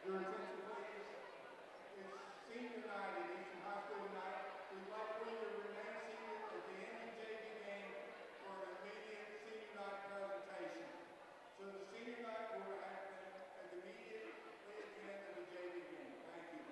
Your attention, please. It's senior night at Eastern High School tonight. We'd like for you to remain seated at the end of the JV game for an immediate senior night presentation. So the senior night will happen at the immediately at the end of the JV game. Thank you.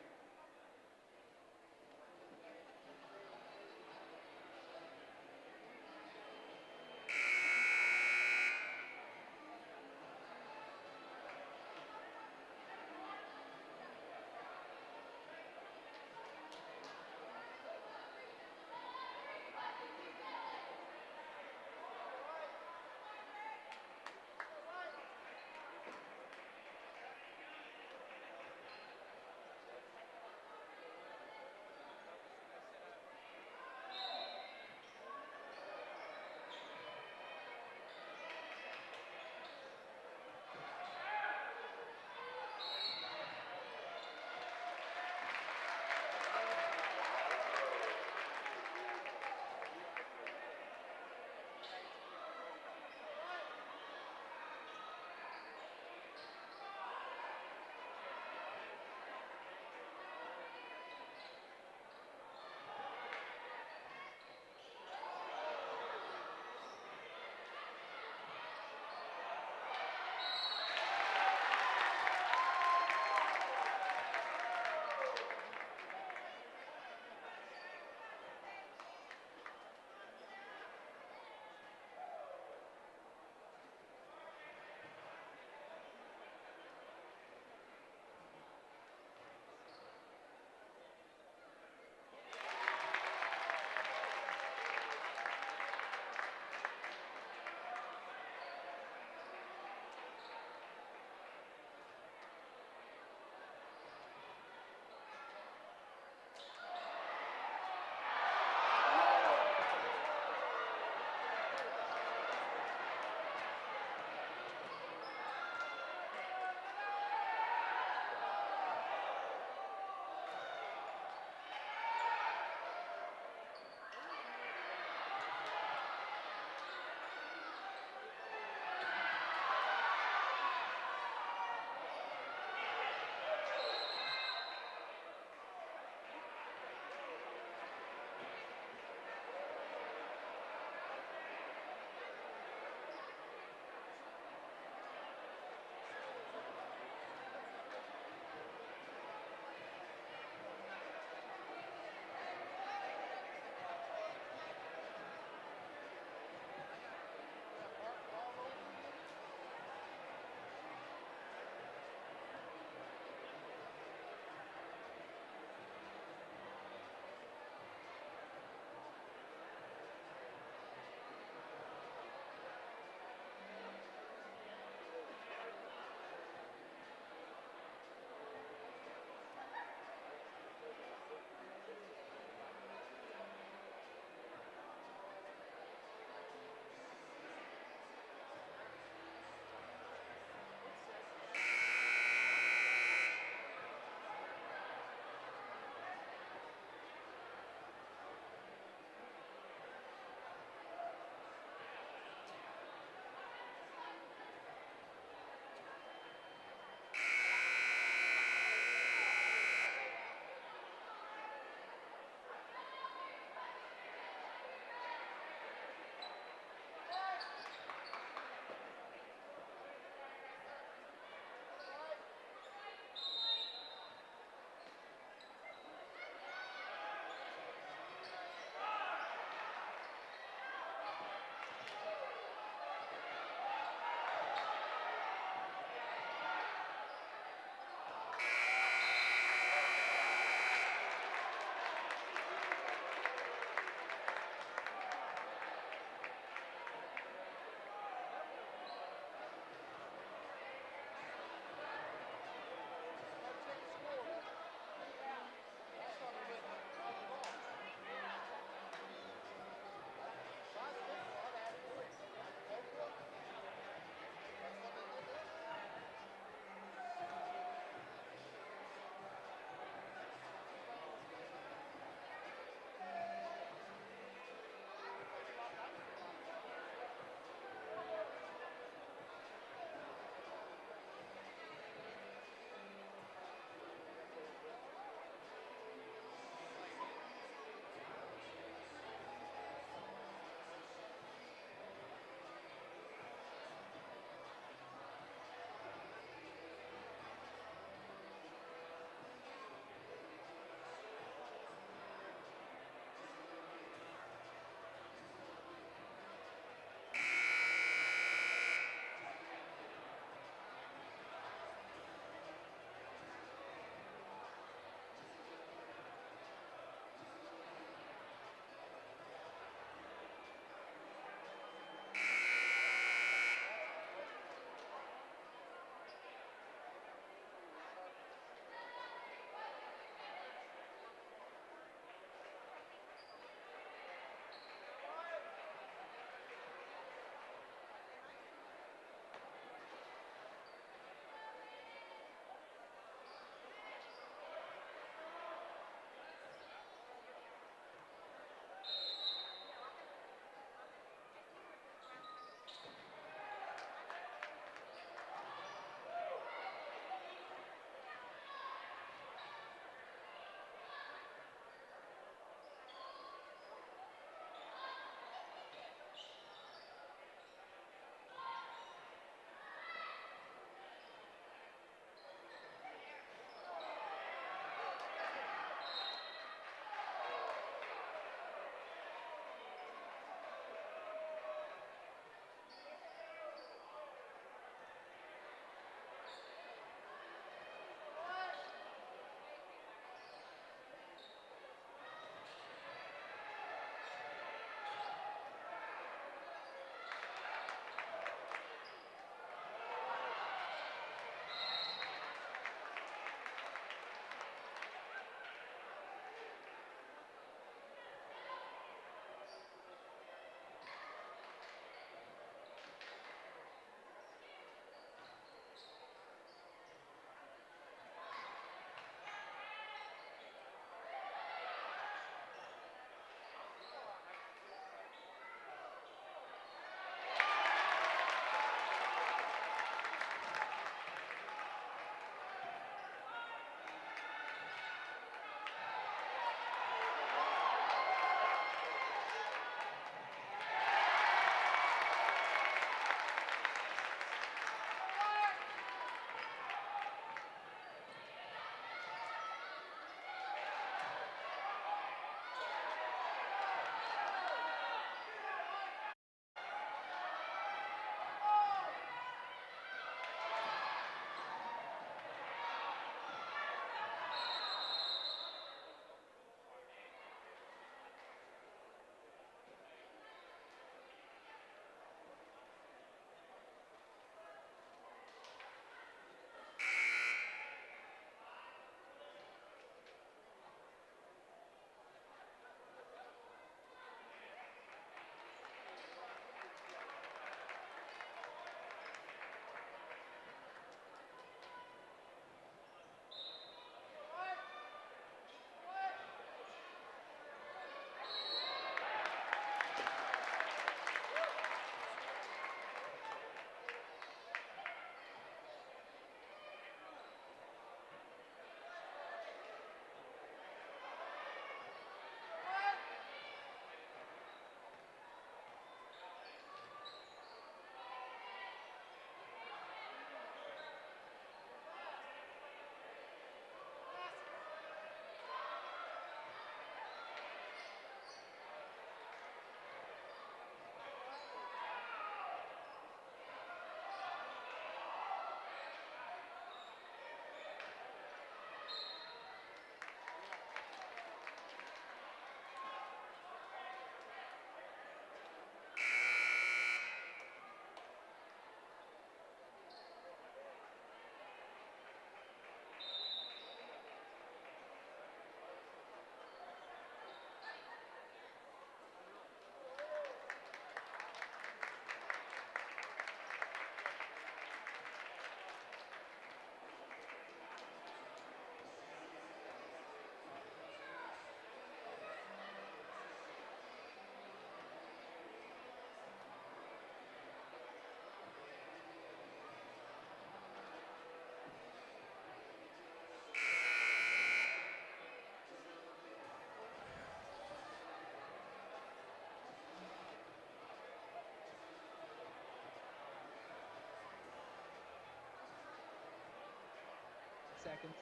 seconds.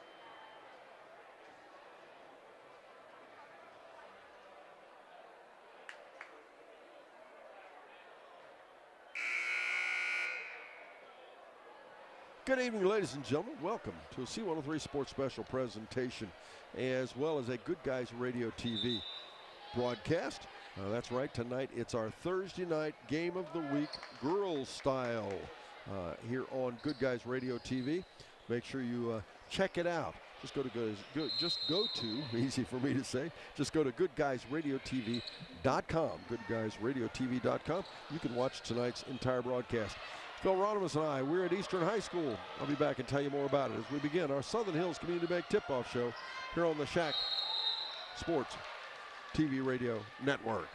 Good evening, ladies and gentlemen. Welcome to a C103 Sports Special presentation, as well as a Good Guys Radio TV broadcast. That's right, tonight it's our Thursday night game of the week, girls style, here on Good Guys Radio TV. Make sure you check it out. Just go to easy for me to say, just go to GoodGuysRadioTV.com, GoodGuysRadioTV.com. You can watch tonight's entire broadcast. Phil Ronimus and I, we're at Eastern High School. I'll be back and tell you more about it as we begin our Southern Hills Community Bank Tip-Off Show here on the Shack Sports TV Radio Network.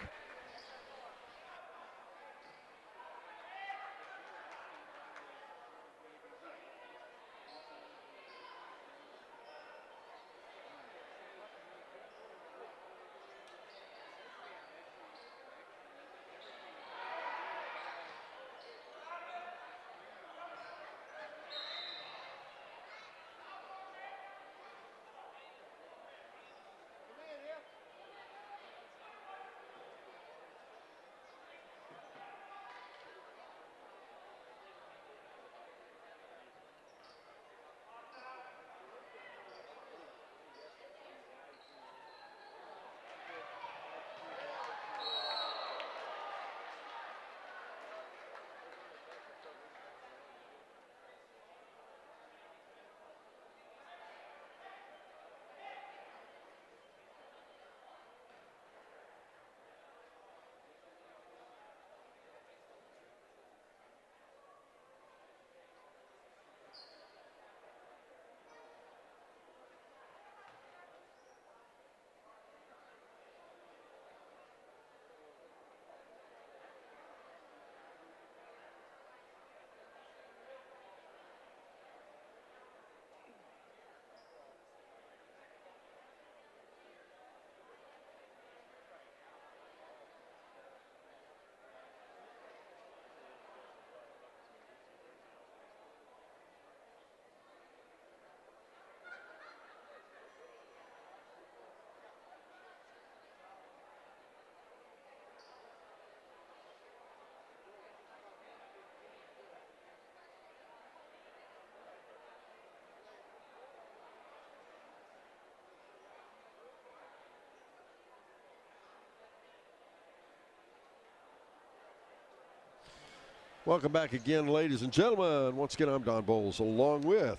Welcome back again, ladies and gentlemen. Once again, I'm Don Bowles, along with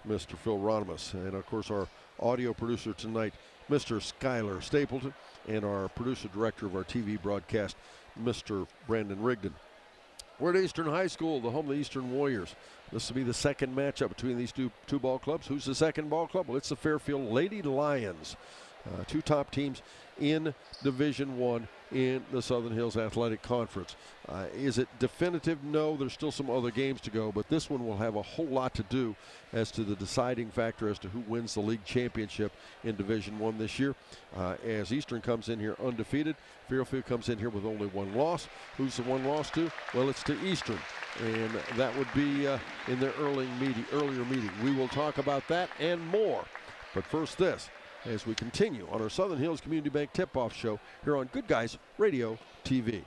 Mr. Phil Ronimus, and of course our audio producer tonight, Mr. Skylar Stapleton, and our producer director of our TV broadcast, Mr. Brandon Rigdon. We're at Eastern High School, the home of the Eastern Warriors. This will be the second matchup between these two ball clubs. Who's the second ball club? Well, it's the Fairfield Lady Lions, two top teams in Division I in the Southern Hills Athletic Conference. Is it definitive? No, there's still some other games to go, but this one will have a whole lot to do as to the deciding factor as to who wins the league championship in Division I this year. As Eastern comes in here undefeated, Fairfield comes in here with only one loss. Who's the one loss to? Well, it's to Eastern, and that would be in their earlier meeting. We will talk about that and more, but first this, as we continue on our Southern Hills Community Bank Tip-Off Show here on Good Guys Radio TV.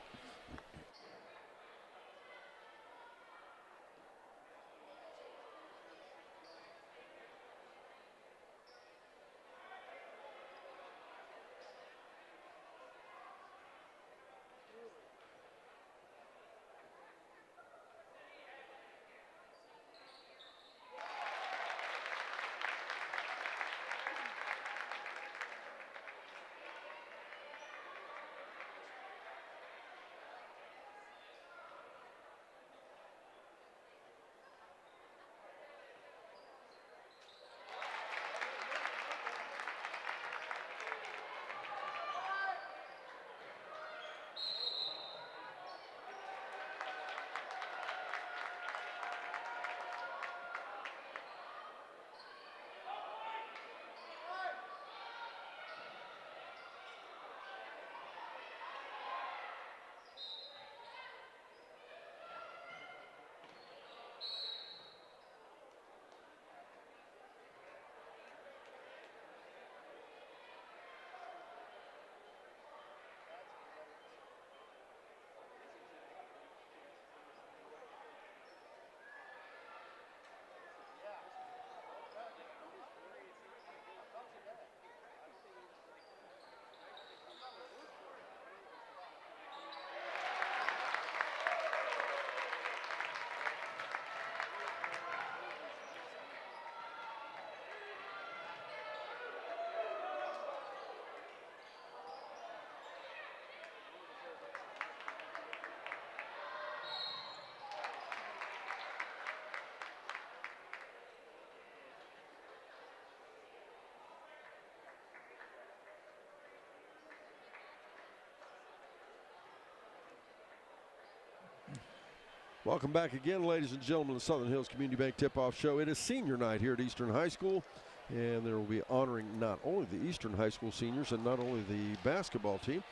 Welcome back again, ladies and gentlemen, the Southern Hills Community Bank Tip-Off Show. It is senior night here at Eastern High School, and there will be honoring not only the Eastern High School seniors and not only the basketball team,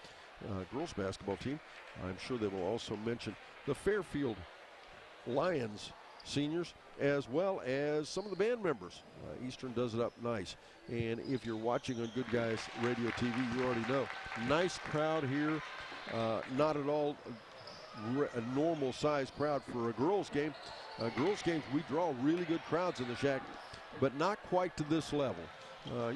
girls basketball team. I'm sure they will also mention the Fairfield Lions seniors, as well as some of the band members. Eastern does it up nice. And if you're watching on Good Guys Radio TV, you already know. Nice crowd here. Not at all a normal size crowd for a girls game. Girls games, we draw really good crowds in the Shack, but not quite to this level.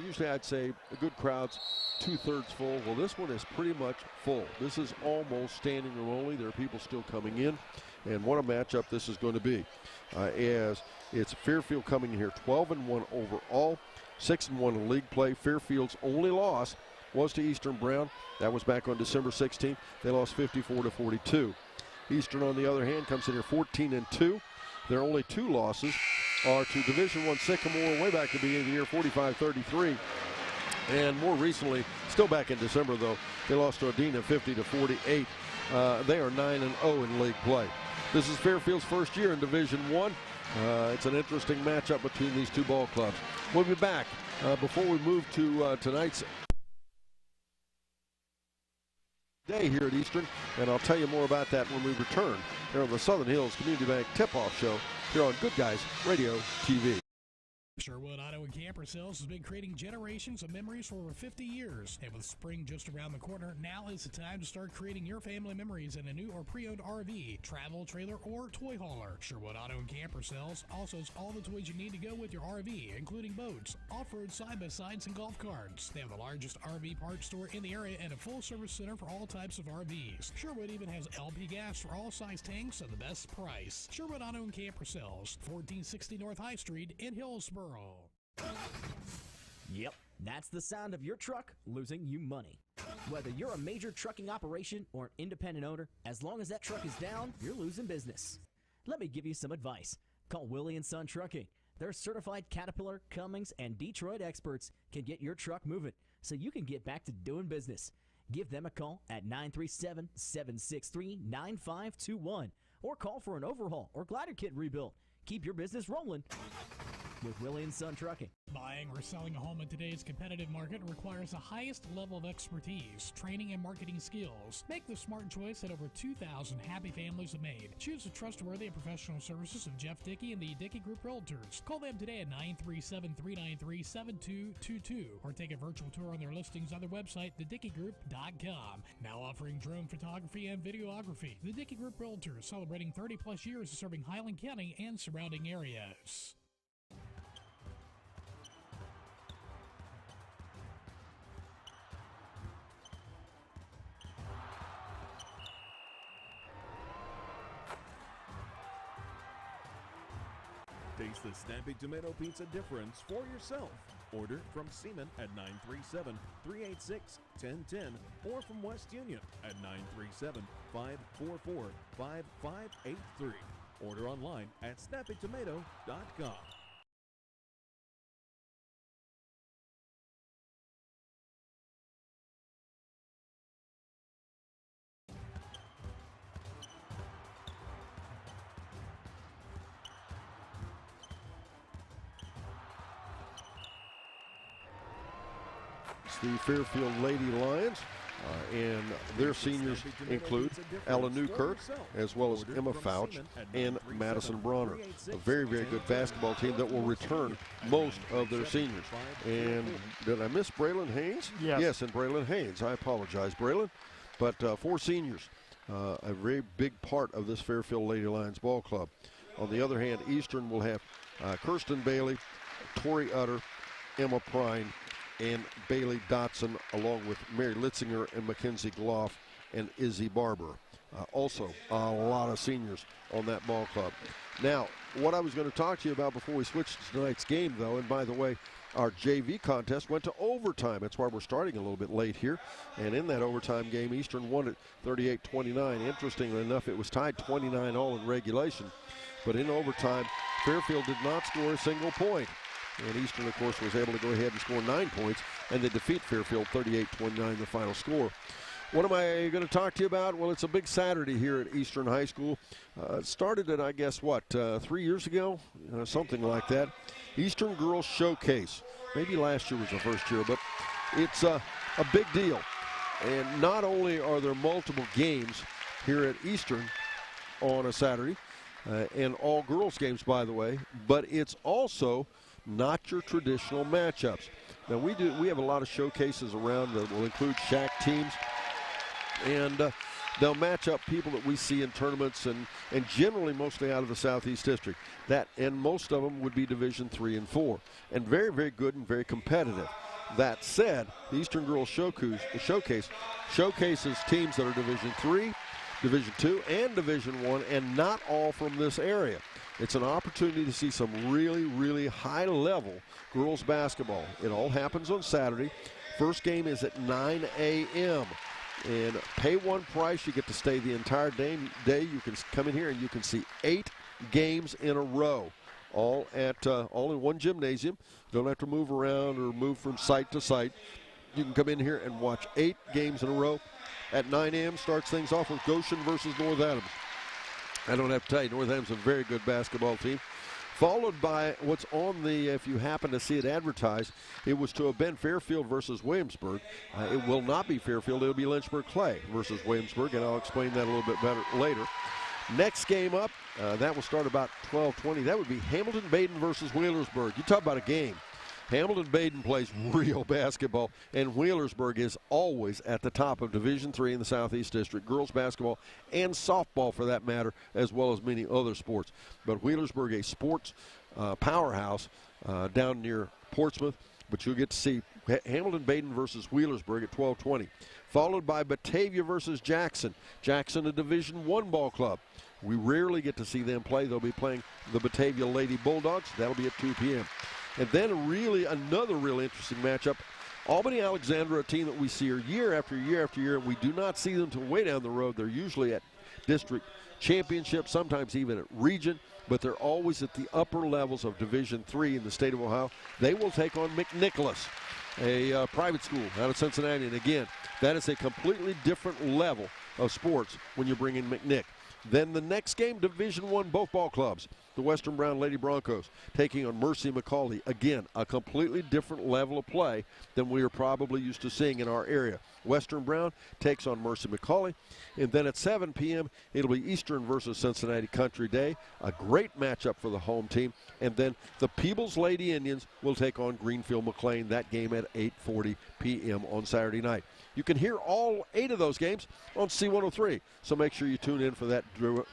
Usually I'd say a good crowd's 2/3 full. Well, this one is pretty much full. This is almost standing room only. There are people still coming in, and what a matchup this is going to be. As it's Fairfield coming in here 12-1 overall, 6-1 in league play. Fairfield's only loss was to Eastern Brown. That was back on December 16th. They lost 54-42. Eastern, on the other hand, comes in here 14-2. Their only 2 losses are to Division I Sycamore way back at the beginning of the year, 45-33. And more recently, still back in December though, they lost to Adena 50-48. They are 9-0 in league play. This is Fairfield's first year in Division I. It's an interesting matchup between these 2 ball clubs. We'll be back before we move to tonight's day here at Eastern, and I'll tell you more about that when we return here on the Southern Hills Community Bank Tip-Off Show here on Good Guys Radio TV. Sherwood Auto and Camper Sales has been creating generations of memories for over 50 years. And with spring just around the corner, now is the time to start creating your family memories in a new or pre-owned RV, travel trailer, or toy hauler. Sherwood Auto and Camper Sales also has all the toys you need to go with your RV, including boats, off-road side-by-sides, and golf carts. They have the largest RV parts store in the area and a full-service center for all types of RVs. Sherwood even has LP gas for all size tanks at the best price. Sherwood Auto and Camper Sales, 1460 North High Street in Hillsboro. Yep, that's the sound of your truck losing you money. Whether you're a major trucking operation or an independent owner, as long as that truck is down, you're losing business. Let me give you some advice. Call Willie & Son Trucking. Their certified Caterpillar, Cummins, and Detroit experts can get your truck moving so you can get back to doing business. Give them a call at 937-763-9521 or call for an overhaul or glider kit rebuild. Keep your business rolling with Willie & Son Trucking. Buying or selling a home in today's competitive market requires the highest level of expertise, training, and marketing skills. Make the smart choice that over 2,000 happy families have made. Choose the trustworthy and professional services of Jeff Dickey and the Dickey Group Realtors. Call them today at 937-393-7222 or take a virtual tour on their listings on their website, thedickeygroup.com. Now offering drone photography and videography. The Dickey Group Realtors, celebrating 30-plus years of serving Highland County and surrounding areas. Taste the Snappy Tomato Pizza difference for yourself. Order from Seaman at 937-386-1010 or from West Union at 937-544-5583. Order online at snappytomato.com. The Fairfield Lady Lions, and their seniors include Ella Newkirk, as well as Emma Fouch and Madison Bronner. A very, very good basketball team that will return most of their seniors. And did I miss Braylon Haynes? Yes, and Braylon Haynes. I apologize, Braylon. But 4 seniors, a very big part of this Fairfield Lady Lions ball club. On the other hand, Eastern will have Kirsten Bailey, Tori Utter, Emma Prine, and Bailey Dotson, along with Mary Litzinger and Mackenzie Gloff and Izzy Barber. Also, a lot of seniors on that ball club. Now, what I was going to talk to you about before we switch to tonight's game, though, and by the way, our JV contest went to overtime. That's why we're starting a little bit late here. And in that overtime game, Eastern won it 38-29. Interestingly enough, it was tied 29 all in regulation. But in overtime, Fairfield did not score a single point. And Eastern, of course, was able to go ahead and score 9 points, and they defeat Fairfield 38-29, the final score. What am I going to talk to you about? Well, it's a big Saturday here at Eastern High School. It started at, I guess, 3 years ago? Something like that. Eastern Girls Showcase. Maybe last year was the first year, but it's a big deal. And not only are there multiple games here at Eastern on a Saturday, and all girls games, by the way, but it's also not your traditional matchups. Now, we have a lot of showcases around that will include SHAC teams, and they'll match up people that we see in tournaments and generally mostly out of the Southeast District. And most of them would be Division III and IV, and very, very good and very competitive. That said, the Eastern Girls Showcase showcases teams that are Division III, Division II, and Division I, and not all from this area. It's an opportunity to see some really, really high-level girls basketball. It all happens on Saturday. First game is at 9 a.m. And pay one price. You get to stay the entire day. You can come in here and you can see 8 games in a row, all in one gymnasium. You don't have to move around or move from site to site. You can come in here and watch 8 games in a row. At 9 a.m. starts things off with Goshen versus North Adams. I don't have to tell you, North Adams is a very good basketball team. Followed by what's on the, if you happen to see it advertised, it was to have been Fairfield versus Williamsburg. It will not be Fairfield. It'll be Lynchburg Clay versus Williamsburg, and I'll explain that a little bit better later. Next game up, that will start about 12:20. That would be Hamilton-Baden versus Wheelersburg. You talk about a game. Hamilton-Baden plays real basketball, and Wheelersburg is always at the top of Division III in the Southeast District, girls basketball and softball for that matter, as well as many other sports. But Wheelersburg, a sports powerhouse down near Portsmouth, but you'll get to see Hamilton-Baden versus Wheelersburg at 12:20. Followed by Batavia versus Jackson. Jackson, a Division I ball club. We rarely get to see them play. They'll be playing the Batavia Lady Bulldogs. That'll be at 2 p.m. And then another real interesting matchup, Albany-Alexandra, a team that we see year after year after year, and we do not see them until way down the road. They're usually at district championship, sometimes even at region, but they're always at the upper levels of Division III in the state of Ohio. They will take on McNicholas, a private school out of Cincinnati. And again, that is a completely different level of sports when you bring in McNick. Then the next game, Division I, both ball clubs. The Western Brown Lady Broncos taking on Mercy McCauley. Again, a completely different level of play than we are probably used to seeing in our area. Western Brown takes on Mercy McCauley. And then at 7 p.m., it'll be Eastern versus Cincinnati Country Day. A great matchup for the home team. And then the Peebles Lady Indians will take on Greenfield McLean. That game at 8:40 p.m. on Saturday night. You can hear all 8 of those games on C103, so make sure you tune in for that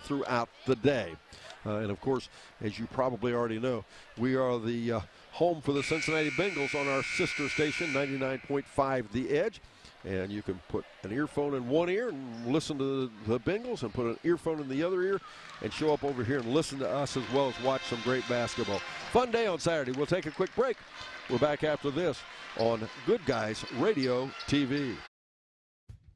throughout the day. And, of course, as you probably already know, we are the home for the Cincinnati Bengals on our sister station, 99.5 The Edge. And you can put an earphone in one ear and listen to the Bengals and put an earphone in the other ear and show up over here and listen to us as well as watch some great basketball. Fun day on Saturday. We'll take a quick break. We're back after this on Good Guys Radio TV.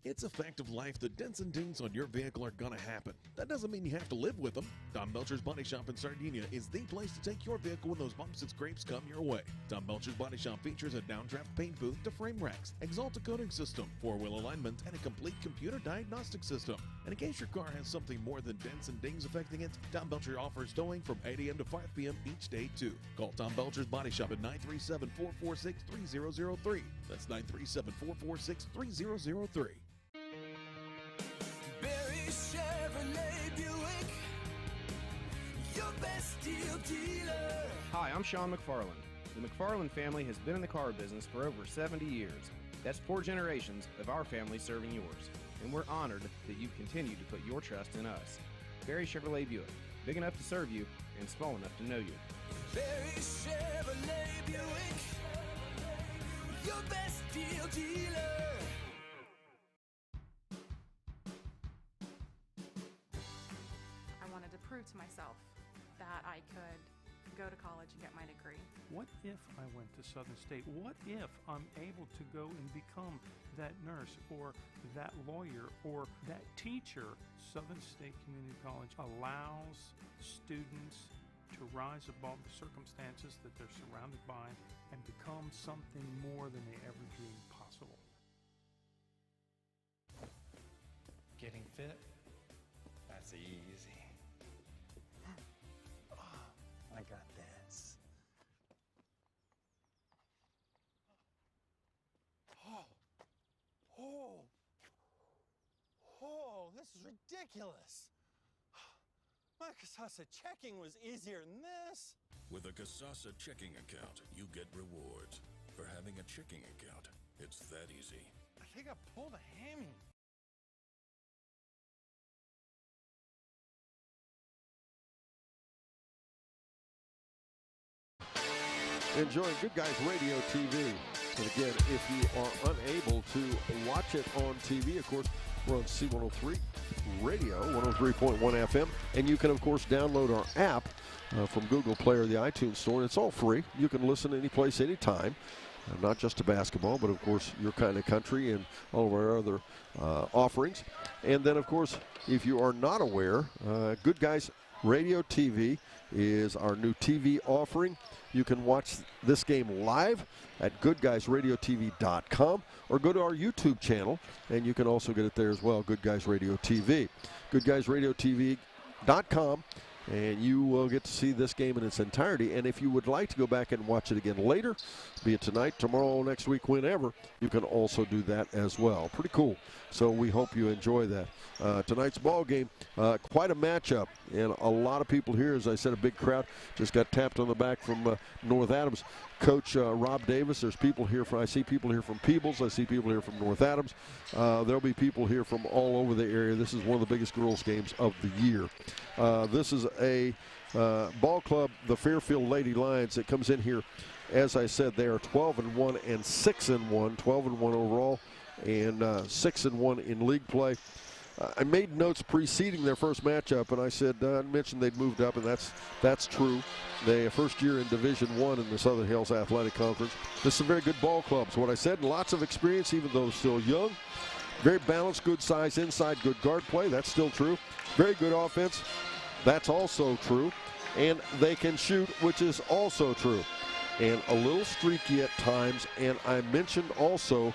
It's a fact of life that dents and dings on your vehicle are gonna happen. That doesn't mean you have to live with them. Tom Belcher's Body Shop in Sardinia is the place to take your vehicle when those bumps and scrapes come your way. Tom Belcher's Body Shop features a downdraft paint booth to frame racks, Exalta coating system, 4-wheel alignment, and a complete computer diagnostic system. And in case your car has something more than dents and dings affecting it, Tom Belcher offers towing from 8 a.m. to 5 p.m. each day too. Call Tom Belcher's Body Shop at 937-446-3003. That's 937-446-3003. Chevrolet Buick, your best deal dealer. Hi, I'm Sean McFarland. The McFarland family has been in the car business for over 70 years. That's 4 generations of our family serving yours. And we're honored that you continue to put your trust in us. Barry Chevrolet Buick, big enough to serve you and small enough to know you. Barry Chevrolet Buick, your best deal dealer. Prove to myself that I could go to college and get my degree. What if I went to Southern State? What if I'm able to go and become that nurse or that lawyer or that teacher? Southern State Community College allows students to rise above the circumstances that they're surrounded by and become something more than they ever dreamed possible. Getting fit? That's easy. I got this. Oh, this is ridiculous. My Kasasa checking was easier than this. With a Kasasa checking account, you get rewards for having a checking account. It's that easy. I think I pulled a hammy. Enjoying Good Guys Radio TV. And again, if you are unable to watch it on TV, of course, we're on C103 Radio, 103.1 FM. And you can, of course, download our app from Google Play or the iTunes Store. And it's all free. You can listen any place, anytime. Not just to basketball, but, of course, your kind of country and all of our other offerings. And then, of course, if you are not aware, Good Guys Radio TV is our new TV offering. You can watch this game live at GoodGuysRadioTV.com or go to our YouTube channel, and you can also get it there as well, Good Guys Radio TV. GoodGuysRadioTV.com, and you will get to see this game in its entirety. And if you would like to go back and watch it again later, be it tonight, tomorrow, next week, whenever, you can also do that as well. Pretty cool. So we hope you enjoy that. Tonight's ball game, quite a matchup, and a lot of people here. As I said, a big crowd. Just got tapped on the back from North Adams. Coach Rob Davis. There's people here from. I see people here from Peebles. I see people here from North Adams. There'll be people here from all over the area. This is one of the biggest girls' games of the year. This is a ball club, the Fairfield Lady Lions, that comes in here. As I said, they are 12-1 and 6-1, 12-1 overall, and 6-1 in league play. I made notes preceding their first matchup, and I said I mentioned they'd moved up, and that's true. They first year in Division I in the Southern Hills Athletic Conference. This is a very good ball club. So what I said, lots of experience, even though still young. Very balanced, good size inside, good guard play. That's still true. Very good offense. That's also true. And they can shoot, which is also true. And a little streaky at times. And I mentioned also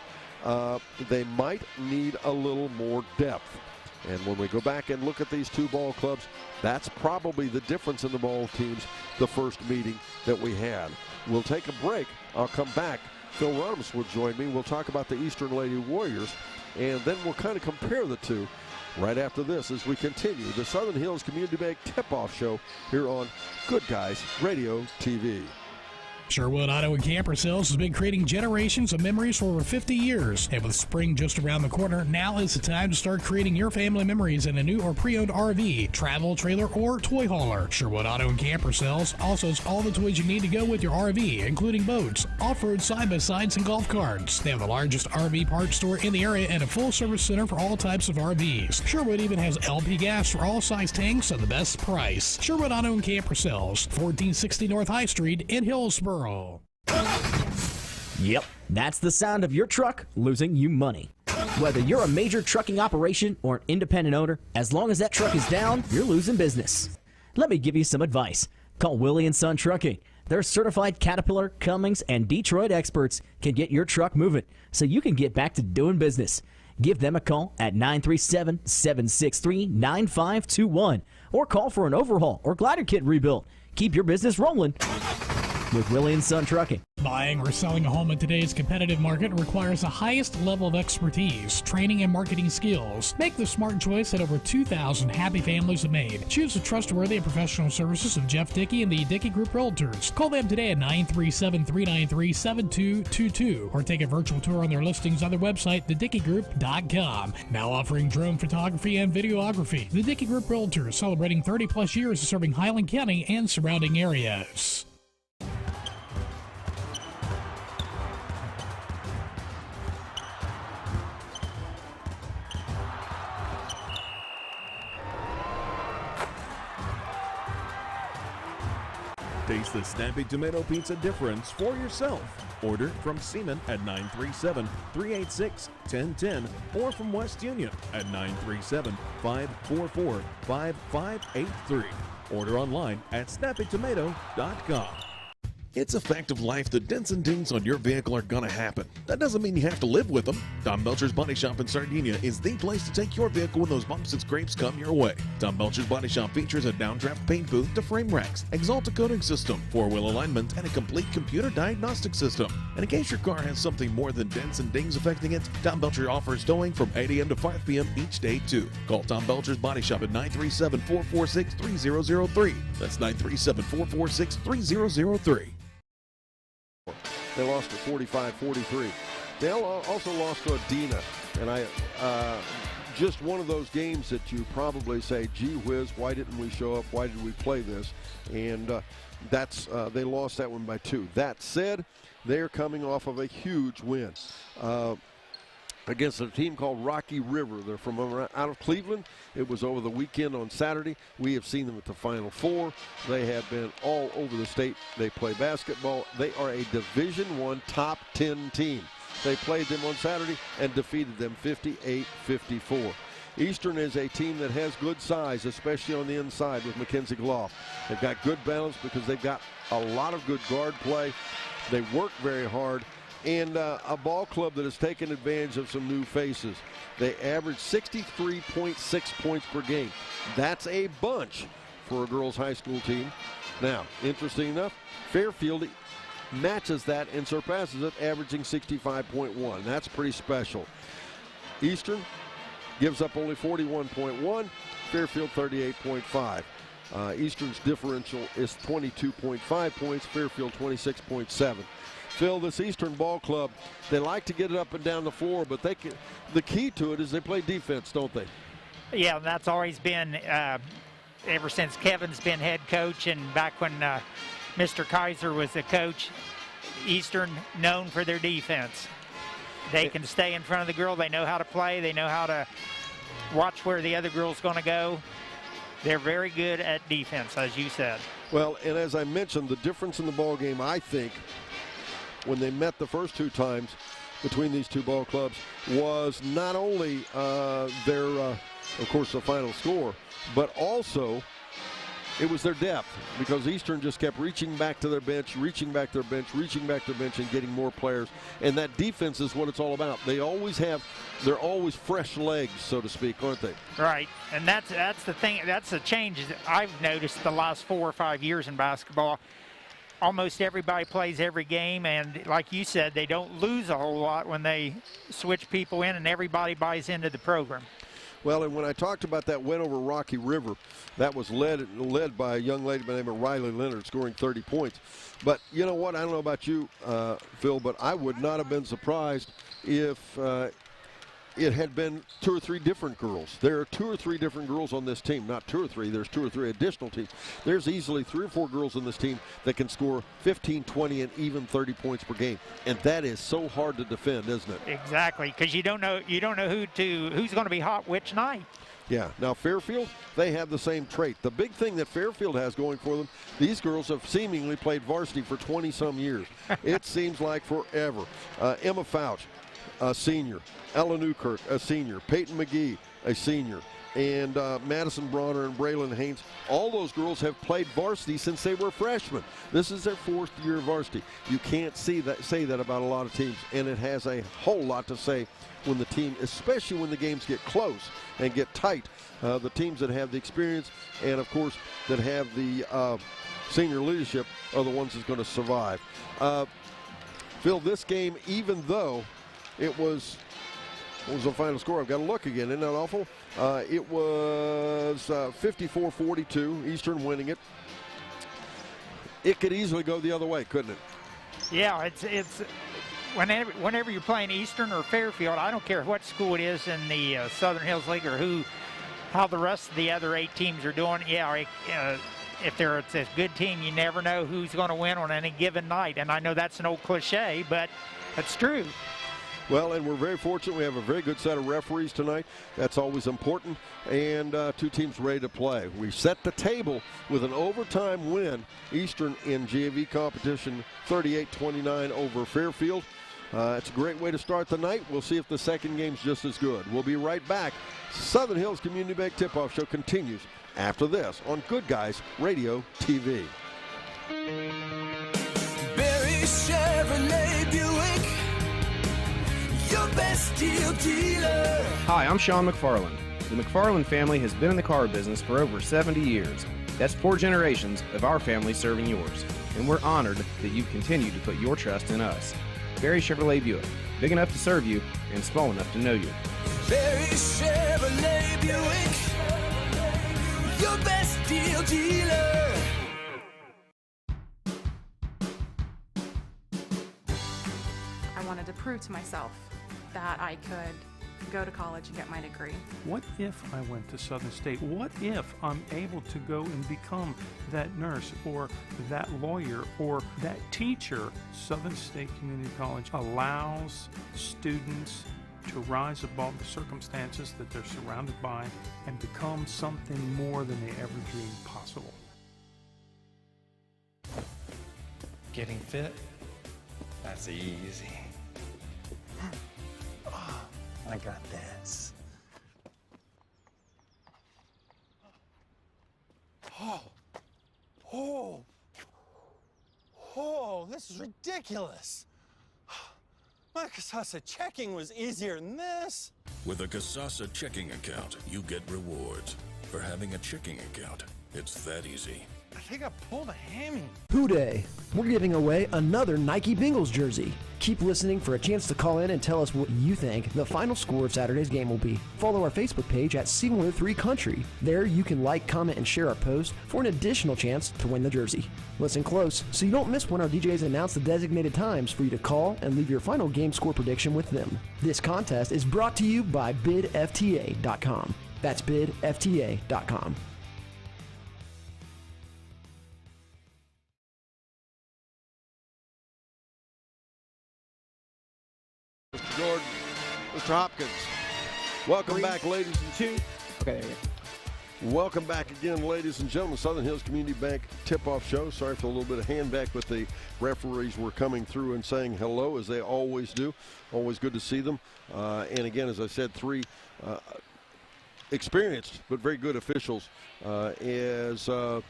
they might need a little more depth. And when we go back and look at these two ball clubs, that's probably the difference in the ball teams, the first meeting that we had. We'll take a break. I'll come back. Phil Ronimus will join me. We'll talk about the Eastern Lady Warriors, and then we'll kind of compare the two right after this as we continue the Southern Hills Community Bank Tip-Off Show here on Good Guys Radio TV. Sherwood Auto and Camper Sales has been creating generations of memories for over 50 years. And with spring just around the corner, now is the time to start creating your family memories in a new or pre-owned RV, travel trailer, or toy hauler. Sherwood Auto and Camper Sales also has all the toys you need to go with your RV, including boats, off-road side-by-sides, and golf carts. They have the largest RV parts store in the area and a full-service center for all types of RVs. Sherwood even has LP gas for all size tanks at the best price. Sherwood Auto and Camper Sales, 1460 North High Street in Hillsboro. Yep, that's the sound of your truck losing you money. Whether you're a major trucking operation or an independent owner, as long as that truck is down, you're losing business. Let me give you some advice. Call Willie & Son Trucking. Their certified Caterpillar, Cummins, and Detroit experts can get your truck moving so you can get back to doing business. Give them a call at 937-763-9521 or call for an overhaul or glider kit rebuild. Keep your business rolling with Willie & Son Trucking. Buying or selling a home in today's competitive market requires the highest level of expertise, training, and marketing skills. Make the smart choice that over 2,000 happy families have made. Choose the trustworthy and professional services of Jeff Dickey and the Dickey Group Realtors. Call them today at 937-393-7222 or take a virtual tour on their listings on their website, thedickeygroup.com. Now offering drone photography and videography. The Dickey Group Realtors, celebrating 30-plus years of serving Highland County and surrounding areas. Taste the snappy tomato pizza difference for yourself. Order from Seaman at 937-386-1010 or from West Union at 937-544-5583. Order online at snappytomato.com. It's a fact of life that dents and dings on your vehicle are gonna happen. That doesn't mean you have to live with them. Tom Belcher's Body Shop in Sardinia is the place to take your vehicle when those bumps and scrapes come your way. Tom Belcher's Body Shop features a downdraft paint booth to frame racks, Exalta coating system, four-wheel alignment, and a complete computer diagnostic system. And in case your car has something more than dents and dings affecting it, Tom Belcher offers towing from 8 a.m. to 5 p.m. each day too. Call Tom Belcher's Body Shop at 937-446-3003. That's 937-446-3003. They lost to 45-43. They also lost to Adena, and just one of those games that you probably say, gee whiz, why didn't we show up? Why did we play this? And they lost that one by 2. That said, they're coming off of a huge win against a team called Rocky River. They're from out of Cleveland. It was over the weekend on Saturday. We have seen them at the Final Four. They have been all over the state. They play basketball. They are a Division I top 10 team. They played them on Saturday and defeated them 58-54. Eastern is a team that has good size, especially on the inside with Mackenzie Gloff. They've got good balance because they've got a lot of good guard play. They work very hard. And a ball club that has taken advantage of some new faces. They average 63.6 points per game. That's a bunch for a girls' high school team. Now, interesting enough, Fairfield matches that and surpasses it, averaging 65.1. That's pretty special. Eastern gives up only 41.1, Fairfield 38.5. Eastern's differential is 22.5 points, Fairfield 26.7. Phil, this Eastern ball club, they like to get it up and down the floor, but the key to it is they play defense, don't they? Yeah, that's always been ever since Kevin's been head coach and back when Mr. Kaiser was the coach. Eastern known for their defense. They can stay in front of the girl. They know how to play. They know how to watch where the other girl's going to go. They're very good at defense, as you said. Well, and as I mentioned, the difference in the ball game, I think, when they met the first 2 times between these 2 ball clubs, was not only their, of course, the final score, but also it was their depth, because Eastern just kept reaching back to their bench, and getting more players. And that defense is what it's all about. They're always fresh legs, so to speak, aren't they? Right, and that's the thing. That's the change I've noticed the last 4 or 5 years in basketball. Almost everybody plays every game, and like you said, they don't lose a whole lot when they switch people in, and everybody buys into the program. Well, and when I talked about that win over Rocky River, that was led by a young lady by the name of Riley Leonard, scoring 30 points. But you know what? I don't know about you, Phil, but I would not have been surprised if it had been 2 or 3 different girls. There are 2 or 3 different girls on this team. Not 2 or 3. There's 2 or 3 additional teams. There's easily 3 or 4 girls on this team that can score 15, 20, and even 30 points per game. And that is so hard to defend, isn't it? Exactly, because you don't know who's going to be hot which night. Yeah. Now, Fairfield, they have the same trait. The big thing that Fairfield has going for them, these girls have seemingly played varsity for 20-some years. It seems like forever. Emma Fouch, a senior. Ella Newkirk, a senior. Peyton McGee, a senior. And Madison Bronner and Braylon Haynes, all those girls have played varsity since they were freshmen. This is their 4th year of varsity. You can't say that about a lot of teams, and it has a whole lot to say when the team, especially when the games get close and get tight. The teams that have the experience and, of course, that have the senior leadership are the ones that's going to survive. Phil, this game, even though it was, what was the final score? I've got to look again. Isn't that awful? It was 54-42, Eastern winning it. It could easily go the other way, couldn't it? Yeah, it's whenever you're playing Eastern or Fairfield, I don't care what school it is in the Southern Hills League or how the rest of the other 8 teams are doing. Yeah, if it's a good team, you never know who's going to win on any given night. And I know that's an old cliche, but it's true. Well, and we're very fortunate. We have a very good set of referees tonight. That's always important. And 2 teams ready to play. We set the table with an overtime win. Eastern in GAV competition, 38-29 over Fairfield. It's a great way to start the night. We'll see if the second game's just as good. We'll be right back. Southern Hills Community Bank Tip-Off Show continues after this on Good Guys Radio TV. Chevrolet Buick, your best deal dealer. Hi, I'm Sean McFarland. The McFarland family has been in the car business for over 70 years. That's 4 generations of our family serving yours. And we're honored that you continue to put your trust in us. Barry Chevrolet Buick, big enough to serve you and small enough to know you. Barry Chevrolet Buick, your best deal dealer. I wanted to prove to myself that I could go to college and get my degree. What if I went to Southern State? What if I'm able to go and become that nurse or that lawyer or that teacher? Southern State Community College allows students to rise above the circumstances that they're surrounded by and become something more than they ever dreamed possible. Getting fit? That's easy. I got this. Oh, this is ridiculous. My Casasa checking was easier than this. With a Casasa checking account, you get rewards. For having a checking account, it's that easy. I think I pulled a hammy. Hooday! We're giving away another Nike Bengals jersey. Keep listening for a chance to call in and tell us what you think the final score of Saturday's game will be. Follow our Facebook page at C103 Country. There you can like, comment, and share our post for an additional chance to win the jersey. Listen close so you don't miss when our DJs announce the designated times for you to call and leave your final game score prediction with them. This contest is brought to you by bidfta.com. That's bidfta.com. Mr. Jordan, Mr. Hopkins. Welcome back, ladies and gentlemen. Okay, there you go. Welcome back again, ladies and gentlemen. Southern Hills Community Bank tip-off show. Sorry for a little bit of hand back, but the referees were coming through and saying hello, as they always do. Always good to see them. And again, as I said, 3 experienced but very good officials. Who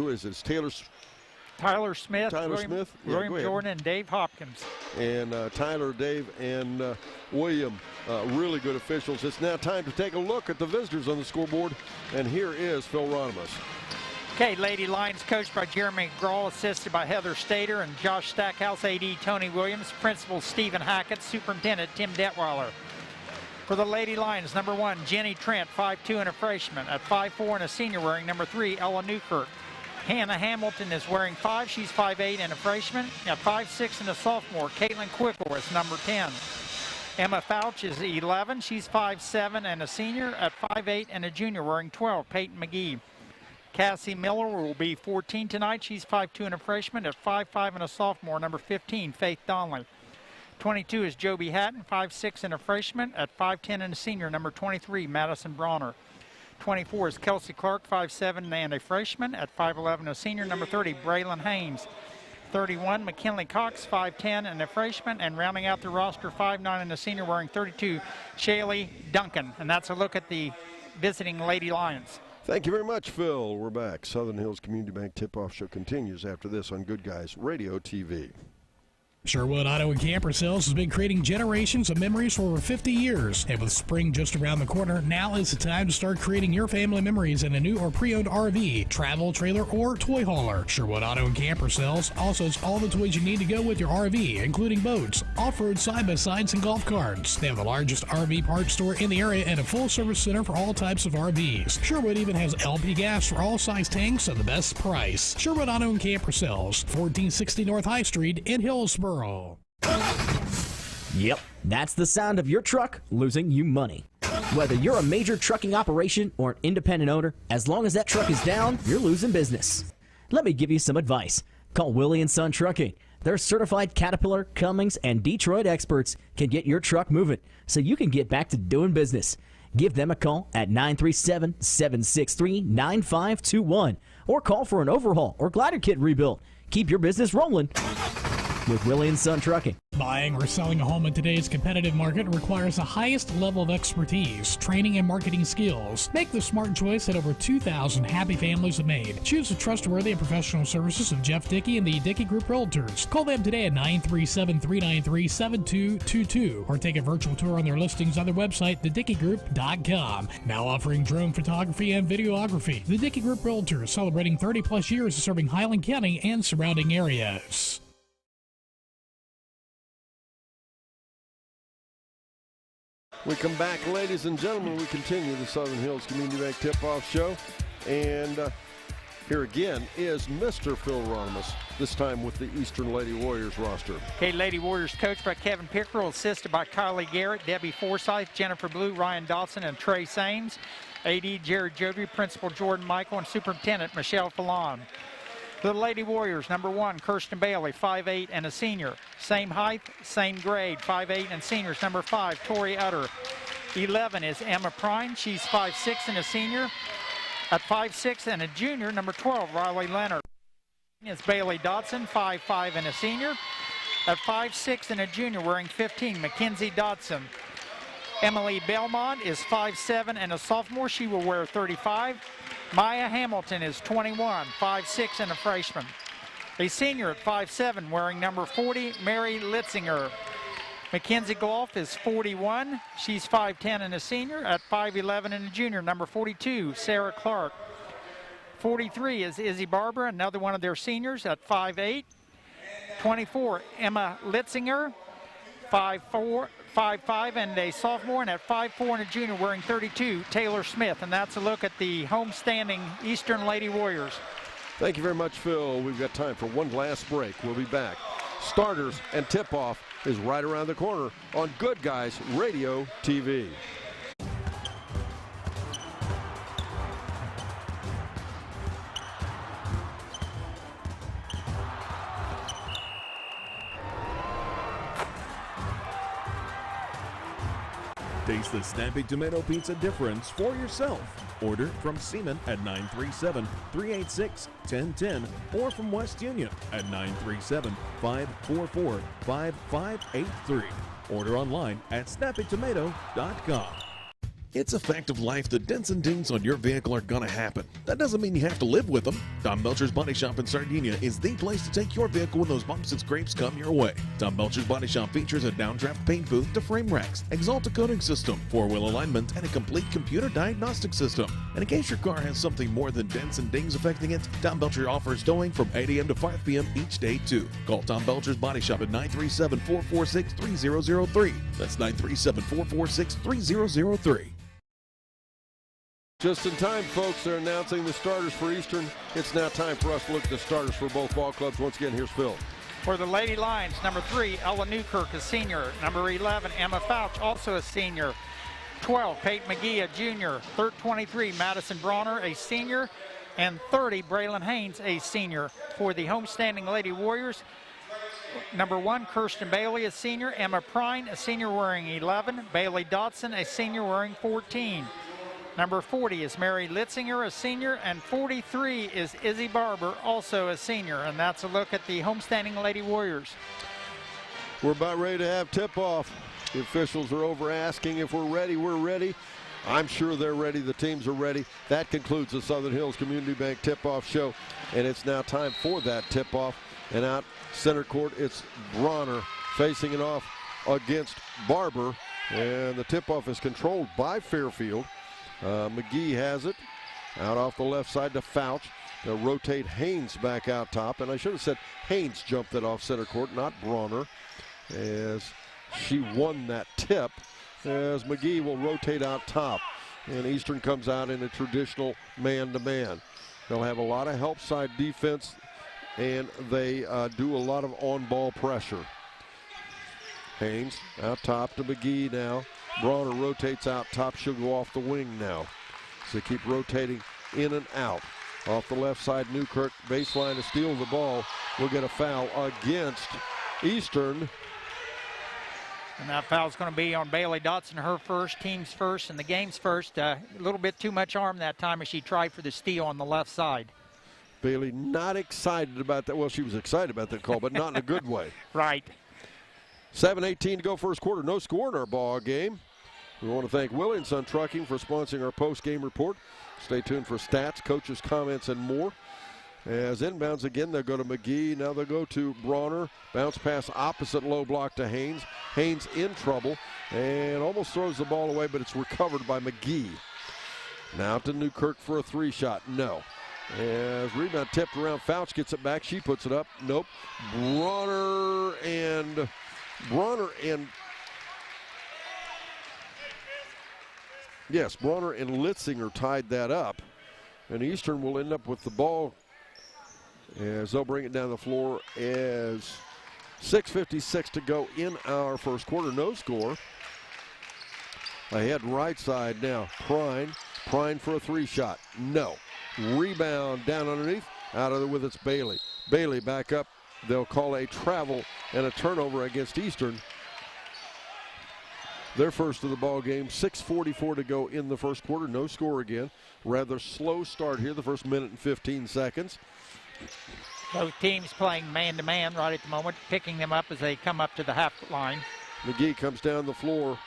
is this? Tyler Smith, William Yeah, Jordan, and Dave Hopkins. And Tyler, Dave, and William, really good officials. It's now time to take a look at the visitors on the scoreboard, and here is Phil Ronimus. Okay, Lady Lions coached by Jeremy Grawl, assisted by Heather Stater and Josh Stackhouse, AD Tony Williams, Principal Stephen Hackett, Superintendent Tim Detweiler. For the Lady Lions, number 1, Jenny Trent, 5'2" and a freshman. At 5'4" and a senior, wearing number 3, Ella Newkirk. Hannah Hamilton is wearing 5. She's 5'8" and a freshman. At 5'6" and a sophomore, Caitlin Quickle is number 10. Emma Fouch is 11. She's 5'7" and a senior. At 5'8" and a junior, wearing 12, Peyton McGee. Cassie Miller will be 14 tonight. She's 5'2" and a freshman. At 5'5" and a sophomore, number 15, Faith Donnelly. 22 is Joby Hatton, 5'6" and a freshman. At 5'10" and a senior, number 23, Madison Bronner. 24 is Kelsey Clark, 5'7" and a freshman. At 5'11", a senior, number 30, Braylon Haynes. 31, McKinley Cox, 5'10" and a freshman. And rounding out the roster, 5'9" and a senior, wearing 32, Shaylee Duncan. And that's a look at the visiting Lady Lions. Thank you very much, Phil. We're back. Southern Hills Community Bank tip-off show continues after this on Good Guys Radio TV. Sherwood Auto and Camper Sales has been creating generations of memories for over 50 years. And with spring just around the corner, now is the time to start creating your family memories in a new or pre-owned RV, travel trailer, or toy hauler. Sherwood Auto and Camper Sales also has all the toys you need to go with your RV, including boats, off-road side-by-sides, and golf carts. They have the largest RV parts store in the area and a full-service center for all types of RVs. Sherwood even has LP gas for all size tanks at the best price. Sherwood Auto and Camper Sales, 1460 North High Street in Hillsboro. Yep, that's the sound of your truck losing you money. Whether you're a major trucking operation or an independent owner, as long as that truck is down, you're losing business. Let me give you some advice. Call Willie & Son Trucking. Their certified Caterpillar, Cummins, and Detroit experts can get your truck moving so you can get back to doing business. Give them a call at 937-763-9521 or call for an overhaul or glider kit rebuild. Keep your business rolling with Willie & Son Trucking. Buying or selling a home in today's competitive market requires the highest level of expertise, training, and marketing skills. Make the smart choice that over 2,000 happy families have made. Choose the trustworthy and professional services of Jeff Dickey and the Dickey Group Realtors. Call them today at 937-393-7222 or take a virtual tour on their listings on their website, thedickeygroup.com. Now offering drone photography and videography. The Dickey Group Realtors, celebrating 30-plus years of serving Highland County and surrounding areas. We come back, ladies and gentlemen. We continue the Southern Hills Community Bank Tip-Off Show. And here again is Mr. Phil Ronimus, this time with the Eastern Lady Warriors roster. Okay, Lady Warriors coached by Kevin Pickerel, assisted by Kylie Garrett, Debbie Forsyth, Jennifer Blue, Ryan Dawson, and Trey Sames. AD Jared Joby, Principal Jordan Michael, and Superintendent Michelle Fallon. The Lady Warriors, number 1, Kirsten Bailey, 5'8", and a senior. Same height, same grade, 5'8", and seniors. Number 5, Tori Utter. 11 is Emma Prine. She's 5'6", and a senior. At 5'6", and a junior, number 12, Riley Leonard. Is Bailey Dodson, 5'5", and a senior. At 5'6", and a junior, wearing 15, Mackenzie Dodson. Emily Belmont is 5'7", and a sophomore. She will wear 35. Maya Hamilton is 21, 5'6", and a freshman. A senior at 5'7", wearing number 40, Mary Litzinger. Mackenzie Gloff is 41. She's 5'10", and a senior. At 5'11", and a junior, number 42, Sarah Clark. 43 is Izzy Barber, another one of their seniors, at 5'8". 24, Emma Litzinger, 5'5", and a sophomore, and at 5'4", and a junior, wearing 32, Taylor Smith. And that's a look at the homestanding Eastern Lady Warriors. Thank you very much, Phil. We've got time for one last break. We'll be back. Starters and tip-off is right around the corner on Good Guys Radio TV. Taste the Snappy Tomato Pizza difference for yourself. Order from Seaman at 937-386-1010 or from West Union at 937-544-5583. Order online at snappytomato.com. It's a fact of life that dents and dings on your vehicle are gonna happen. That doesn't mean you have to live with them. Tom Belcher's Body Shop in Sardinia is the place to take your vehicle when those bumps and scrapes come your way. Tom Belcher's Body Shop features a downdraft paint booth to frame racks, Exalta coating system, 4-wheel alignment, and a complete computer diagnostic system. And in case your car has something more than dents and dings affecting it, Tom Belcher offers towing from 8 a.m. to 5 p.m. each day too. Call Tom Belcher's Body Shop at 937-446-3003. That's 937-446-3003. Just in time, folks. They're announcing the starters for Eastern. It's now time for us to look at the starters for both ball clubs. Once again, here's Phil. For the Lady Lions, number 3, Ella Newkirk, a senior. Number 11, Emma Fouch, also a senior. 12, Peyton McGee, a junior. 23, Madison Bronner, a senior. And 30, Braylon Haynes, a senior. For the homestanding Lady Warriors, number 1, Kirsten Bailey, a senior. Emma Prine, a senior, wearing 11. Bailey Dodson, a senior, wearing 14. Number 40 is Mary Litzinger, a senior, and 43 is Izzy Barber, also a senior. And that's a look at the homestanding Lady Warriors. We're about ready to have tip-off. The officials are over asking if we're ready. We're ready. I'm sure they're ready. The teams are ready. That concludes the Southern Hills Community Bank tip-off show. And it's now time for that tip-off. And out center court, it's Bronner facing it off against Barber. And the tip-off is controlled by Fairfield. McGee has it out off the left side to Fouch. They'll rotate Haynes back out top. And I should have said Haynes jumped it off center court, not Bronner, as she won that tip, as McGee will rotate out top. And Eastern comes out in a traditional man-to-man. They'll have a lot of help side defense, and they do a lot of on-ball pressure. Haynes out top to McGee now. Bronner rotates out top. She'll go off the wing now. So they keep rotating in and out. Off the left side, Newkirk baseline to steal the ball. We'll get a foul against Eastern. And that foul's going to be on Bailey Dotson, her first, team's first, and the game's first. A little bit too much arm that time as she tried for the steal on the left side. Bailey not excited about that. Well, she was excited about that call, but not in a good way. Right. 7:18 to go first quarter. No score in our ball game. We want to thank Willie & Son Trucking for sponsoring our post-game report. Stay tuned for stats, coaches' comments, and more. As inbounds again, they'll go to McGee. Now they'll go to Bronner. Bounce pass opposite low block to Haynes. Haynes in trouble and almost throws the ball away, but it's recovered by McGee. Now to Newkirk for a 3-shot. No. As rebound tipped around, Fouch gets it back. She puts it up. Nope. Bronner and Litzinger tied that up. And Eastern will end up with the ball as they'll bring it down the floor as 6:56 to go in our first quarter. No score. Ahead right side now. Prine for a 3-shot. No. Rebound down underneath. Out of there with it's Bailey. Bailey back up. They'll call a travel and a turnover against Eastern. Their first of the ball game. 6:44 to go in the first quarter. No score again. Rather slow start here, the first minute and 15 seconds. Both teams playing man-to-man right at the moment, picking them up as they come up to the half line. McGee comes down the floor.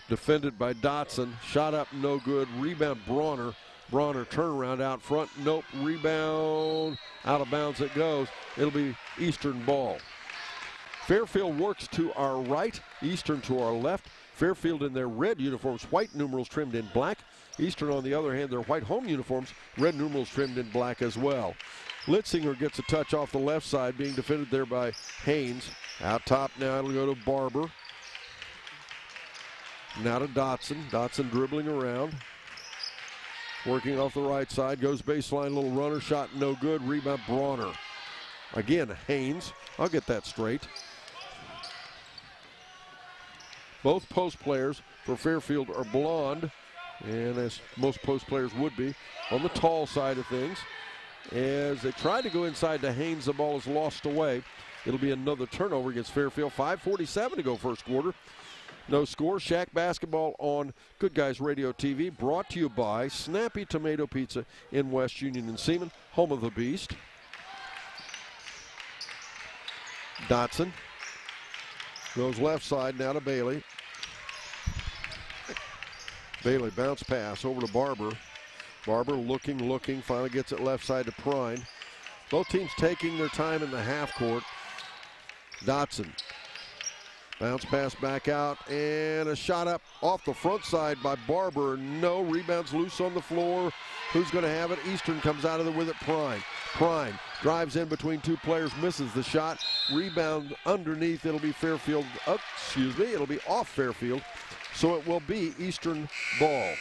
Defended by Dotson. Shot up, no good. Rebound, Bronner. Bronner turnaround out front. Nope. Rebound. Out of bounds it goes. It'll be Eastern ball. Fairfield works to our right. Eastern to our left. Fairfield in their red uniforms, white numerals trimmed in black. Eastern, on the other hand, their white home uniforms, red numerals trimmed in black as well. Litzinger gets a touch off the left side, being defended there by Haynes. Out top now, it'll go to Barber. Now to Dotson. Dotson dribbling around. Working off the right side, goes baseline, little runner shot, no good. Rebound, Bronner. Again, Haynes. I'll get that straight. Both post players for Fairfield are blonde, and as most post players would be, on the tall side of things. As they try to go inside to Haynes, the ball is lost away. It'll be another turnover against Fairfield. 5:47 to go first quarter. No score. Shack basketball on Good Guys Radio TV, brought to you by Snappy Tomato Pizza in West Union and Seaman, home of the Beast. Dotson goes left side now to Bailey. Bailey bounce pass over to Barber. Barber looking, finally gets it left side to Prine. Both teams taking their time in the half court. Dotson. Bounce pass back out, and a shot up off the front side by Barber. No, rebounds loose on the floor. Who's going to have it? Eastern comes out of there with it, Prine. Prine drives in between two players, misses the shot. Rebound underneath, it'll be Fairfield, it'll be off Fairfield. So it will be Eastern ball.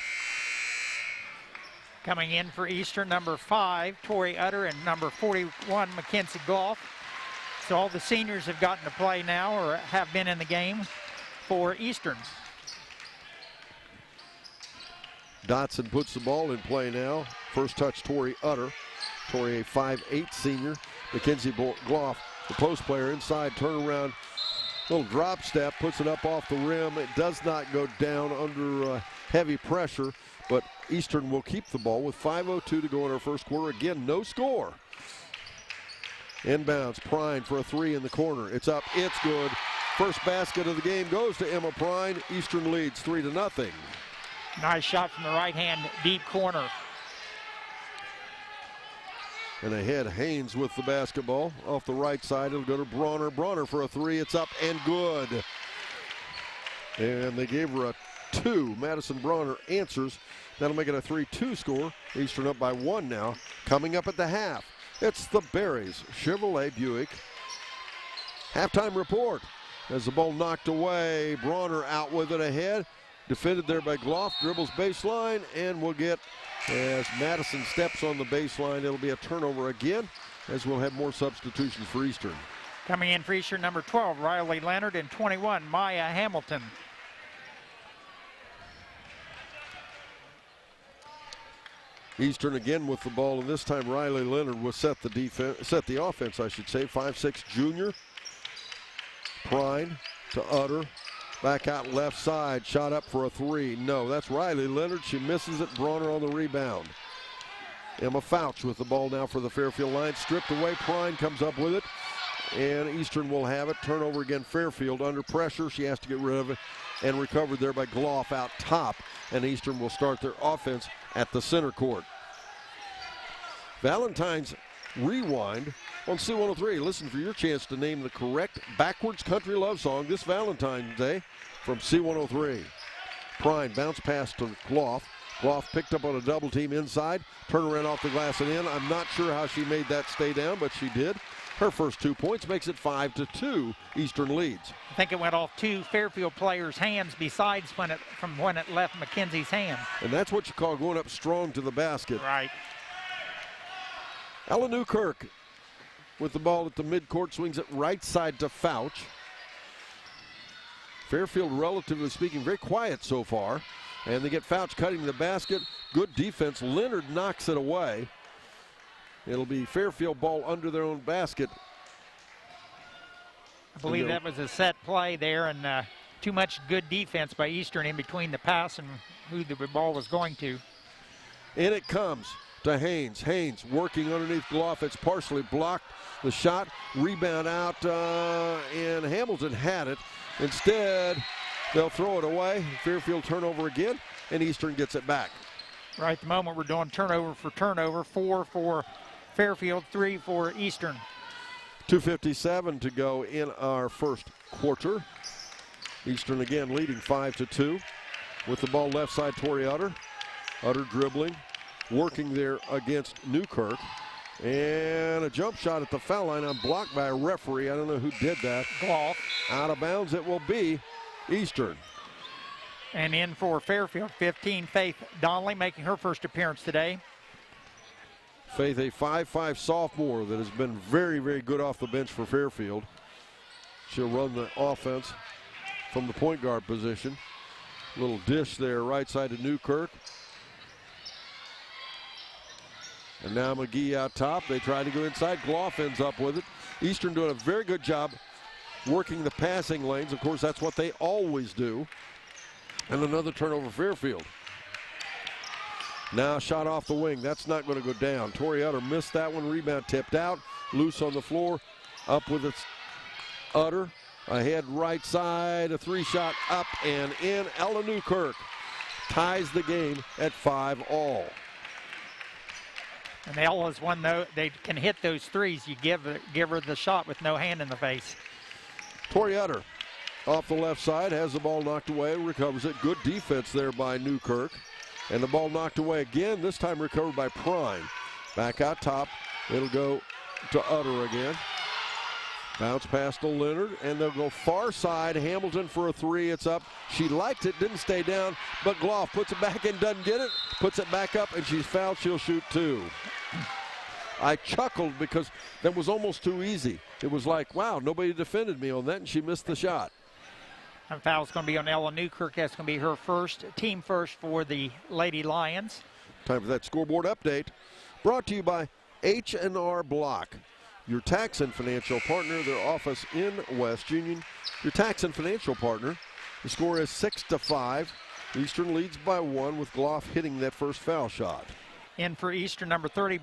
Coming in for Eastern, number 5, Tori Utter, and number 41, Mackenzie Goff. So all the seniors have gotten to play now, or have been in the game for Eastern. Dotson puts the ball in play now. First touch, Tori Utter. Tori, a 5'8" senior. Mackenzie Goff, the post player inside, turnaround. Little drop step, puts it up off the rim. It does not go down under heavy pressure, but Eastern will keep the ball with 5:02 to go in our first quarter. Again, no score. Inbounds, Prine for a 3 in the corner. It's up, it's good. First basket of the game goes to Emma Prine. Eastern leads 3-0. Nice shot from the right hand, deep corner. And ahead, Haynes with the basketball. Off the right side, it'll go to Bronner. Bronner for a 3, it's up and good. And they gave her a 2. Madison Bronner answers. That'll make it a 3-2 score. Eastern up by 1 now. Coming up at the half, it's the Berries Chevrolet Buick halftime report. As the ball knocked away, Bronner out with it ahead. Defended there by Gloff, dribbles baseline, and we'll get, as Madison steps on the baseline, it'll be a turnover again, as we'll have more substitutions for Eastern. Coming in for Eastern, number 12, Riley Leonard, and 21, Maya Hamilton. Eastern again with the ball, and this time Riley Leonard will set the offense, I should say. 5'6" junior. Prine to Utter. Back out left side, shot up for a 3. No, that's Riley Leonard. She misses it. Bronner on the rebound. Emma Fouch with the ball now for the Fairfield line. Stripped away. Prine comes up with it. and Eastern will have it. Turnover again, Fairfield under pressure. She has to get rid of it, and recovered there by Gloff out top, and Eastern will start their offense at the center court. Valentine's Rewind on C103. Listen for your chance to name the correct backwards country love song this Valentine's Day from C103. Prine bounce pass to Gloff. Gloff picked up on a double team inside. Turnaround off the glass and in. I'm not sure how she made that stay down, but she did. Her first 2 points makes it 5-2. Eastern leads. I think it went off two Fairfield players' hands besides when it left McKenzie's hand. And that's what you call going up strong to the basket. Right. Ella Newkirk with the ball at the midcourt, swings it right side to Fouch. Fairfield, relatively speaking, very quiet so far. And they get Fouch cutting the basket. Good defense. Leonard knocks it away. It'll be Fairfield ball under their own basket. I believe that was a set play there, and too much good defense by Eastern in between the pass and who the ball was going to. In it comes to Haynes. Haynes working underneath Gloff. It's partially blocked. The shot, rebound out, and Hamilton had it. Instead, they'll throw it away. Fairfield turnover again, and Eastern gets it back. Right at the moment, we're doing turnover for turnover. 4 for Fairfield, 3 for Eastern. 2:57 to go in our first quarter. Eastern again leading 5-2. With the ball left side, Tori Utter. Utter dribbling, working there against Newkirk. And a jump shot at the foul line, unblocked by a referee. I don't know who did that. Gloff. Out of bounds it will be Eastern. And in for Fairfield, 15, Faith Donnelly, making her first appearance today. Faith, a 5'5" sophomore that has been very, very good off the bench for Fairfield. She'll run the offense from the point guard position. Little dish there, right side to Newkirk. And now McGee out top. They try to go inside. Gloff ends up with it. Eastern doing a very good job working the passing lanes. Of course, that's what they always do. And another turnover Fairfield. Now shot off the wing. That's not going to go down. Tori Utter missed that one. Rebound tipped out. Loose on the floor. Up with its Utter. Ahead right side. A three-shot up and in. Ella Newkirk ties the game at 5-all. And Ella's one, though, they can hit those threes. You give her the shot with no hand in the face. Tori Utter off the left side, has the ball knocked away, recovers it. Good defense there by Newkirk. And the ball knocked away again, this time recovered by Prine. Back out top, it'll go to Utter again. Bounce pass to Leonard, and they'll go far side. Hamilton for a three, it's up. She liked it, didn't stay down, but Gloff puts it back in, doesn't get it, puts it back up, and she's fouled, she'll shoot two. I chuckled because that was almost too easy. It was like, wow, nobody defended me on that, and she missed the shot. And foul's going to be on Ella Newkirk. That's going to be her first, team first for the Lady Lions. Time for that scoreboard update. Brought to you by H&R Block, your tax and financial partner, their office in West Union. Your tax and financial partner. The score is 6-5. Eastern leads by 1 with Gloff hitting that first foul shot. In for Eastern, number 30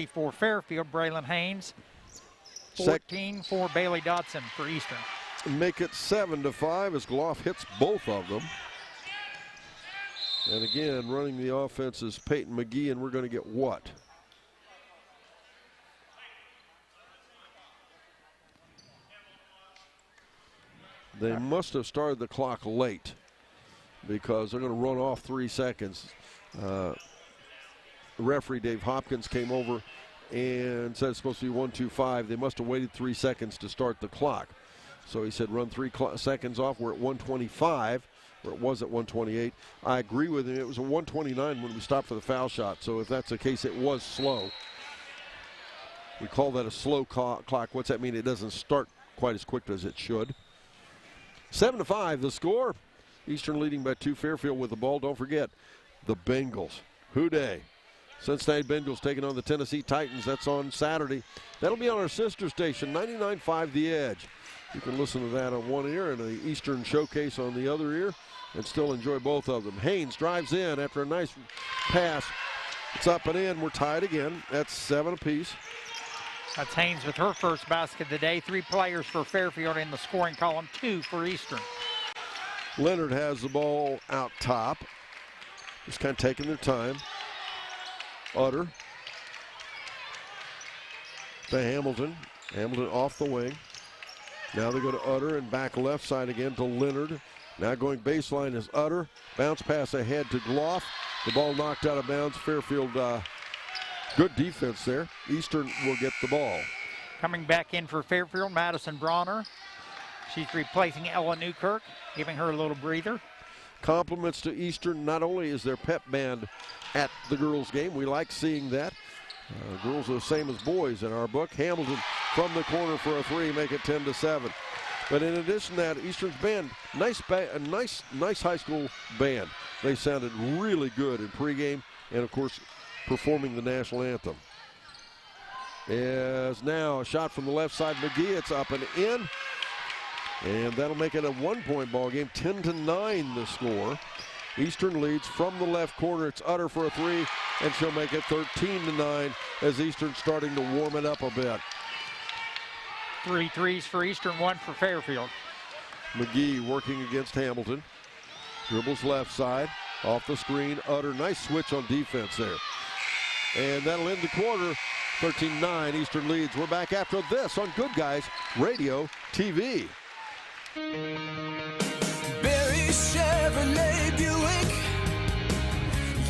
for Fairfield, Braylon Haynes. 14 for Bailey Dotson for Eastern. Make it 7-5 as Gloff hits both of them. And again, running the offense is Peyton McGee, and we're going to get what? They must have started the clock late because they're going to run off 3 seconds. The referee, Dave Hopkins, came over and said it's supposed to be 1:25. They must have waited 3 seconds to start the clock. So he said run 3 seconds off. We're at 1:25, or it was at 1:28. I agree with him. It was a 1:29 when we stopped for the foul shot. So if that's the case, it was slow. We call that a slow clock. What's that mean? It doesn't start quite as quick as it should. 7-5 the score. Eastern leading by 2. Fairfield with the ball. Don't forget the Bengals. Houday. Cincinnati Bengals taking on the Tennessee Titans. That's on Saturday. That'll be on our sister station, 99.5 The Edge. You can listen to that on one ear and the Eastern Showcase on the other ear and still enjoy both of them. Haynes drives in after a nice pass. It's up and in. We're tied again. That's 7 apiece. That's Haynes with her first basket of the day. 3 players for Fairfield in the scoring column, 2 for Eastern. Leonard has the ball out top. Just kind of taking their time. Utter to Hamilton. Hamilton off the wing. Now they go to Utter and back left side again to Leonard. Now going baseline is Utter. Bounce pass ahead to Gloff. The ball knocked out of bounds. Fairfield, good defense there. Eastern will get the ball. Coming back in for Fairfield, Madison Bronner. She's replacing Ella Newkirk, giving her a little breather. Compliments to Eastern. Not only is there pep band at the girls' game, we like seeing that. Girls are the same as boys in our book. Hamilton from the corner for a 3, make it 10-7. But in addition to that, Eastern's band, nice high school band. They sounded really good in pregame and, of course, performing the national anthem. As now a shot from the left side, McGee. It's up and in. And that'll make it a 1-point ball game. 10-9 the score. Eastern leads from the left corner. It's Utter for a 3, and she'll make it 13-9 as Eastern's starting to warm it up a bit. 3 threes for Eastern, 1 for Fairfield. McGee working against Hamilton. Dribbles left side, off the screen. Utter, nice switch on defense there. And that'll end the quarter. 13-9, Eastern leads. We're back after this on Good Guys Radio TV. Barry Chevrolet Buick,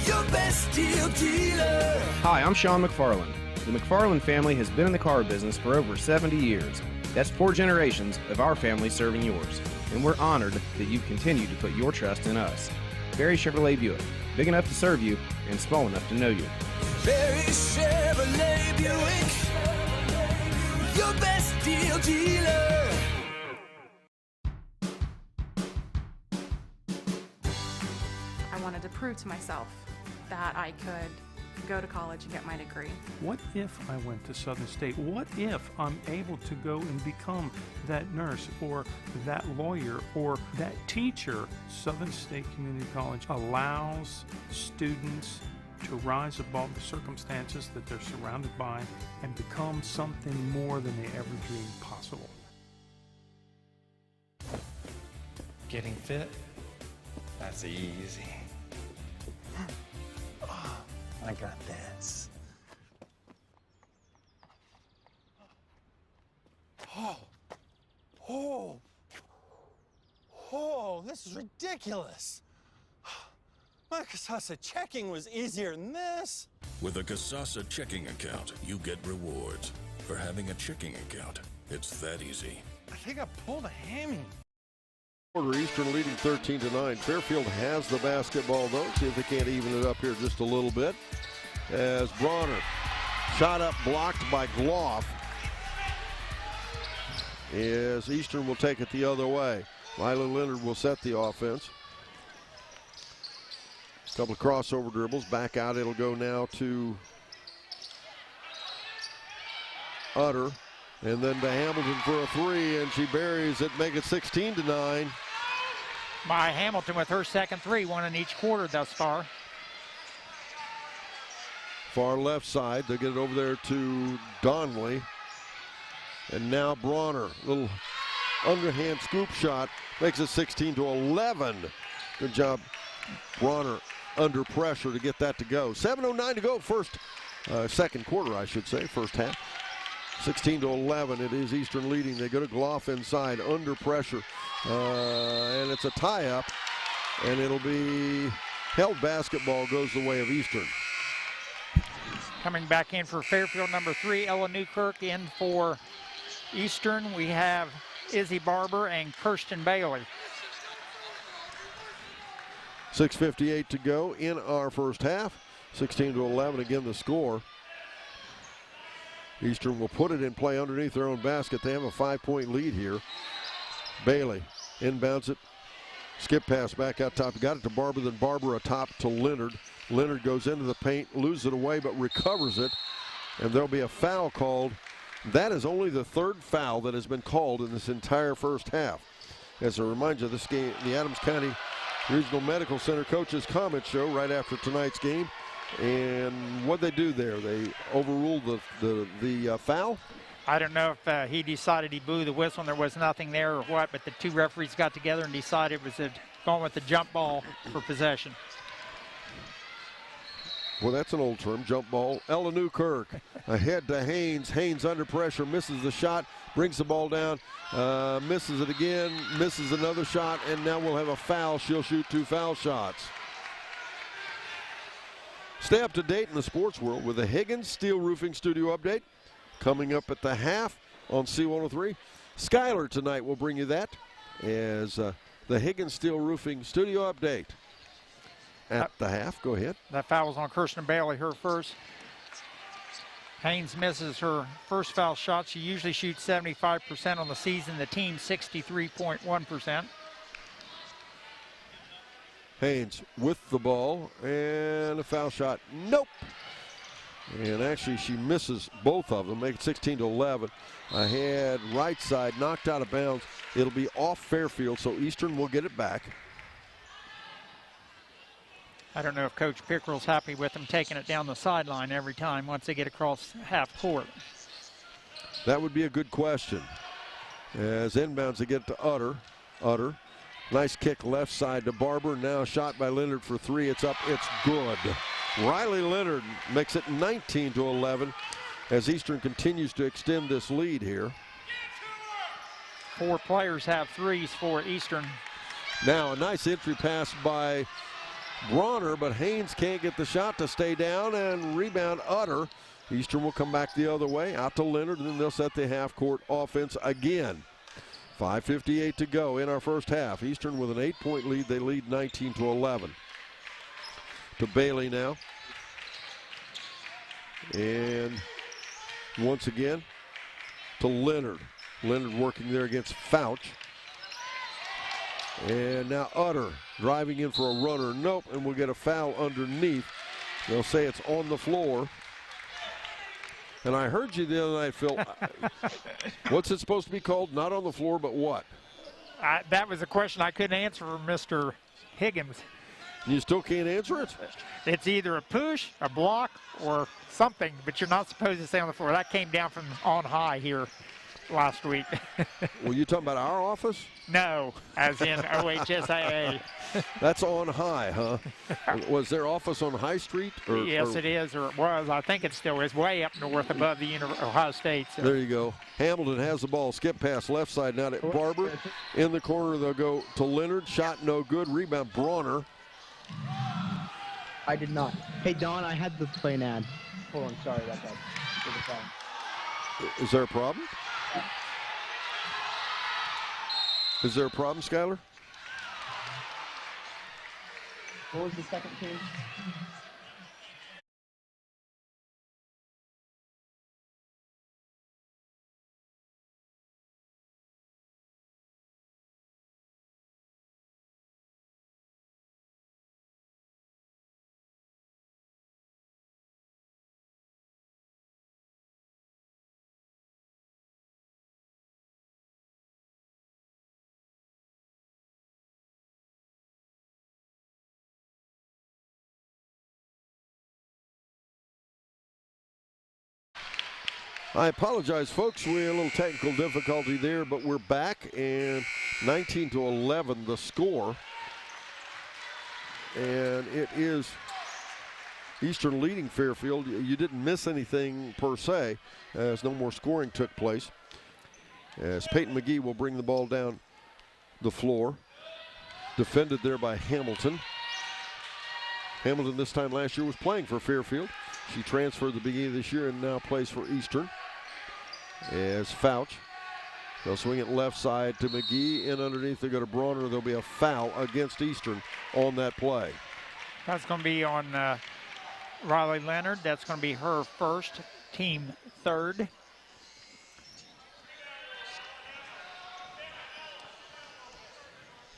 your best deal dealer. Hi, I'm Sean McFarland. The McFarland family has been in the car business for over 70 years. That's 4 generations of our family serving yours. And we're honored that you continue to put your trust in us. Barry Chevrolet Buick, big enough to serve you and small enough to know you. Barry Chevrolet Buick, your best deal dealer. I wanted to prove to myself that I could go to college and get my degree. What if I went to Southern State? What if I'm able to go and become that nurse or that lawyer or that teacher? Southern State Community College allows students to rise above the circumstances that they're surrounded by and become something more than they ever dreamed possible. Getting fit? That's easy. I got this. Oh, this is ridiculous. My Casasa checking was easier than this. With a Casasa checking account, you get rewards. For having a checking account, it's that easy. I think I pulled a hammy. Eastern leading 13-9. Fairfield has the basketball though. See if they can't even it up here just a little bit. As Bronner shot up, blocked by Gloff. As Eastern will take it the other way. Lila Leonard will set the offense. Couple of crossover dribbles. Back out. It'll go now to Utter. And then to Hamilton for a 3, and she buries it, make it 16-9. By Hamilton with her second 3, 1 in each quarter thus far. Far left side, they get it over there to Donnelly. And now Bronner, little underhand scoop shot, makes it 16-11. Good job, Bronner, under pressure to get that to go. 7:09 to go, second quarter, I should say, first half. 16-11, it is Eastern leading. They go to Gloff inside, under pressure. And it's a tie-up, and it'll be held basketball, goes the way of Eastern. Coming back in for Fairfield, number 3, Ella Newkirk. In for Eastern, we have Izzy Barber and Kirsten Bailey. 6:58 to go in our first half. 16-11, again the score. Eastern will put it in play underneath their own basket. They have a 5-point lead here. Bailey inbounds it. Skip pass back out top. Got it to Barber, then Barber atop to Leonard. Leonard goes into the paint, loses it away, but recovers it. And there'll be a foul called. That is only the 3rd foul that has been called in this entire first half. As a reminder, this game, the Adams County Regional Medical Center Coaches Comment Show right after tonight's game. And what'd they do there? They overruled the foul? I don't know if he decided he blew the whistle and there was nothing there or what, but the two referees got together and decided it was going with the jump ball for possession. Well, that's an old term, jump ball. Ella Newkirk ahead to Haynes. Haynes under pressure, misses the shot, brings the ball down, misses it again, misses another shot, and now we'll have a foul. She'll shoot 2 foul shots. Stay up to date in the sports world with the Higgins Steel Roofing Studio update coming up at the half on C103. Skyler tonight will bring you that as the Higgins Steel Roofing Studio update. At the half, go ahead. That foul was on Kirsten Bailey, her first. Haynes misses her first foul shot. She usually shoots 75% on the season. The team 63.1%. Haynes with the ball and a foul shot. Nope. And actually she misses both of them, make it 16-11. Ahead, right side, knocked out of bounds. It'll be off Fairfield, so Eastern will get it back. I don't know if Coach Pickrell's happy with them taking it down the sideline every time once they get across half court. That would be a good question. As inbounds, they get to Utter. Nice kick left side to Barber. Now a shot by Leonard for 3. It's up. It's good. Riley Leonard makes it 19-11 as Eastern continues to extend this lead here. 4 players have threes for Eastern. Now a nice entry pass by Bronner, but Haynes can't get the shot to stay down, and rebound Utter. Eastern will come back the other way, out to Leonard, and then they'll set the half-court offense again. 5:58 to go in our first half. Eastern with an 8-point lead. They lead 19-11. To Bailey now. And once again to Leonard. Leonard working there against Fouch. And now Utter driving in for a runner. Nope, and we'll get a foul underneath. They'll say it's on the floor. And I heard you the other night, Phil. What's it supposed to be called? Not on the floor, but what? That was a question I couldn't answer for Mr. Higgins. You still can't answer it? It's either a push, a block, or something, but you're not supposed to stay on the floor. That came down from on high here last week. Were you talking about our office? No, as in OHSAA. That's on high, huh? Was their office on High Street? Yes, it is, or it was. I think it still is, way up north above the Ohio State. So. There you go. Hamilton has the ball. Skip pass left side now to Barber. In the corner, they'll go to Leonard. Shot no good. Rebound, Bronner. I did not. Hey, Don, I had the play an ad. Hold on, sorry about that. Is there a problem? Is there a problem, Skyler? What was the second team? I apologize, folks. We had a little technical difficulty there, but we're back, and 19-11 the score. And it is Eastern leading Fairfield. You didn't miss anything per se, as no more scoring took place. As Peyton McGee will bring the ball down the floor. Defended there by Hamilton. Hamilton this time last year was playing for Fairfield. She transferred at the beginning of this year and now plays for Eastern. As Fouch, they'll swing it left side to McGee. In underneath, they go to Bronner. There'll be a foul against Eastern on that play. That's going to be on Riley Leonard. That's going to be her first, team third.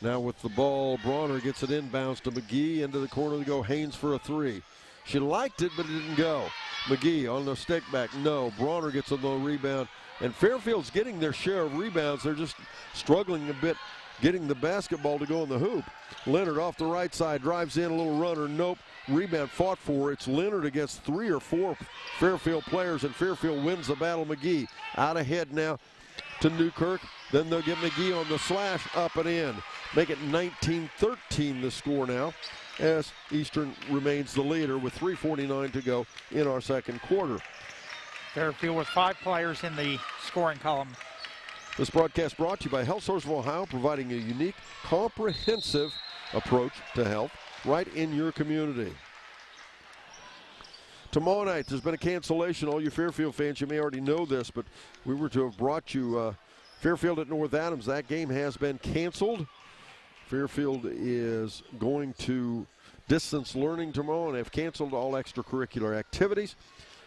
Now with the ball, Bronner gets it inbounds to McGee. Into the corner to go Haynes for a 3. She liked it, but it didn't go. McGee on the stick back, no. Bronner gets a low rebound. And Fairfield's getting their share of rebounds. They're just struggling a bit getting the basketball to go in the hoop. Leonard off the right side, drives in, a little runner, nope. Rebound fought for. It's Leonard against 3 or 4 Fairfield players, and Fairfield wins the battle. McGee out ahead now to Newkirk. Then they'll get McGee on the slash, up and in. Make it 19-13 the score now, as Eastern remains the leader with 3:49 to go in our second quarter. Fairfield with 5 players in the scoring column. This broadcast brought to you by Health Source of Ohio, providing a unique, comprehensive approach to health right in your community. Tomorrow night, there's been a cancellation. All you Fairfield fans, you may already know this, but we were to have brought you Fairfield at North Adams. That game has been canceled. Fairfield is going to distance learning tomorrow and have canceled all extracurricular activities.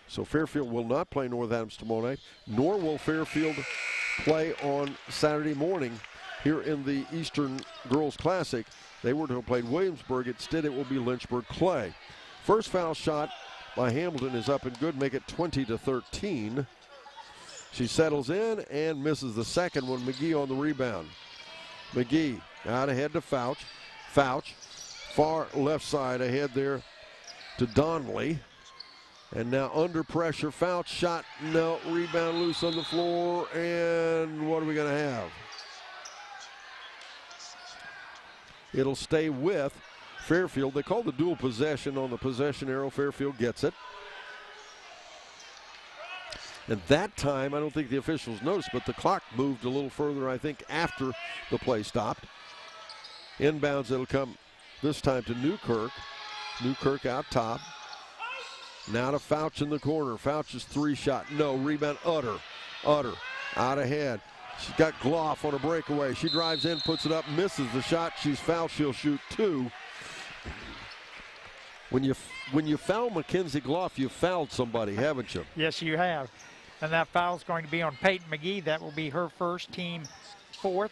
So Fairfield will not play North Adams tomorrow night, nor will Fairfield play on Saturday morning here in the Eastern Girls Classic. They were to have played Williamsburg. Instead, it will be Lynchburg-Clay. First foul shot by Hamilton is up and good, make it 20-13. She settles in and misses the second one. McGee on the rebound. McGee out ahead to Fouch. Fouch, far left side ahead there to Donnelly. And now under pressure, Fouch shot, no, rebound loose on the floor, and what are we going to have? It'll stay with Fairfield. They call the dual possession on the possession arrow. Fairfield gets it. And that time, I don't think the officials noticed, but the clock moved a little further, I think, after the play stopped. Inbounds, it'll come this time to Newkirk. Newkirk out top. Now to Fouch in the corner. Fouch's 3-shot. No. Rebound, Utter. Utter out ahead. She's got Gloff on a breakaway. She drives in, puts it up, misses the shot. She's fouled. She'll shoot 2. When you foul Mackenzie Gloff, you've fouled somebody, haven't you? Yes, you have. And that foul is going to be on Peyton McGee. That will be her first, team 4th.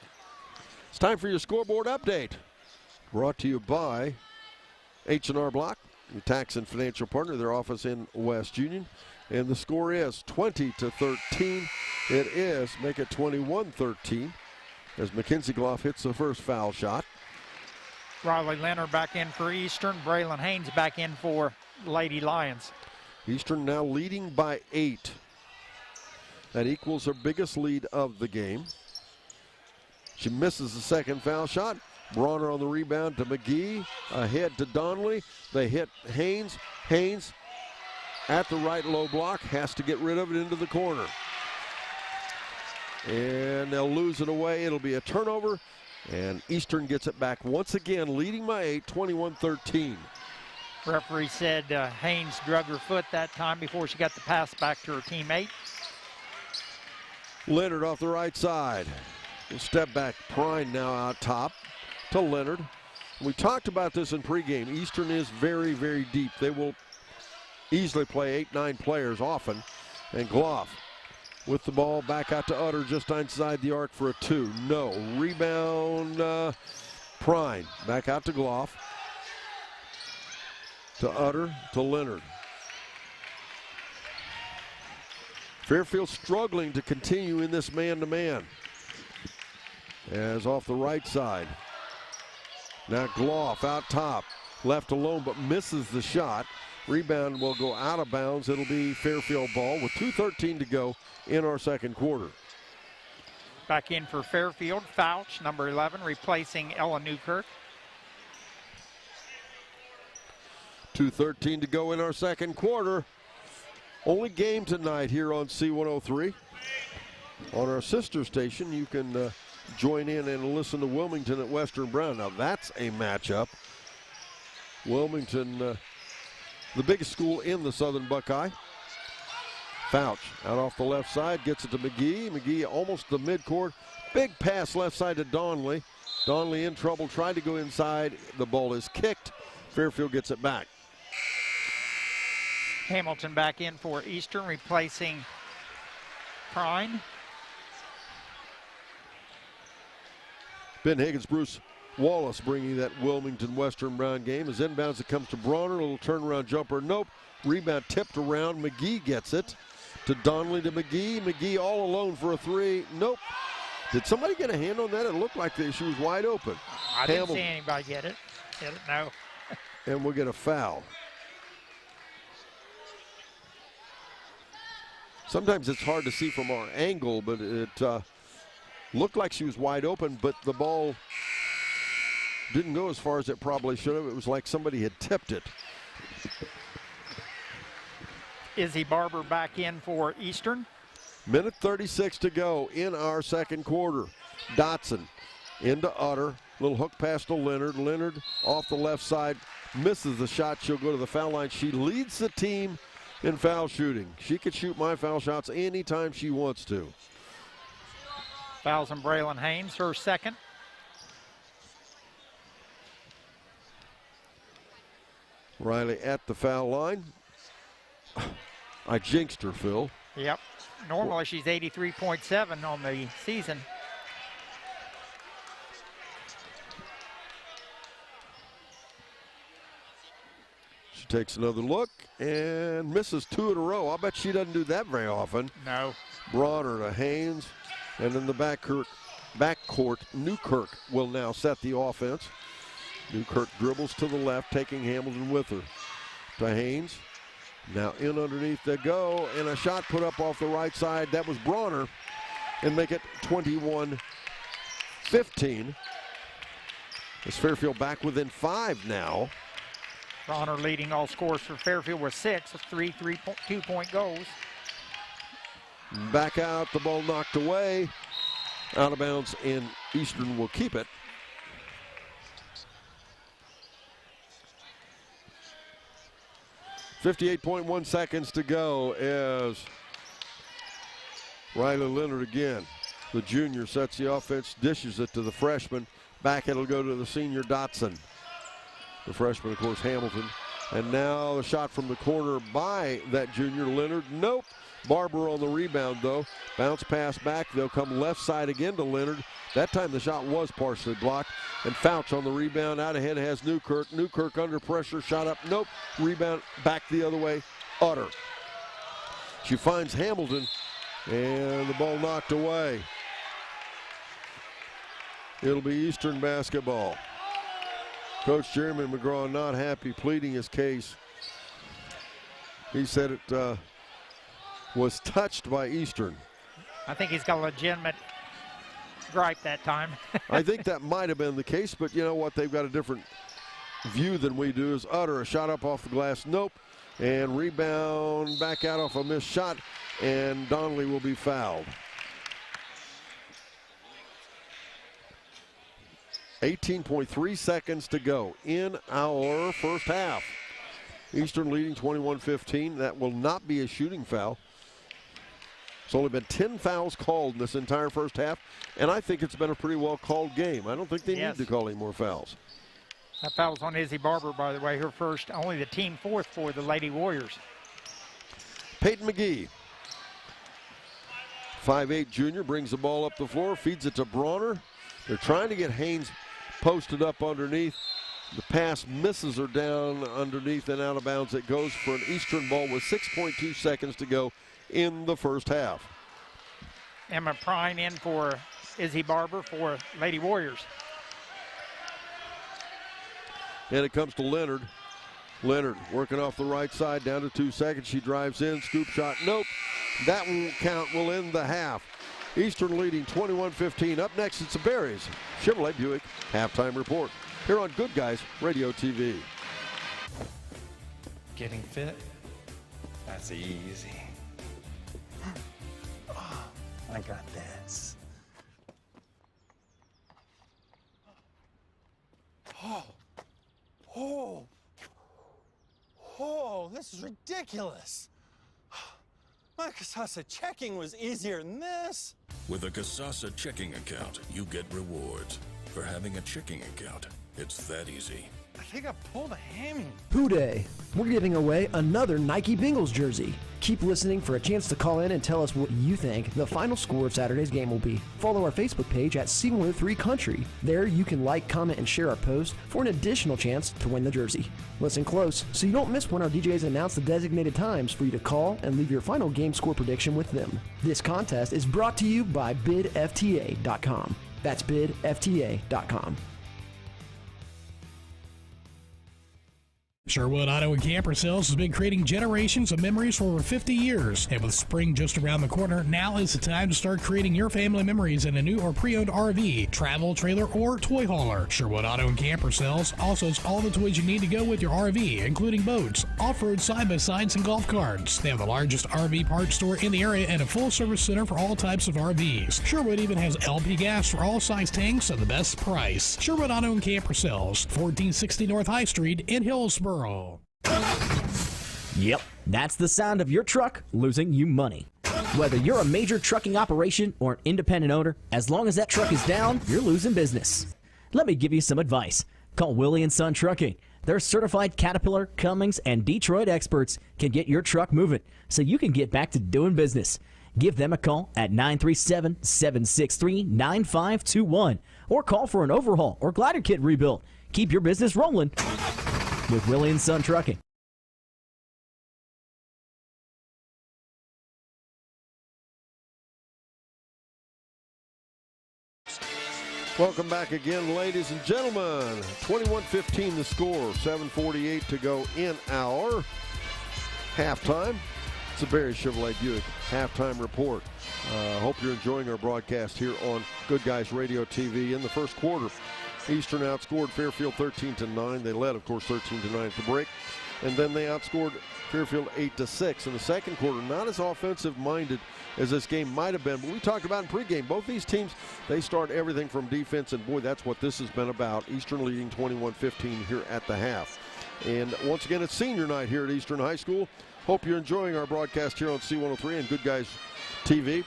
It's time for your scoreboard update. Brought to you by H&R Block, your tax and financial partner, their office in West Union. And the score is 20-13. It is, make it 21-13 as Mackenzie Gloff hits the first foul shot. Riley Leonard back in for Eastern. Braylon Haynes back in for Lady Lions. Eastern now leading by 8. That equals her biggest lead of the game. She misses the second foul shot. Bronner on the rebound to McGee. Ahead to Donnelly. They hit Haynes. Haynes at the right low block. Has to get rid of it into the corner. And they'll lose it away. It'll be a turnover. And Eastern gets it back once again, leading by 8, 21-13. Referee said Haynes drug her foot that time before she got the pass back to her teammate. Leonard off the right side. Step back, Prine now out top to Leonard. We talked about this in pregame. Eastern is very, very deep. They will easily play 8-9 players often. And Gloff with the ball back out to Utter just inside the arc for a 2. No. Rebound, Prine. Back out to Gloff. To Utter, to Leonard. Fairfield struggling to continue in this man-to-man. As off the right side. Now Gloff out top. Left alone but misses the shot. Rebound will go out of bounds. It'll be Fairfield ball with 2:13 to go in our second quarter. Back in for Fairfield, Fouch, number 11, replacing Ella Newkirk. 2:13 to go in our second quarter. Only game tonight here on C103. On our sister station, you can join in and listen to Wilmington at Western Brown. Now that's a matchup. Wilmington, the biggest school in the Southern Buckeye. Fouch out off the left side, gets it to McGee. McGee almost the midcourt. Big pass left side to Donnelly. Donnelly in trouble, tried to go inside. The ball is kicked. Fairfield gets it back. Hamilton back in for Eastern, replacing Prine. Ben Higgins, Bruce Wallace bringing that Wilmington Western Brown game. As inbounds, it comes to Bronner. A little turnaround jumper. Nope. Rebound tipped around. McGee gets it. To Donnelly to McGee. McGee all alone for a 3. Nope. Did somebody get a hand on that? It looked like she was wide open. I didn't see anybody get it. No. and we'll get a foul. Sometimes it's hard to see from our angle, but it looked like she was wide open, but the ball didn't go as far as it probably should have. It was like somebody had tipped it. Izzy Barber back in for Eastern. Minute 36 to go in our second quarter. Dotson into Utter. Little hook pass to Leonard. Leonard off the left side, misses the shot. She'll go to the foul line. She leads the team in foul shooting. She could shoot my foul shots anytime she wants to. Fouls on Braylon Haynes, her second. Riley at the foul line. I jinxed her, Phil. Yep. Normally she's 83.7 on the season. She takes another look and misses 2 in a row. I'll bet she doesn't do that very often. No. Bronner to Haynes. And in the backcourt, Newkirk will now set the offense. Newkirk dribbles to the left, taking Hamilton with her. To Haynes. Now in underneath they go, and a shot put up off the right side. That was Bronner, and make it 21-15. As Fairfield back within 5 now. Bronner leading all scores for Fairfield with 6 of 3 two-point goals. Back out, the ball knocked away. Out of bounds, and Eastern will keep it. .1 seconds to go as Riley Leonard again. The junior sets the offense, dishes it to the freshman. Back it'll go to the senior Dotson. The freshman, of course, Hamilton. And now the shot from the corner by that junior Leonard. Nope. Barber on the rebound, though. Bounce pass back. They'll come left side again to Leonard. That time the shot was partially blocked. And Fouch on the rebound. Out ahead has Newkirk. Newkirk under pressure. Shot up. Nope. Rebound back the other way. Utter. She finds Hamilton. And the ball knocked away. It'll be Eastern basketball. Coach Jeremy McGraw not happy, pleading his case. He said it was touched by Eastern. I think he's got a legitimate gripe that time. I think that might have been the case, but you know what? They've got a different view than we do. Is Utter, a shot up off the glass, nope. And rebound back out off a missed shot, and Donnelly will be fouled. 18.3 seconds to go in our first half. Eastern leading 21-15. That will not be a shooting foul. It's only been 10 fouls called in this entire first half, and I think it's been a pretty well-called game. I don't think they need to call any more fouls. That foul's on Izzy Barber, by the way, her first, only the team fourth for the Lady Warriors. Peyton McGee, 5'8" junior, brings the ball up the floor, feeds it to Bronner. They're trying to get Haynes posted up underneath. The pass misses her down underneath and out of bounds. It goes for an Eastern ball with 6.2 seconds to go in the first half. Emma Prine in for Izzy Barber for Lady Warriors. And it comes to Leonard. Leonard working off the right side down to 2 seconds. She drives in, scoop shot, nope. That won't count, will end the half. Eastern leading 21-15. Up next, it's the Berries Chevrolet Buick halftime report here on Good Guys Radio TV. Getting fit? That's easy. I got this. Oh, this is ridiculous. My Casasa checking was easier than this. With a Casasa checking account, you get rewards. For having a checking account, it's that easy. I think I pulled a hammy. Hooday! We're giving away another Nike Bengals jersey. Keep listening for a chance to call in and tell us what you think the final score of Saturday's game will be. Follow our Facebook page at C103 Country. There you can like, comment, and share our post for an additional chance to win the jersey. Listen close so you don't miss when our DJs announce the designated times for you to call and leave your final game score prediction with them. This contest is brought to you by bidfta.com. That's bidfta.com. Sherwood Auto and Camper Sales has been creating generations of memories for over 50 years. And with spring just around the corner, now is the time to start creating your family memories in a new or pre-owned RV, travel trailer, or toy hauler. Sherwood Auto and Camper Sales also has all the toys you need to go with your RV, including boats, off-road side-by-sides, and golf carts. They have the largest RV parts store in the area and a full-service center for all types of RVs. Sherwood even has LP gas for all size tanks at the best price. Sherwood Auto and Camper Sales, 1460 North High Street in Hillsborough. Yep, that's the sound of your truck losing you money. Whether you're a major trucking operation or an independent owner, as long as that truck is down, you're losing business. Let me give you some advice. Call Willie & Son Trucking. Their certified Caterpillar, Cummins, and Detroit experts can get your truck moving so you can get back to doing business. Give them a call at 937-763-9521 or call for an overhaul or glider kit rebuild. Keep your business rolling with Willie & Son Trucking. Welcome back again, ladies and gentlemen. 21-15 the score, 7:48 to go in our halftime. It's a Barry Chevrolet Buick halftime report. Hope you're enjoying our broadcast here on Good Guys Radio TV. In the first quarter, Eastern outscored Fairfield 13-9. They led, of course, 13-9 at the break. And then they outscored Fairfield 8-6. In the second quarter, not as offensive-minded as this game might have been. But we talked about in pregame, both these teams, they start everything from defense. And, boy, that's what this has been about. Eastern leading 21-15 here at the half. And, once again, it's senior night here at Eastern High School. Hope you're enjoying our broadcast here on C103 and Good Guys TV.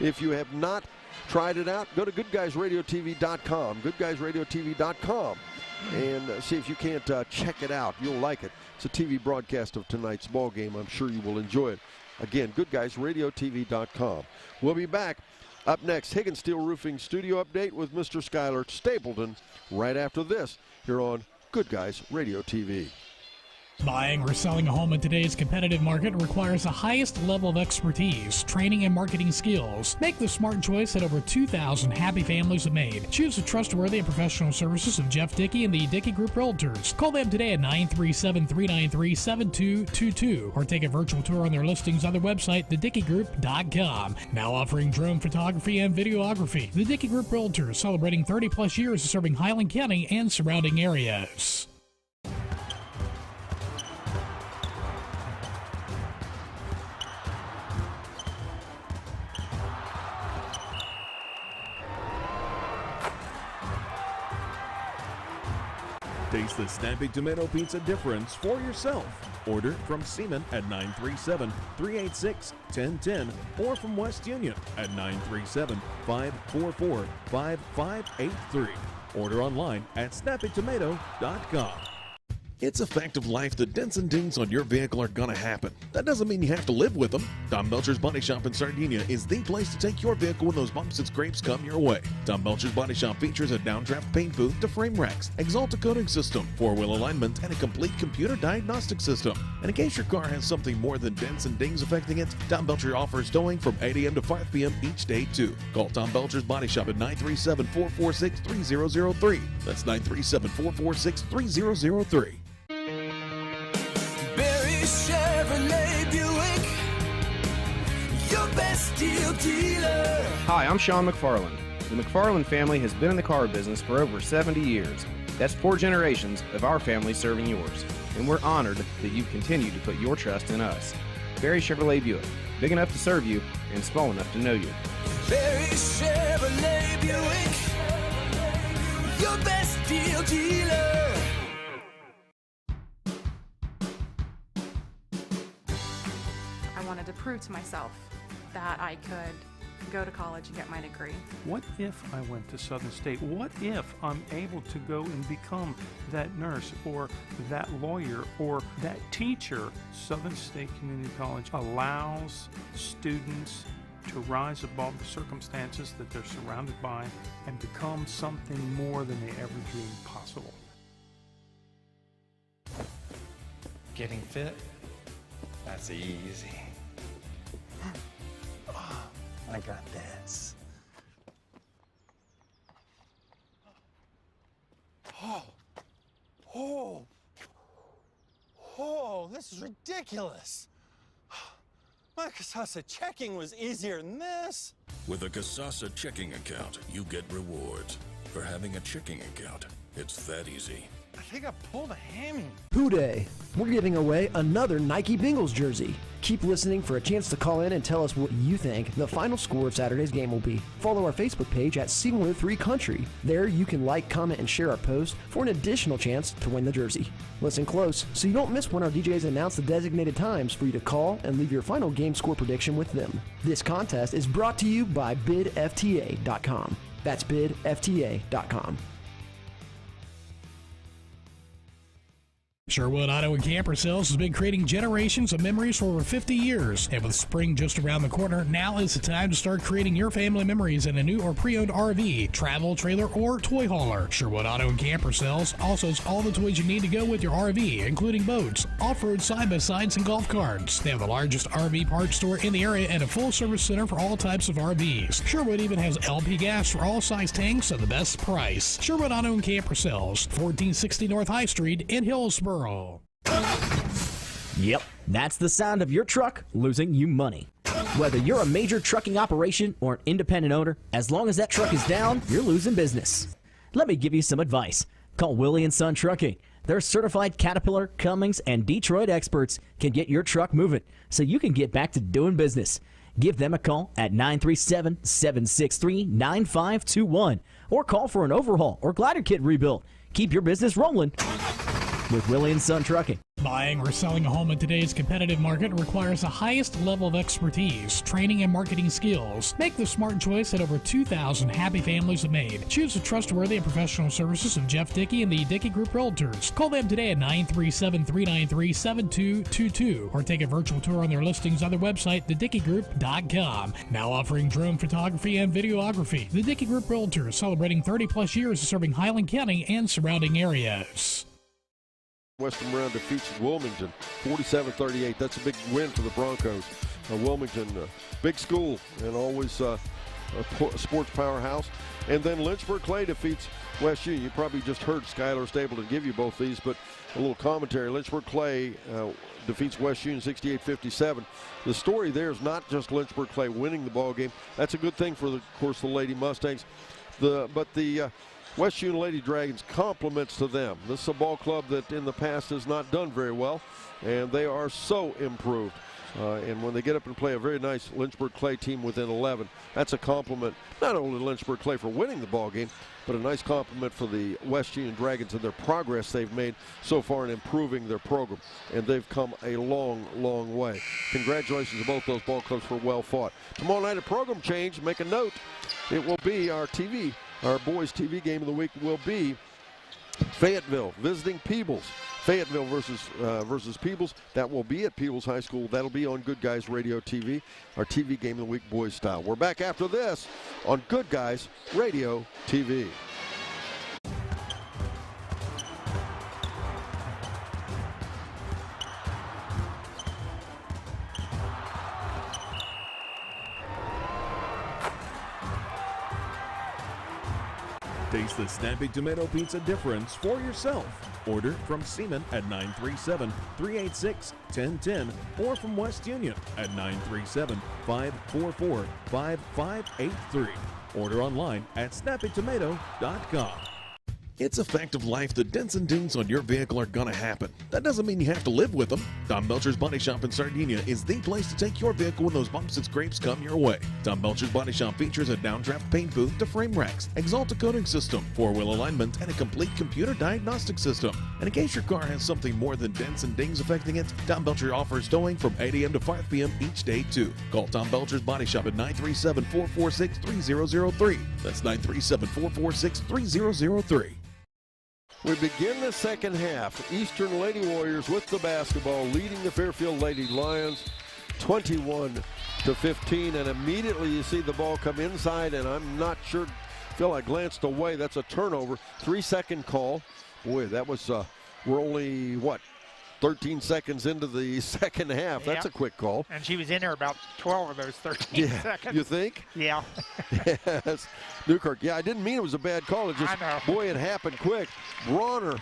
If you have not tried it out, go to GoodGuysRadioTV.com, GoodGuysRadioTV.com, and see if you can't check it out. You'll like it. It's a TV broadcast of tonight's ball game. I'm sure you will enjoy it. Again, GoodGuysRadioTV.com. We'll be back. Up next, Higgins Steel Roofing Studio Update with Mr. Skyler Stapleton right after this here on Good Guys Radio TV. Buying or selling a home in today's competitive market requires the highest level of expertise, training, and marketing skills. Make the smart choice that over 2,000 happy families have made. Choose the trustworthy and professional services of Jeff Dickey and the Dickey Group Realtors. Call them today at 937-393-7222 or take a virtual tour on their listings on their website, thedickeygroup.com. Now offering drone photography and videography. The Dickey Group Realtors, celebrating 30-plus years of serving Highland County and surrounding areas. Taste the Snappy Tomato Pizza difference for yourself. Order from Seaman at 937-386-1010 or from West Union at 937-544-5583. Order online at snappytomato.com. It's a fact of life that dents and dings on your vehicle are gonna happen. That doesn't mean you have to live with them. Tom Belcher's Body Shop in Sardinia is the place to take your vehicle when those bumps and scrapes come your way. Tom Belcher's Body Shop features a downdraft paint booth to frame racks, Exalta coating system, four-wheel alignment, and a complete computer diagnostic system. And in case your car has something more than dents and dings affecting it, Tom Belcher offers towing from 8 a.m. to 5 p.m. each day too. Call Tom Belcher's Body Shop at 937-446-3003. That's 937-446-3003. Chevrolet Buick, your best deal dealer. Hi, I'm Sean McFarland. The McFarland family has been in the car business for over 70 years. That's 4 generations of our family serving yours. And we're honored that you continue to put your trust in us. Barry Chevrolet Buick, big enough to serve you and small enough to know you. Barry Chevrolet Buick, your best deal dealer. I wanted to prove to myself that I could go to college and get my degree. What if I went to Southern State? What if I'm able to go and become that nurse or that lawyer or that teacher? Southern State Community College allows students to rise above the circumstances that they're surrounded by and become something more than they ever dreamed possible. Getting fit? That's easy. I got this. Oh. This is ridiculous. My Casasa checking was easier than this. With a Casasa checking account, you get rewards. For having a checking account, it's that easy. I think I pulled a hammy. Hooday! We're giving away another Nike Bengals jersey. Keep listening for a chance to call in and tell us what you think the final score of Saturday's game will be. Follow our Facebook page at C103 Country. There you can like, comment, and share our post for an additional chance to win the jersey. Listen close so you don't miss when our DJs announce the designated times for you to call and leave your final game score prediction with them. This contest is brought to you by bidfta.com. That's bidfta.com. Sherwood Auto and Camper Sales has been creating generations of memories for over 50 years. And with spring just around the corner, now is the time to start creating your family memories in a new or pre-owned RV, travel trailer, or toy hauler. Sherwood Auto and Camper Sales also has all the toys you need to go with your RV, including boats, off-road side-by-sides, and golf carts. They have the largest RV parts store in the area and a full-service center for all types of RVs. Sherwood even has LP gas for all size tanks at the best price. Sherwood Auto and Camper Sales, 1460 North High Street in Hillsboro. Yep, that's the sound of your truck losing you money. Whether you're a major trucking operation or an independent owner, as long as that truck is down, you're losing business. Let me give you some advice. Call Willie & Son Trucking. Their certified Caterpillar, Cummins, and Detroit experts can get your truck moving so you can get back to doing business. Give them a call at 937-763-9521 or call for an overhaul or glider kit rebuild. Keep your business rolling with Willie & Son Trucking. Buying or selling a home in today's competitive market requires the highest level of expertise, training, and marketing skills. Make the smart choice that over 2,000 happy families have made. Choose the trustworthy and professional services of Jeff Dickey and the Dickey Group Realtors. Call them today at 937-393-7222 or take a virtual tour on their listings on their website, thedickeygroup.com. Now offering drone photography and videography. The Dickey Group Realtors, celebrating 30-plus years of serving Highland County and surrounding areas. Western Brown defeats Wilmington 47-38. That's a big win for the Broncos. Wilmington, big school and always a sports powerhouse. And then Lynchburg Clay defeats West U. You probably just heard Skylar Stapleton give you both these, but a little commentary. Lynchburg Clay defeats West U in 68-57. The story there is not just Lynchburg Clay winning the ball game. That's a good thing for, of course, the Lady Mustangs. But the West U Lady Dragons compliments to them. This is a ball club that in the past has not done very well, and they are so improved. And when they get up and play a very nice Lynchburg Clay team within 11, that's a compliment not only to Lynchburg Clay for winning the ball game, but a nice compliment for the West Union Dragons and their progress they've made so far in improving their program. And they've come a long, long way. Congratulations to both those ball clubs for well fought. Tomorrow night a program change. Make a note. It will be our boys TV game of the week will be Fayetteville visiting Peebles. Fayetteville versus Peebles. That will be at Peebles High School. That'll be on Good Guys Radio TV, our TV game of the week, boys style. We're back after this on Good Guys Radio TV. Taste the snappy tomato pizza difference for yourself. Order from Seaman at 937-386-1010 or from West Union at 937-544-5583. Order online at snappytomato.com. It's a fact of life that dents and dings on your vehicle are gonna happen. That doesn't mean you have to live with them. Tom Belcher's Body Shop in Sardinia is the place to take your vehicle when those bumps and scrapes come your way. Tom Belcher's Body Shop features a downdraft paint booth to frame racks, Exalta coating system, four-wheel alignment, and a complete computer diagnostic system. And in case your car has something more than dents and dings affecting it, Tom Belcher offers towing from 8 a.m. to 5 p.m. each day too. Call Tom Belcher's Body Shop at 937-446-3003. That's 937-446-3003. We begin the second half. Eastern Lady Warriors with the basketball, leading the Fairfield Lady Lions 21-15. And immediately you see the ball come inside, and I'm not sure, Phil, I glanced away. That's a turnover. 3-second call. Boy, that was, we're only, 13 seconds into the second half. That's a quick call. And she was in there about 12 of those 13 seconds. You think? Yeah. Yes. Newkirk. Yeah, I didn't mean it was a bad call. It just, boy, it happened quick. Bronner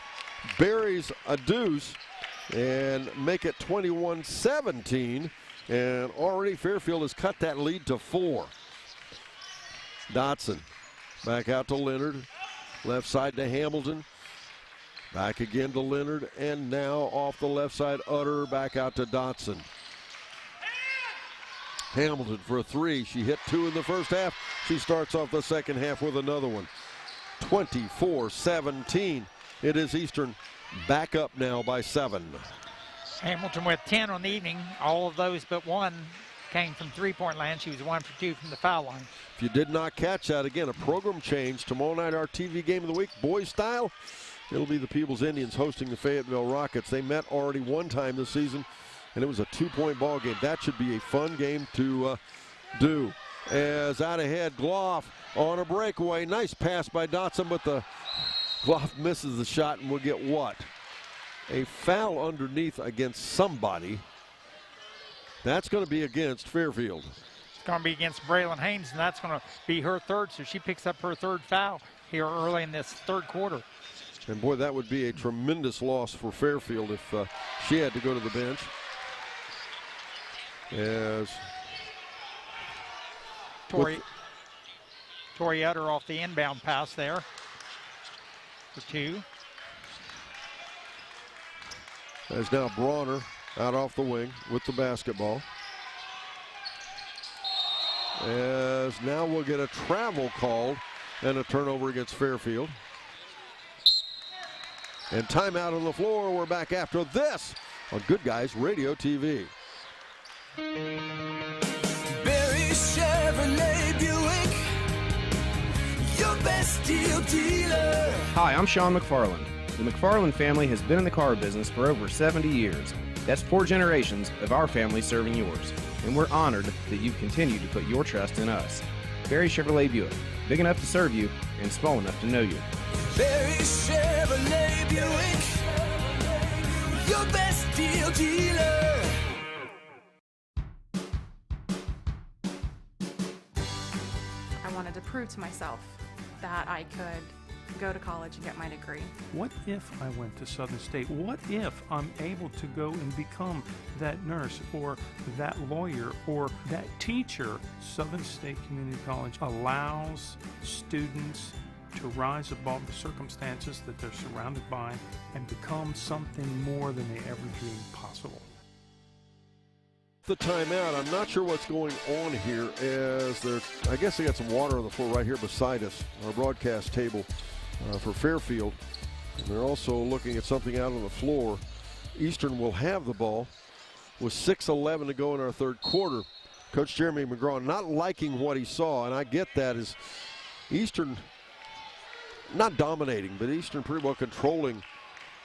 buries a deuce, and make it 21-17. And already Fairfield has cut that lead to 4. Dotson back out to Leonard. Left side to Hamilton. Back again to Leonard. And now off the left side, Utter back out to Dotson. Hamilton for a 3. She hit 2 in the first half. She starts off the second half with another one. 24-17. It is Eastern back up now by 7. Hamilton with 10 on the evening. All of those but one came from three-point land. She was 1 for 2 from the foul line. If you did not catch that, again, a program change. Tomorrow night, our TV game of the week, boys style. It'll be the Peebles Indians hosting the Fayetteville Rockets. They met already one time this season, and it was a 2-point ball game. That should be a fun game to do. As out ahead, Gloff on a breakaway. Nice pass by Dotson, but the Gloff misses the shot, and we'll get what? A foul underneath against somebody. That's going to be against Fairfield. It's going to be against Braylon Haynes, and that's going to be her third, so she picks up her third foul here early in this third quarter. And boy, that would be a tremendous loss for Fairfield if she had to go to the bench. As Tori Utter off the inbound pass there for 2. As now Bronner out off the wing with the basketball. As now we'll get a travel called and a turnover against Fairfield. And timeout on the floor. We're back after this on Good Guys Radio TV. Barry Chevrolet Buick, your best deal dealer. Hi, I'm Sean McFarland. The McFarland family has been in the car business for over 70 years. That's 4 generations of our family serving yours. And we're honored that you've continued to put your trust in us. Barry Chevrolet Buick, big enough to serve you and small enough to know you. Barry Chevrolet Buick, your best deal dealer. I wanted to prove to myself that I could go to college and get my degree. What if I went to Southern State? What if I'm able to go and become that nurse or that lawyer or that teacher? Southern State Community College allows students to rise above the circumstances that they're surrounded by and become something more than they ever dreamed possible. The timeout. I'm not sure what's going on here as I guess they got some water on the floor right here beside us, our broadcast table for Fairfield. And they're also looking at something out on the floor. Eastern will have the ball with 6:11 to go in our third quarter. Coach Jeremy McGraw not liking what he saw, and I get that, is Eastern not dominating, but Eastern pretty well controlling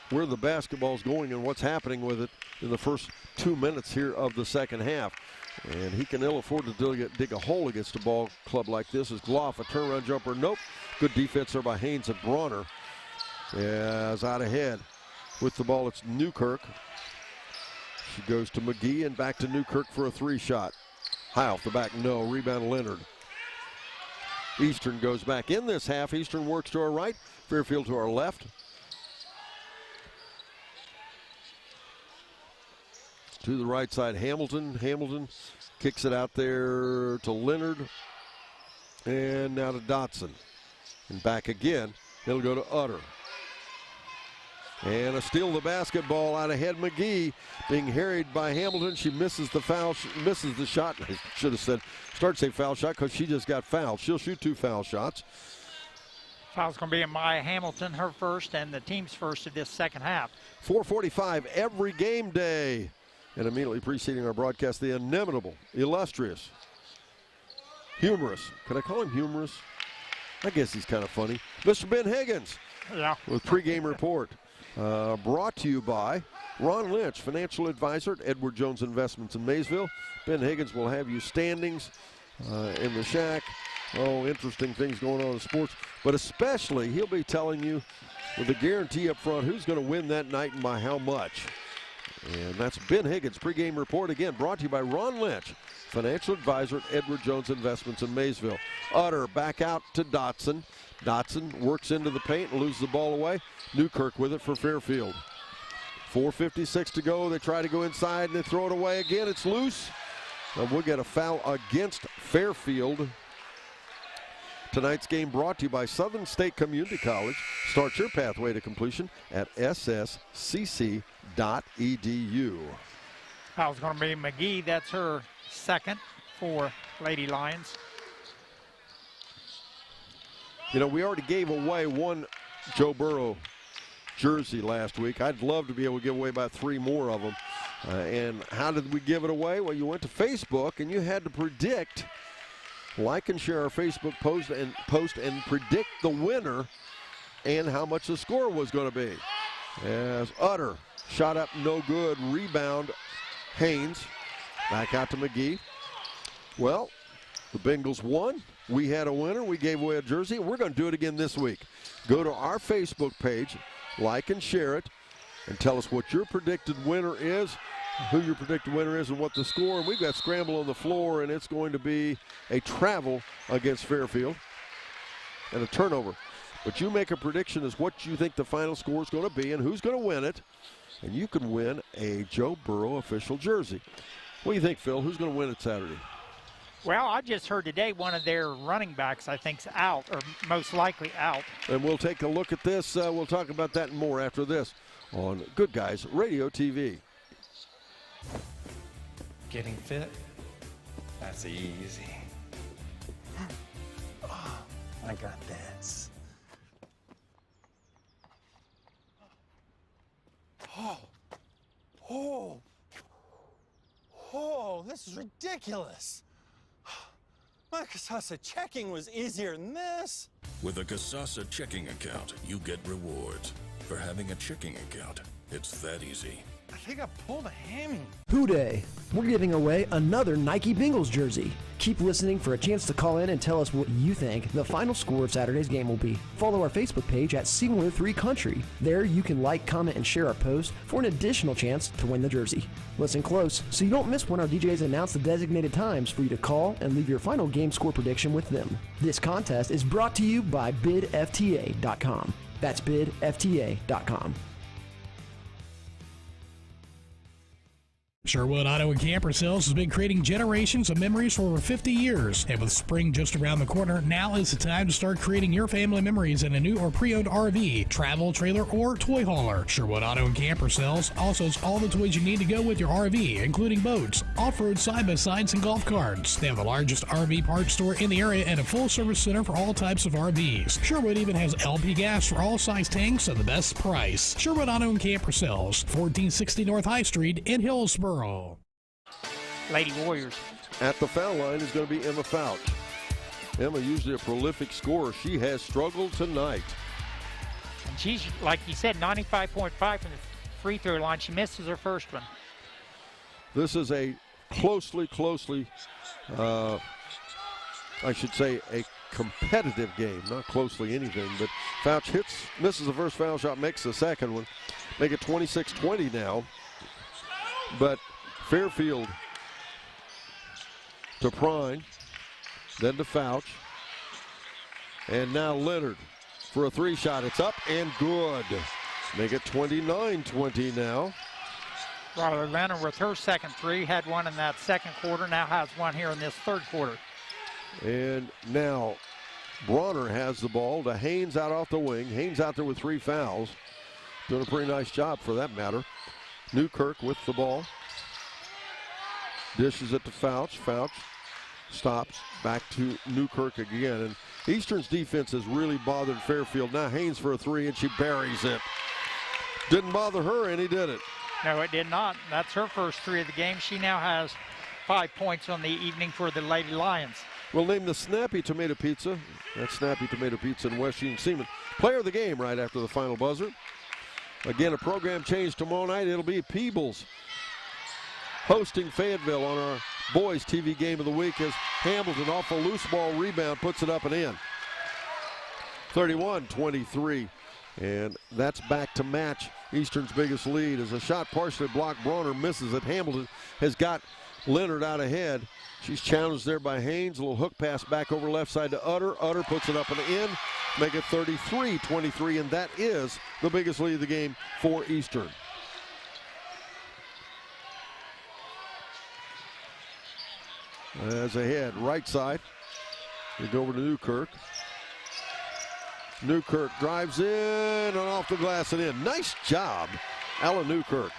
where the basketball's going and what's happening with it in the first 2 minutes here of the second half. And he can ill afford to dig a hole against a ball club like this. As Gloff, a turnaround jumper, nope. Good defense there by Haynes and Bronner. As out ahead with the ball, it's Newkirk. She goes to McGee and back to Newkirk for a 3 shot. High off the back, no. Rebound Leonard. Eastern goes back in this half. Eastern works to our right, Fairfield to our left. To the right side, Hamilton. Hamilton kicks it out there to Leonard. And now to Dotson. And back again, it'll go to Utter. And a steal of the basketball out ahead. McGee being harried by Hamilton. She misses the foul, misses the shot. I should have said, start say foul shot because she just got fouled. She'll shoot 2 foul shots. Foul's going to be in Maya Hamilton, her first, and the team's first of this second half. 4:45 every game day. And immediately preceding our broadcast, the inimitable, illustrious, humorous. Can I call him humorous? I guess he's kind of funny. Mr. Ben Higgins with pregame report. Brought to you by Ron Lynch, financial advisor at Edward Jones Investments in Maysville. Ben Higgins will have you standings in the shack. Oh, interesting things going on in sports. But especially, he'll be telling you with a guarantee up front who's going to win that night and by how much. And that's Ben Higgins' pregame report, again, brought to you by Ron Lynch, financial advisor at Edward Jones Investments in Maysville. Utter back out to Dotson. Dotson works into the paint and loses the ball away. Newkirk with it for Fairfield. 4:56 to go. They try to go inside and they throw it away again. It's loose. And we'll get a foul against Fairfield. Tonight's game brought to you by Southern State Community College. Start your pathway to completion at sscc.edu. Foul's going to be McGee. That's her second for Lady Lions. You know, we already gave away one Joe Burrow jersey last week. I'd love to be able to give away about 3 more of them. And how did we give it away? Well, you went to Facebook and you had to predict, like and share our Facebook post and predict the winner and how much the score was going to be. As Utter shot up, no good. Rebound, Haynes. Back out to McGee. Well, the Bengals won. We had a winner. We gave away a jersey. We're going to do it again this week. Go to our Facebook page, like and share it, and tell us what your predicted winner is, who your predicted winner is, and what the score. And we've got scramble on the floor, and it's going to be a travel against Fairfield and a turnover. But you make a prediction as what you think the final score is going to be and who's going to win it, and you can win a Joe Burrow official jersey. What do you think, Phil? Who's going to win it Saturday? Well, I just heard today one of their running backs, I think, is out, or most likely out. And we'll take a look at this. We'll talk about that and more after this on Good Guys Radio TV. Getting fit? That's easy. I got this. Oh, this is ridiculous. My Casasa checking was easier than this. With a Casasa checking account, you get rewards. For having a checking account, it's that easy. I think I pulled a hammy. Hooday! We're giving away another Nike Bengals jersey. Keep listening for a chance to call in and tell us what you think the final score of Saturday's game will be. Follow our Facebook page at C103 Country. There you can like, comment, and share our post for an additional chance to win the jersey. Listen close so you don't miss when our DJs announce the designated times for you to call and leave your final game score prediction with them. This contest is brought to you by bidfta.com. That's bidfta.com. Sherwood Auto and Camper Sales has been creating generations of memories for over 50 years. And with spring just around the corner, now is the time to start creating your family memories in a new or pre-owned RV, travel trailer, or toy hauler. Sherwood Auto and Camper Sales also has all the toys you need to go with your RV, including boats, off-road side-by-sides, and golf carts. They have the largest RV parts store in the area and a full-service center for all types of RVs. Sherwood even has LP gas for all size tanks at the best price. Sherwood Auto and Camper Sales, 1460 North High Street in Hillsboro. Lady Warriors. At the foul line is going to be Emma Fouch. Emma, usually a prolific scorer. She has struggled tonight. And she's, like you said, 95.5 from the free throw line. She misses her first one. This is a closely, I should say, a competitive game. Not closely anything, but Fouch misses the first foul shot, makes the second one. Make it 26-20 now. But Fairfield to Prine, then to Fouch, and now Leonard for a 3-shot. It's up and good. Make it 29-20 now. Riley Leonard with her second 3, had one in that second quarter, now has one here in this third quarter. And now Bronner has the ball to Haynes out off the wing. Haynes out there with 3 fouls. Doing a pretty nice job for that matter. Newkirk with the ball. Dishes it to Fouch. Fouch stops. Back to Newkirk again. And Eastern's defense has really bothered Fairfield. Now Haynes for a 3, and she buries it. Didn't bother her, and he did it. No, it did not. That's her first 3 of the game. She now has 5 points on the evening for the Lady Lions. We'll name the Snappy Tomato Pizza. That's Snappy Tomato Pizza in West Union Seaman. Player of the game right after the final buzzer. Again, a program change tomorrow night. It'll be Peebles hosting Fayetteville on our boys TV game of the week as Hamilton off a loose ball rebound puts it up and in. 31-23. And that's back to match Eastern's biggest lead as a shot partially blocked. Bronner misses it. Hamilton has got Leonard out ahead. She's challenged there by Haynes. A little hook pass back over left side to Utter. Utter puts it up and in. Make it 33-23, and that is the biggest lead of the game for Eastern. as ahead, right side. We go over to Newkirk. Newkirk drives in and off the glass and in. Nice job, Alan Newkirk.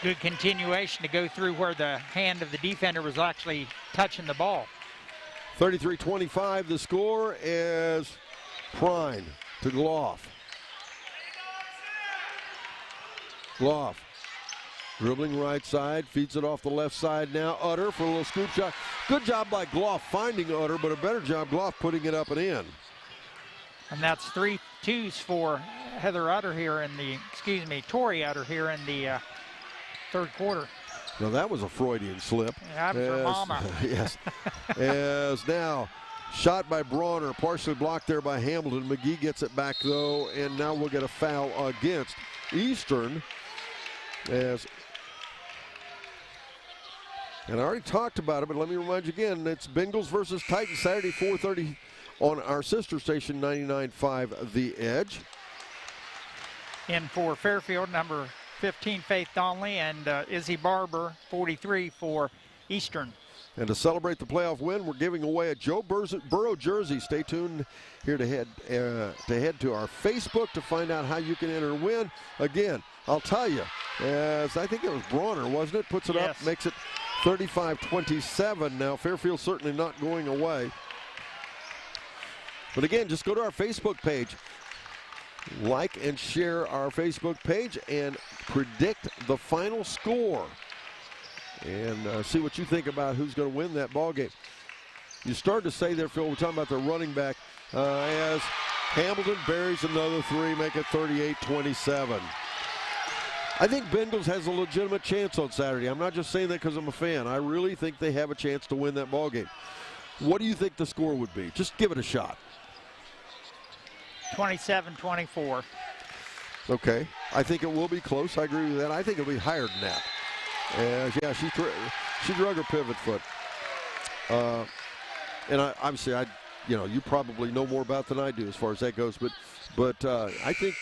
Good continuation to go through where the hand of the defender was actually touching the ball. 33-25 the score as Prine to Gloff. Gloff dribbling right side, feeds it off the left side now. Utter for a little scoop shot. Good job by Gloff finding Utter, but a better job Gloff putting it up and in. And that's 3 twos for Heather Utter here in the, Tori Utter here in the third quarter. Now that was a Freudian slip. Yeah, for Mama. Yes. As now shot by Bronner, partially blocked there by Hamilton. McGee gets it back though, and now we'll get a foul against Eastern. And I already talked about it, but let me remind you again, it's Bengals versus Titans Saturday 4:30 on our sister station 99.5 The Edge. In for Fairfield, number 15, Faith Donnelly, and Izzy Barber, 43 for Eastern. And to celebrate the playoff win, we're giving away a Joe Burrow jersey. Stay tuned here to head to our Facebook to find out how you can enter and win. Again, I'll tell you, as I think it was Bronner, wasn't it? Puts it up, makes it 35-27 now. Fairfield certainly not going away. But again, just go to our Facebook page. Like and share our Facebook page and predict the final score. And see what you think about who's going to win that ball game. You started to say there, Phil, we're talking about the running back as Hamilton buries another three, make it 38-27. I think Bengals has a legitimate chance on Saturday. I'm not just saying that because I'm a fan. I really think they have a chance to win that ball game. What do you think the score would be? Just give it a shot. 27-24. Okay. I think it will be close. I agree with that. I think it'll be higher than that. Yeah, she drug her pivot foot. And obviously, you probably know more about than I do as far as that goes. But I think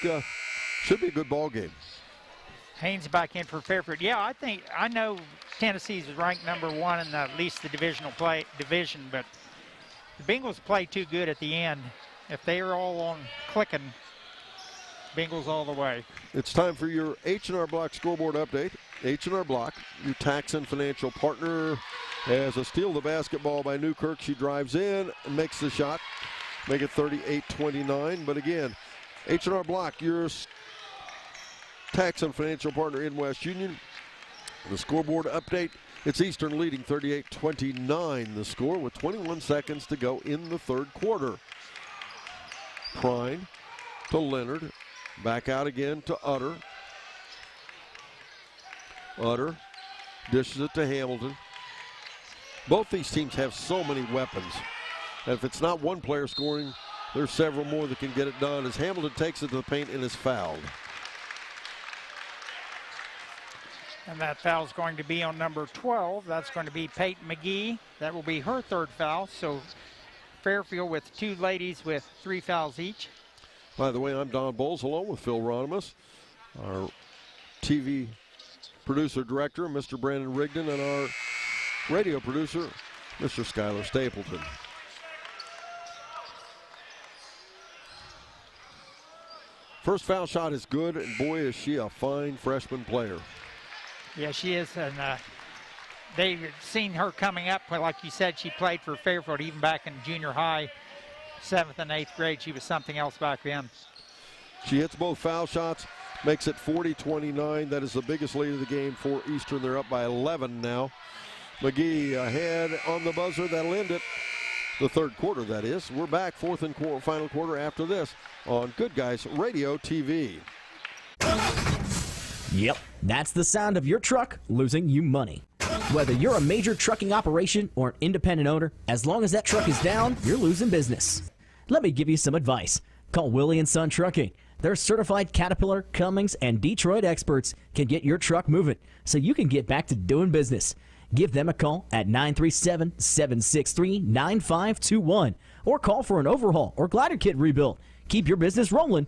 should be a good ball game. Haynes back in for Fairfield. Yeah, I know Tennessee's ranked number 1 in at least the division, but the Bengals play too good at the end. If they are all on clicking, Bengals all the way. It's time for your H&R Block scoreboard update. H&R Block, your tax and financial partner, has a steal the basketball by Newkirk. She drives in and makes the shot. Make it 38-29. But again, H&R Block, your tax and financial partner in West Union. The scoreboard update, it's Eastern leading 38-29 the score with 21 seconds to go in the third quarter. Prine to Leonard. Back out again to Utter. Utter dishes it to Hamilton. Both these teams have so many weapons. And if it's not one player scoring, there's several more that can get it done as Hamilton takes it to the paint and is fouled. And that foul is going to be on number 12. That's going to be Peyton McGee. That will be her third foul. So Fairfield with 2 ladies with 3 fouls each. By the way, I'm Don Bowles along with Phil Ronimus, our TV producer-director, Mr. Brandon Rigdon, and our radio producer, Mr. Skylar Stapleton. First foul shot is good, and boy, is she a fine freshman player. Yeah, she is, and they've seen her coming up. Like you said, she played for Fairfield even back in junior high, 7th and 8th grade. She was something else back then. She hits both foul shots, makes it 40-29. That is the biggest lead of the game for Eastern. They're up by 11 now. McGee ahead on the buzzer. That'll end it. The third quarter, that is. We're back, fourth and final quarter after this on Good Guys Radio TV. Yep, that's the sound of your truck losing you money. Whether you're a major trucking operation or an independent owner, as long as that truck is down, you're losing business. Let me give you some advice. Call Willie & Son Trucking. Their certified Caterpillar, Cummins, and Detroit experts can get your truck moving so you can get back to doing business. Give them a call at 937-763-9521 or call for an overhaul or glider kit rebuild. Keep your business rolling.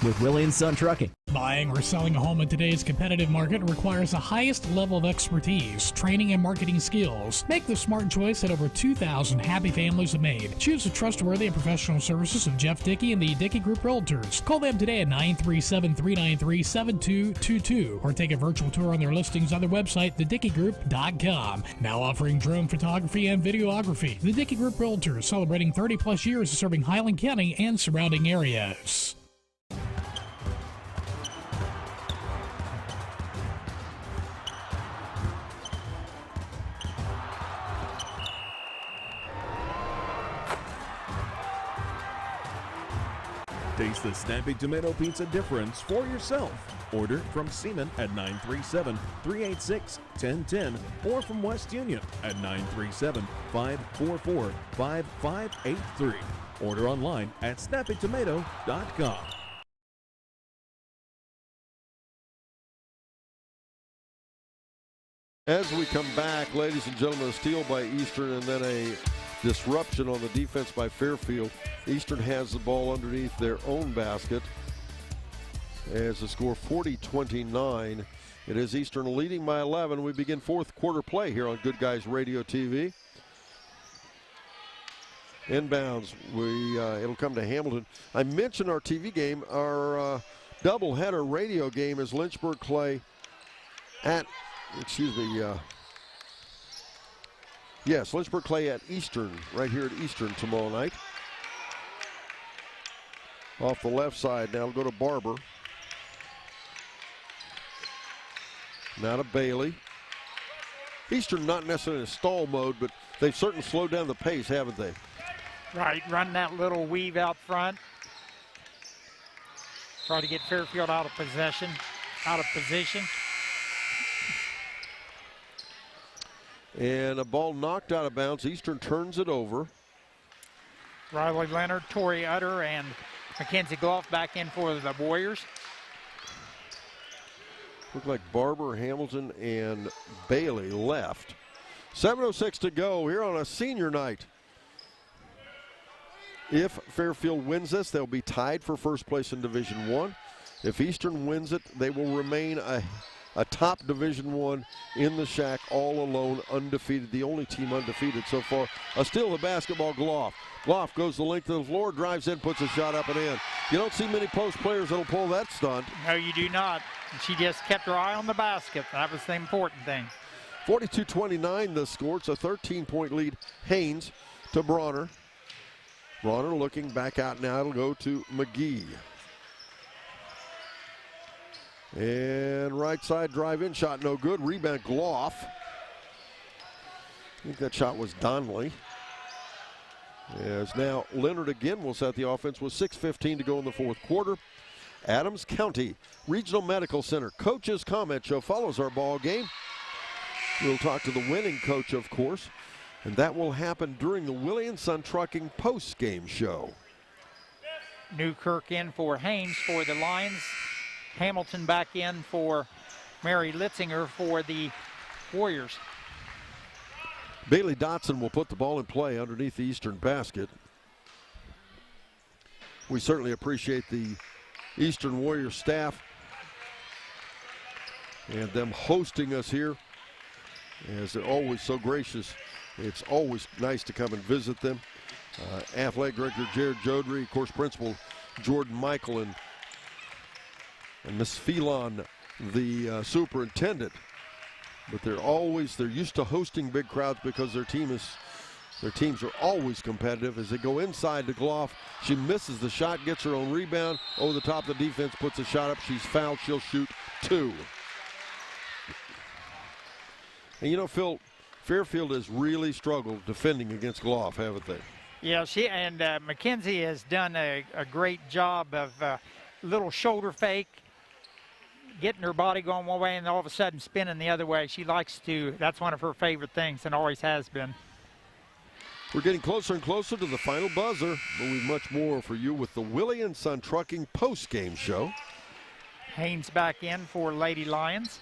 with Willie & Son Trucking. Buying or selling a home in today's competitive market requires the highest level of expertise, training, and marketing skills. Make the smart choice that over 2,000 happy families have made. Choose the trustworthy and professional services of Jeff Dickey and the Dickey Group Realtors. Call them today at 937-393-7222 or take a virtual tour on their listings on their website, thedickeygroup.com. Now offering drone photography and videography. The Dickey Group Realtors, celebrating 30-plus years of serving Highland County and surrounding areas. Taste the snappy tomato pizza difference for yourself. Order from Seaman at 937-386-1010 or from West Union at 937-544-5583. Order online at snappytomato.com. As we come back, ladies and gentlemen, a steal by Eastern and then a disruption on the defense by Fairfield. Eastern has the ball underneath their own basket as the score 40-29. It is Eastern leading by 11. We begin fourth quarter play here on Good Guys Radio TV. Inbounds, it'll come to Hamilton. I mentioned our TV game, our doubleheader radio game is Lynchburg Clay at, yes, Lynchburg Clay at Eastern, right here at Eastern tomorrow night. Off the left side, now it'll go to Barber. Now to Bailey. Eastern not necessarily in stall mode, but they've certainly slowed down the pace, haven't they? Right, run that little weave out front. Try to get Fairfield out of position. And a ball knocked out of bounds. Eastern turns it over. Riley Leonard, Torrey Utter, and Mackenzie Goff back in for the Warriors. Look like Barber, Hamilton, and Bailey left. 7:06 to go here on a senior night. If Fairfield wins this, they'll be tied for first place in Division I. If Eastern wins it, they will remain a top Division I in the shack, all alone, undefeated, the only team undefeated so far. A steal of the basketball, Gloff. Gloff goes the length of the floor, drives in, puts a shot up and in. You don't see many post players that'll pull that stunt. No, you do not. She just kept her eye on the basket. That was the important thing. 42-29 the score. It's a 13-point lead. Haynes to Bronner. Bronner looking back out now. It'll go to McGee. And right side drive-in shot, no good. Rebound, Gloff. I think that shot was Donnelly. As now Leonard again will set the offense with 6:15 to go in the fourth quarter. Adams County Regional Medical Center Coach's Comment Show follows our ball game. We'll talk to the winning coach, of course, and that will happen during the Willie & Son Trucking post-game show. Newkirk in for Haynes for the Lions. Hamilton back in for Mary Litzinger for the Warriors. Bailey Dotson will put the ball in play underneath the Eastern basket. We certainly appreciate the Eastern Warriors staff and them hosting us here, as they're always so gracious. It's always nice to come and visit them. Athletic Director Jared Jodry, of course, Principal Jordan Michael, and Miss Phelan, the superintendent. But they're used to hosting big crowds because their teams are always competitive. As they go inside to Gloff, she misses the shot, gets her own rebound, over the top of the defense, puts a shot up. She's fouled. She'll shoot 2. And you know, Phil, Fairfield has really struggled defending against Gloff, haven't they? Yeah, she and Mackenzie has done a great job of little shoulder fake, getting her body going one way and all of a sudden spinning the other way. She likes to, that's one of her favorite things and always has been. We're getting closer and closer to the final buzzer, but we've much more for you with the Willie & Son Trucking post-game show. Haynes back in for Lady Lions,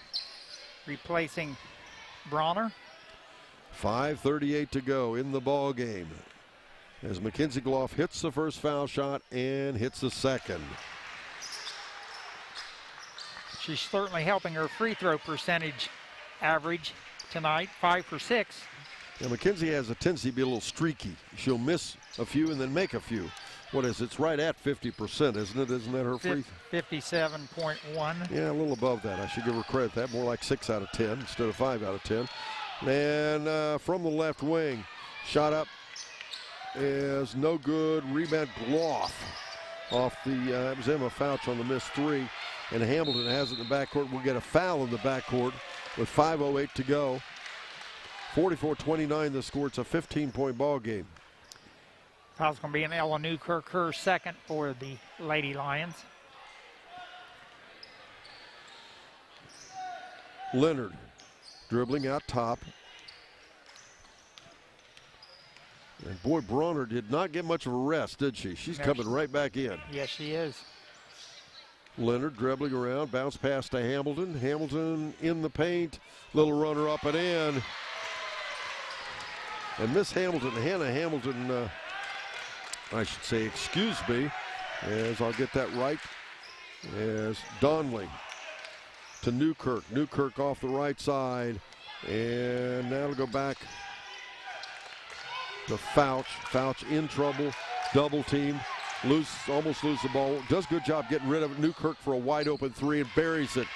replacing Bronner. 5:38 to go in the ball game as Mackenzie Gloff hits the first foul shot and hits the second. She's certainly helping her free throw percentage average tonight, 5 for 6. Yeah, Mackenzie has a tendency to be a little streaky. She'll miss a few and then make a few. What is it? It's right at 50%, isn't it? Isn't that her free? 57.1. Yeah, a little above that. I should give her credit for that. More like 6 out of 10 instead of 5 out of 10. And from the left wing, shot up is no good. Rebound Gloff off the, it was Emma Fouch on the missed three. And Hamilton has it in the backcourt. We'll get a foul in the backcourt with 5:08 to go. 44-29 the score. It's a 15-point ball game. Foul's going to be an Ella Newkirk, her second for the Lady Lions. Leonard dribbling out top. And boy, Bronner did not get much of a rest, did she? She's coming right back in. Yes, she is. Leonard dribbling around, bounce pass to Hamilton. Hamilton in the paint, little runner up and in. And Miss Hamilton, Hannah Hamilton, I should say, excuse me, as I'll get that right, as Donley to Newkirk. Newkirk off the right side, and now to go back to Fouch. Fouch in trouble, double team, almost lose the ball. Does a good job getting rid of it. Newkirk for a wide open three and buries it.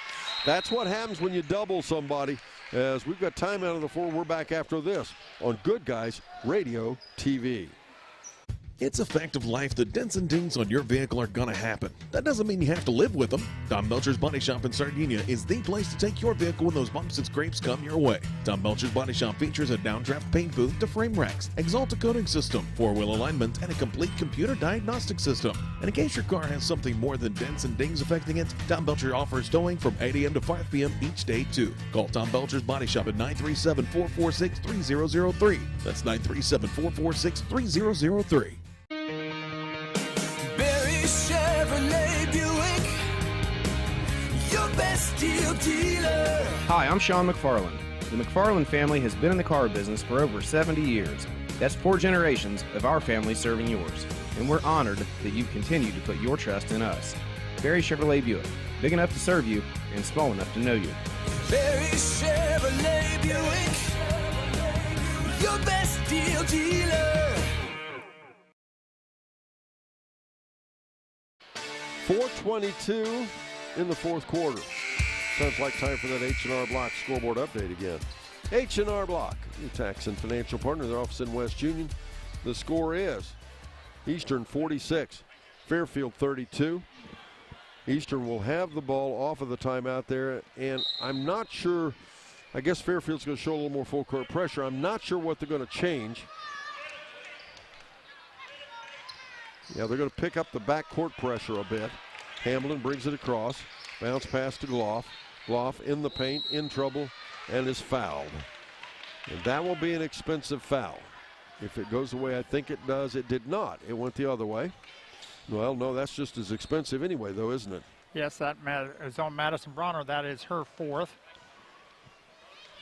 That's what happens when you double somebody. As we've got time out of the four, we're back after this on Good Guys Radio TV. It's a fact of life that dents and dings on your vehicle are gonna happen. That doesn't mean you have to live with them. Tom Belcher's Body Shop in Sardinia is the place to take your vehicle when those bumps and scrapes come your way. Tom Belcher's Body Shop features a downdraft paint booth to frame racks, Exalta coating system, four-wheel alignment, and a complete computer diagnostic system. And in case your car has something more than dents and dings affecting it, Tom Belcher offers towing from 8 a.m. to 5 p.m. each day too. Call Tom Belcher's Body Shop at 937-446-3003. That's 937-446-3003. Chevrolet Buick, your best deal dealer. Hi, I'm Sean McFarland. The McFarland family has been in the car business for over 70 years. That's 4 generations of our family serving yours. And we're honored that you continue to put your trust in us. Barry Chevrolet Buick, big enough to serve you and small enough to know you. Barry Chevrolet Buick, your best deal dealer. 4:22 in the fourth quarter. Sounds like time for that H&R Block scoreboard update again. H&R Block, your tax and financial partner, their office in West Union. The score is Eastern 46, Fairfield 32. Eastern will have the ball off of the timeout there, and I'm not sure, I guess Fairfield's going to show a little more full court pressure. I'm not sure what they're going to change. Yeah, they're going to pick up the backcourt pressure a bit. Hamilton brings it across. Bounce pass to Gloff. Gloff in the paint, in trouble, and is fouled. And that will be an expensive foul. If it goes the way I think it does, it did not. It went the other way. Well, no, that's just as expensive anyway, though, isn't it? Yes, that is on Madison Bronner. That is her fourth.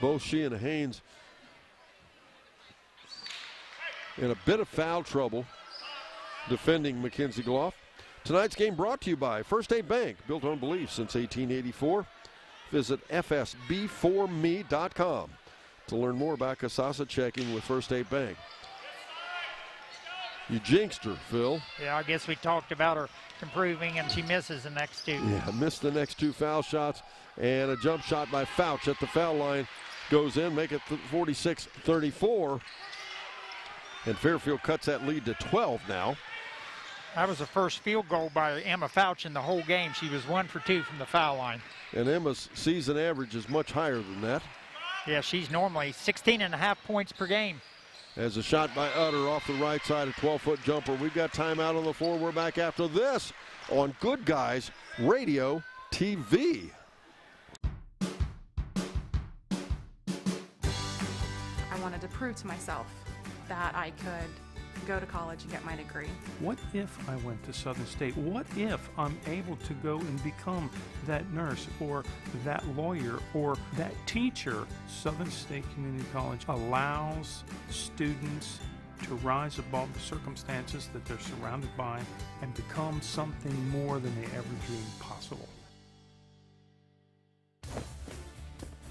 Both she and Haynes in a bit of foul trouble defending Mackenzie Gloff. Tonight's game brought to you by First Aid Bank, built on belief since 1884. Visit fsb4me.com to learn more about Casasa checking with First Aid Bank. You jinxed her, Phil. Yeah, I guess we talked about her improving, and she misses the next two. Yeah, missed the next two foul shots, and a jump shot by Fouch at the foul line goes in, make it 46-34. And Fairfield cuts that lead to 12 now. That was the first field goal by Emma Fouch in the whole game. She was 1 for 2 from the foul line. And Emma's season average is much higher than that. Yeah, she's normally 16.5 points per game. As a shot by Utter off the right side, a 12-foot jumper. We've got timeout on the floor. We're back after this on Good Guys Radio TV. I wanted to prove to myself that I could go to college and get my degree. What if I went to Southern State? What if I'm able to go and become that nurse or that lawyer or that teacher? Southern State Community College allows students to rise above the circumstances that they're surrounded by and become something more than they ever dreamed possible.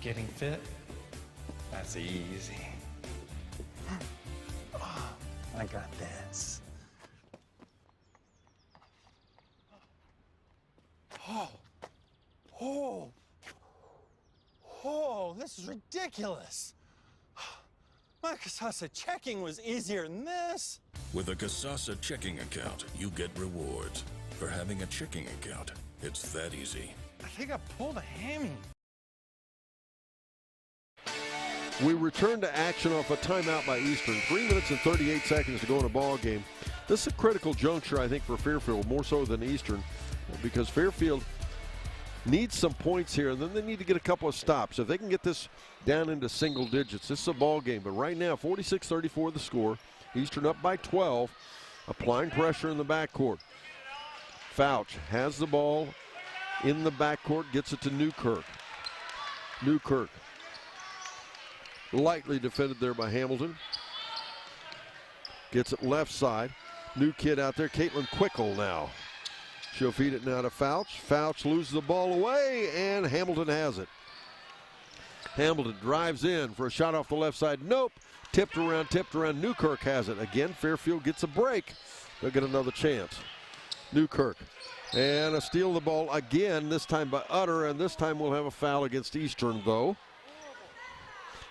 Getting fit? That's easy. I got this. Oh, this is ridiculous. My Casasa checking was easier than this. With a Casasa checking account, you get rewards. For having a checking account, it's that easy. I think I pulled a hammy. We return to action off a timeout by Eastern. 3 minutes and 38 seconds to go in a ball game. This is a critical juncture, I think, for Fairfield, more so than Eastern, because Fairfield needs some points here, and then they need to get a couple of stops. If they can get this down into single digits, this is a ball game. But right now, 46-34 the score. Eastern up by 12, applying pressure in the backcourt. Fouch has the ball in the backcourt, gets it to Newkirk. Newkirk lightly defended there by Hamilton. Gets it left side. New kid out there, Caitlin Quickle now. She'll feed it now to Fouch. Fouch loses the ball away, and Hamilton has it. Hamilton drives in for a shot off the left side. Nope. Tipped around. Newkirk has it. Again, Fairfield gets a break. They'll get another chance. Newkirk. And a steal of the ball again, this time by Utter, and this time we'll have a foul against Eastern, though.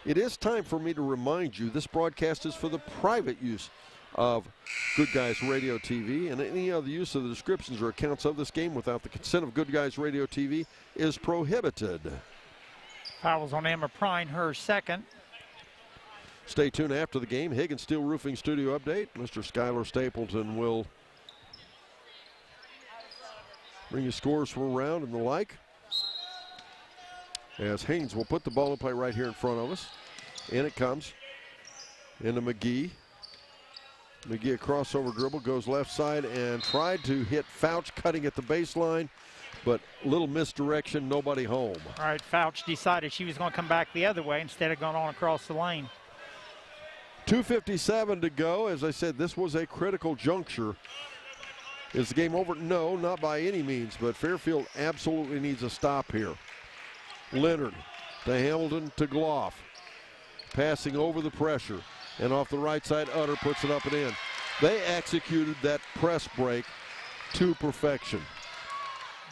It is time for me to remind you this broadcast is for the private use of Good Guys Radio TV, and any other use of the descriptions or accounts of this game without the consent of Good Guys Radio TV is prohibited. Fouls on Emma Prine, her second. Stay tuned after the game. Higgins Steel Roofing Studio update. Mr. Skylar Stapleton will bring you scores from around and the like. As Haynes will put the ball in play right here in front of us. In it comes. Into McGee. McGee a crossover dribble, goes left side and tried to hit Fouch cutting at the baseline, but little misdirection, nobody home. All right, Fouch decided she was going to come back the other way instead of going on across the lane. 2:57 to go. As I said, this was a critical juncture. Is the game over? No, not by any means, but Fairfield absolutely needs a stop here. Leonard to Hamilton to Gloff. Passing over the pressure. And off the right side, Utter puts it up and in. They executed that press break to perfection.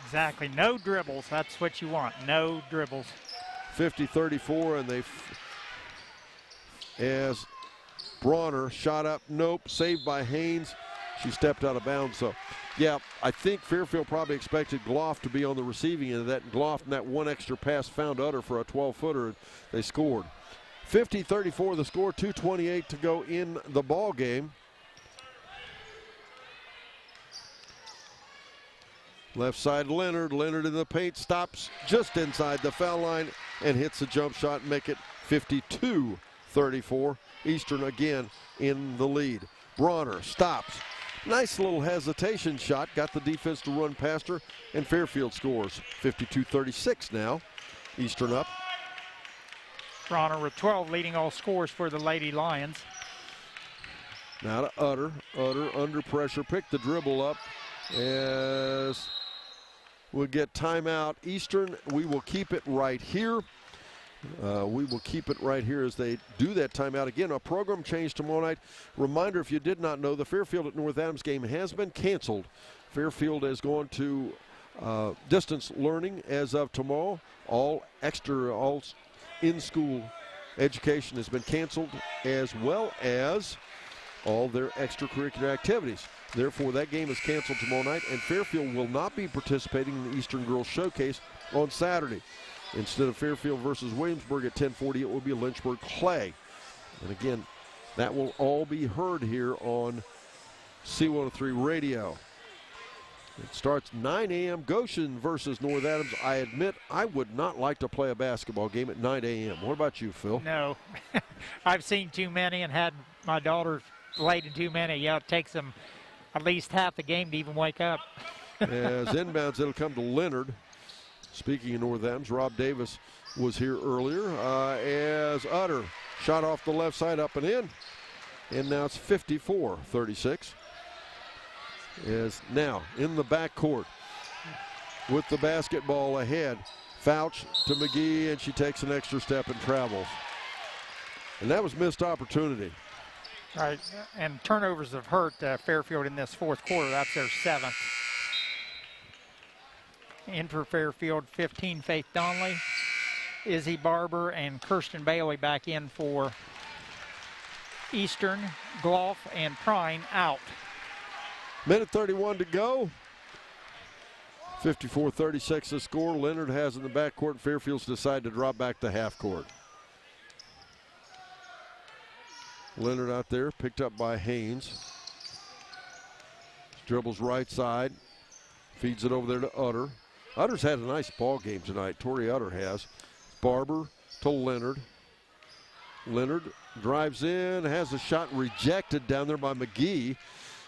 Exactly. No dribbles. That's what you want. No dribbles. 50-34, and as Bronner shot up, nope, saved by Haynes. She stepped out of bounds. So, yeah, I think Fairfield probably expected Gloff to be on the receiving end of that. And Gloff, in that one extra pass, found Utter for a 12-footer. They scored. 50-34 the score, 2:28 to go in the ball game. Left side, Leonard. Leonard in the paint, stops just inside the foul line and hits a jump shot and make it 52-34. Eastern again in the lead. Bronner stops. Nice little hesitation shot. Got the defense to run past her, and Fairfield scores. 52-36 now. Eastern up. Bronner with 12, leading all scores for the Lady Lions. Now to Utter. Utter under pressure. Picked the dribble up as we'll get timeout. Eastern, we will keep it right here. We will keep it right here as they do that timeout. Again, a program change tomorrow night. Reminder, if you did not know, the Fairfield at North Adams game has been canceled. Fairfield is going to distance learning as of tomorrow. All in-school education has been canceled, as well as all their extracurricular activities. Therefore, that game is canceled tomorrow night, and Fairfield will not be participating in the Eastern Girls Showcase on Saturday. Instead of Fairfield versus Williamsburg at 10:40, it will be Lynchburg Clay. And again, that will all be heard here on C103 Radio. It starts 9 a.m. Goshen versus North Adams. I admit I would not like to play a basketball game at 9 a.m. What about you, Phil? No. I've seen too many and had my daughter played in too many. Yeah, it takes them at least half the game to even wake up. As inbounds, it'll come to Leonard. Speaking of North Adams, Rob Davis was here earlier. As Utter shot off the left side up and in. And now it's 54-36. Is now in the backcourt with the basketball ahead. Fouch to McGee, and she takes an extra step and travels. And that was missed opportunity. Right, and turnovers have hurt Fairfield in this fourth quarter. That's their 7th. In for Fairfield, 15, Faith Donnelly, Izzy Barber, and Kirsten Bailey back in for Eastern. Gloff and Prine out. Minute 31 to go. 54-36 the score. Leonard has in the backcourt. Fairfield's decided to drop back to half court. Leonard out there, picked up by Haynes. Dribbles right side, feeds it over there to Utter. Utter's had a nice ball game tonight. Tori Utter has. Barber to Leonard. Leonard drives in, has a shot rejected down there by McGee.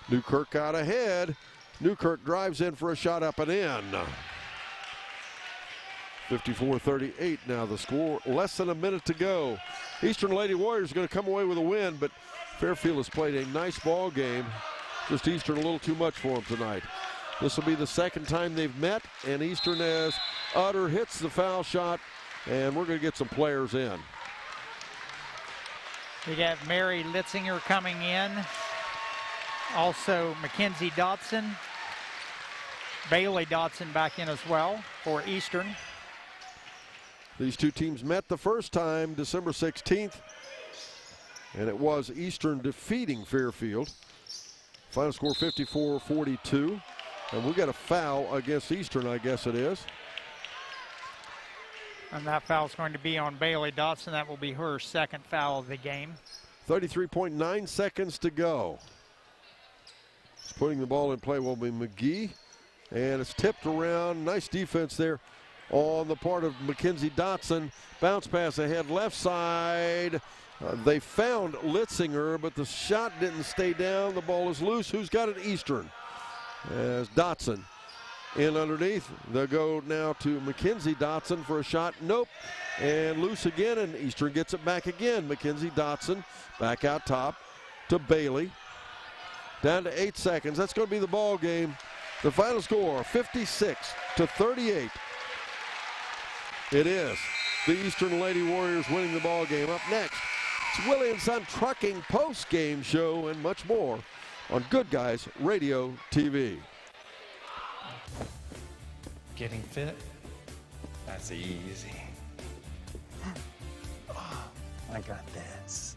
Newkirk out ahead. Newkirk drives in for a shot up and in. 54-38 now the score. Less than a minute to go. Eastern Lady Warriors going to come away with a win, but Fairfield has played a nice ball game. Just Eastern a little too much for them tonight. This will be the second time they've met, and Eastern, as Utter hits the foul shot, and we're going to get some players in. We have Mary Litzinger coming in. Also Mackenzie Dotson. Bailey Dotson back in as well for Eastern. These two teams met the first time December 16th, and it was Eastern defeating Fairfield. Final score 54-42, and we got a foul against Eastern, I guess it is. And that foul is going to be on Bailey Dotson. That will be her second foul of the game. 33.9 seconds to go. Putting the ball in play will be McGee, and it's tipped around. Nice defense there on the part of Mackenzie Dotson. Bounce pass ahead left side. They found Litzinger, but the shot didn't stay down. The ball is loose. Who's got it? Eastern. As Dotson in underneath. They'll go now to Mackenzie Dotson for a shot. Nope. And loose again, and Eastern gets it back again. Mackenzie Dotson back out top to Bailey. Down to 8 seconds. That's going to be the ball game. The final score, 56-38. It is the Eastern Lady Warriors winning the ball game. Up next, it's Willie and Son Trucking post-game show and much more on Good Guys Radio TV. Getting fit? That's easy. I got this.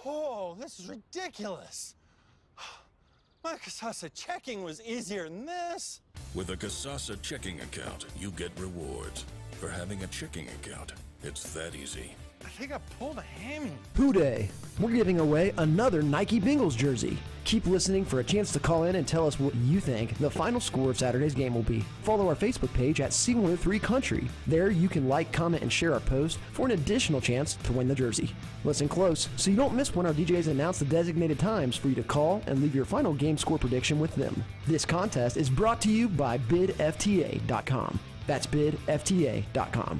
Oh, this is ridiculous. My Casasa checking was easier than this. With a Casasa checking account, you get rewards. For having a checking account, it's that easy. I think I pulled a hammy. Hooday! We're giving away another Nike Bengals jersey. Keep listening for a chance to call in and tell us what you think the final score of Saturday's game will be. Follow our Facebook page at C103 Country. There you can like, comment, and share our post for an additional chance to win the jersey. Listen close so you don't miss when our DJs announce the designated times for you to call and leave your final game score prediction with them. This contest is brought to you by bidfta.com. That's bidfta.com.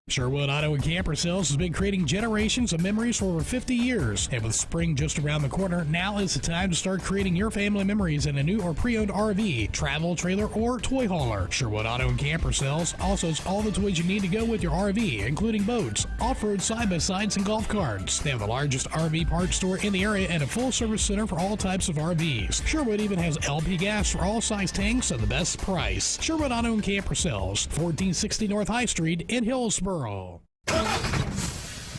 Sherwood Auto and Camper Sales has been creating generations of memories for over 50 years. And with spring just around the corner, now is the time to start creating your family memories in a new or pre-owned RV, travel trailer, or toy hauler. Sherwood Auto and Camper Sales also has all the toys you need to go with your RV, including boats, off-road side-by-sides, and golf carts. They have the largest RV parts store in the area and a full-service center for all types of RVs. Sherwood even has LP gas for all size tanks at the best price. Sherwood Auto and Camper Sales, 1460 North High Street in Hillsboro.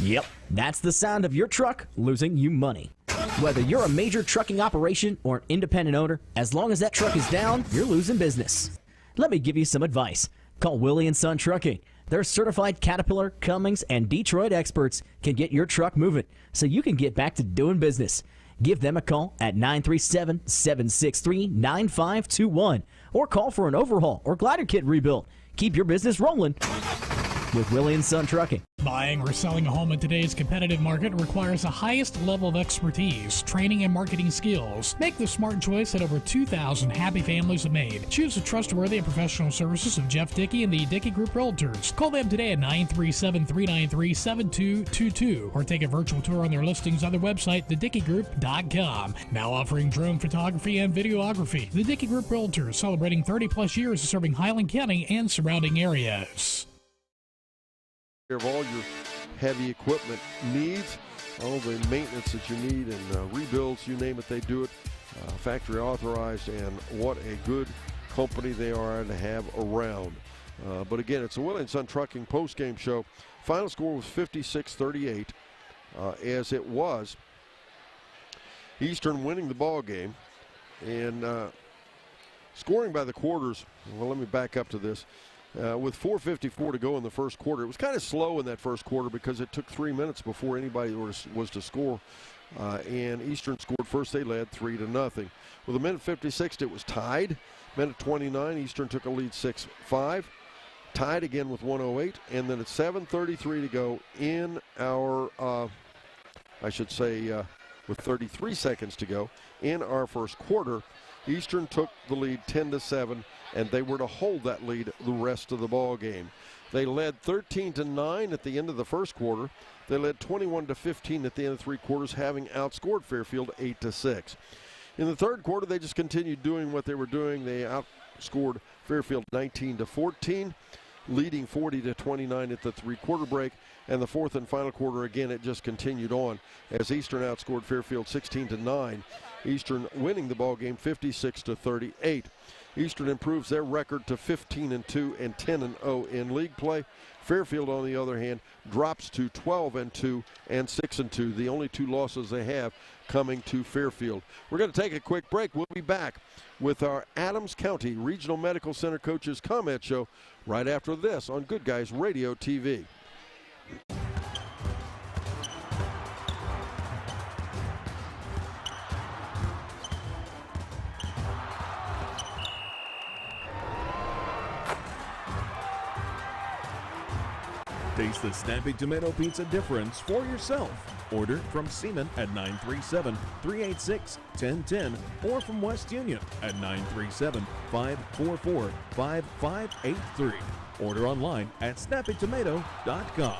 Yep, that's the sound of your truck losing you money. Whether you're a major trucking operation or an independent owner, as long as that truck is down, you're losing business. Let me give you some advice. Call Willie and Son Trucking. Their certified Caterpillar, Cummins, and Detroit experts can get your truck moving so you can get back to doing business. Give them a call at 937-763-9521 or call for an overhaul or glider kit rebuild. Keep your business rolling. with Willie & Son Trucking. Buying or selling a home in today's competitive market requires the highest level of expertise, training, and marketing skills. Make the smart choice that over 2,000 happy families have made. Choose the trustworthy and professional services of Jeff Dickey and the Dickey Group Realtors. Call them today at 937-393-7222 or take a virtual tour on their listings on their website, thedickeygroup.com. Now offering drone photography and videography. The Dickey Group Realtors, celebrating 30-plus years of serving Highland County and surrounding areas. Of all your heavy equipment needs, all the maintenance that you need, and rebuilds, you name it, they do it. Factory authorized, and what a good company they are to have around. But again, it's the Willie & Son Trucking post-game show. Final score was 56-38, as it was Eastern winning the ball game, and scoring by the quarters. Well, let me back up to this. With 4:54 to go in the first quarter. It was kind of slow in that first quarter because it took 3 minutes before anybody was to score. And Eastern scored first. They led 3-0. With a minute 56, it was tied. Minute 29, Eastern took a lead 6-5. Tied again with 1:08. And then at 7:33 to go in our, with 33 seconds to go in our first quarter, Eastern took the lead 10-7, and they were to hold that lead the rest of the ball game. They led 13-9 at the end of the first quarter. They led 21-15 at the end of three quarters, having outscored Fairfield 8-6. In the third quarter, they just continued doing what they were doing. They outscored Fairfield 19-14, leading 40-29 at the three-quarter break. And the fourth and final quarter, again, it just continued on as Eastern outscored Fairfield 16-9. Eastern winning the ball game 56-38. Eastern improves their record to 15-2 and 10-0 in league play. Fairfield, on the other hand, drops to 12-2 and 6-2. The only two losses they have coming to Fairfield. We're going to take a quick break. We'll be back with our Adams County Regional Medical Center Coaches Comment Show right after this on Good Guys Radio TV. Taste the snappy tomato pizza difference for yourself. Order from Seaman at 937-386-1010 or from West Union at 937-544-5583. Order online at snappytomato.com.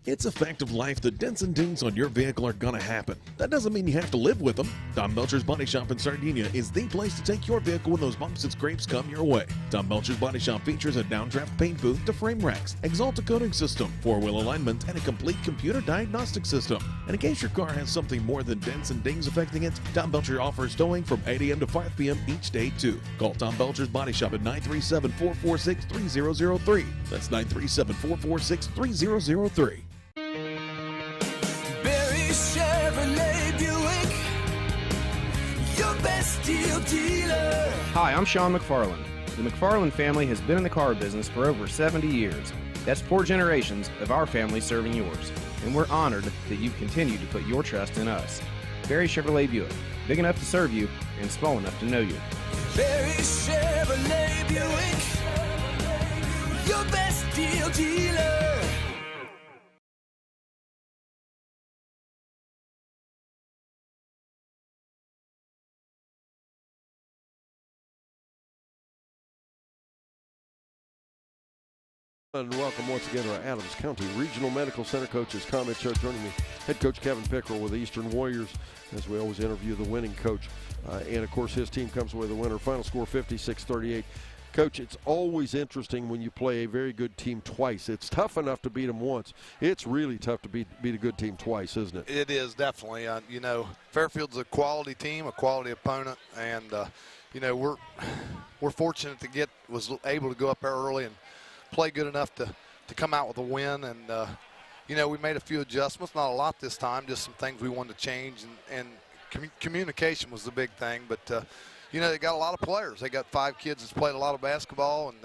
It's a fact of life that dents and dings on your vehicle are gonna happen. That doesn't mean you have to live with them. Tom Belcher's Body Shop in Sardinia is the place to take your vehicle when those bumps and scrapes come your way. Tom Belcher's Body Shop features a downdraft paint booth to frame racks, Exalta coating system, four-wheel alignment, and a complete computer diagnostic system. And in case your car has something more than dents and dings affecting it, Tom Belcher offers towing from 8 a.m. to 5 p.m. each day too. Call Tom Belcher's Body Shop at 937-446-3003. That's 937-446-3003. Chevrolet Buick, your best deal dealer. Hi, I'm Sean McFarland. The McFarland family has been in the car business for over 70 years. That's 4 generations of our family serving yours. And we're honored that you continue to put your trust in us. Barry Chevrolet Buick, big enough to serve you and small enough to know you. Barry Chevrolet Buick, your best deal dealer. And welcome once again to our Adams County Regional Medical Center Coaches Comment Show. Joining me, head coach Kevin Pickerel with the Eastern Warriors, as we always interview the winning coach. And of course, his team comes away the winner. Final score 56-38. Coach, it's always interesting when you play a very good team twice. It's tough enough to beat them once. It's really tough to beat a good team twice, isn't it? It is, definitely. You know, Fairfield's a quality team, a quality opponent, and you know, we're fortunate to was able to go up there early and play good enough to come out with a win. And you know, we made a few adjustments, not a lot this time, just some things we wanted to change, and communication was the big thing. But you know, they got a lot of players. They got 5 kids that's played a lot of basketball, and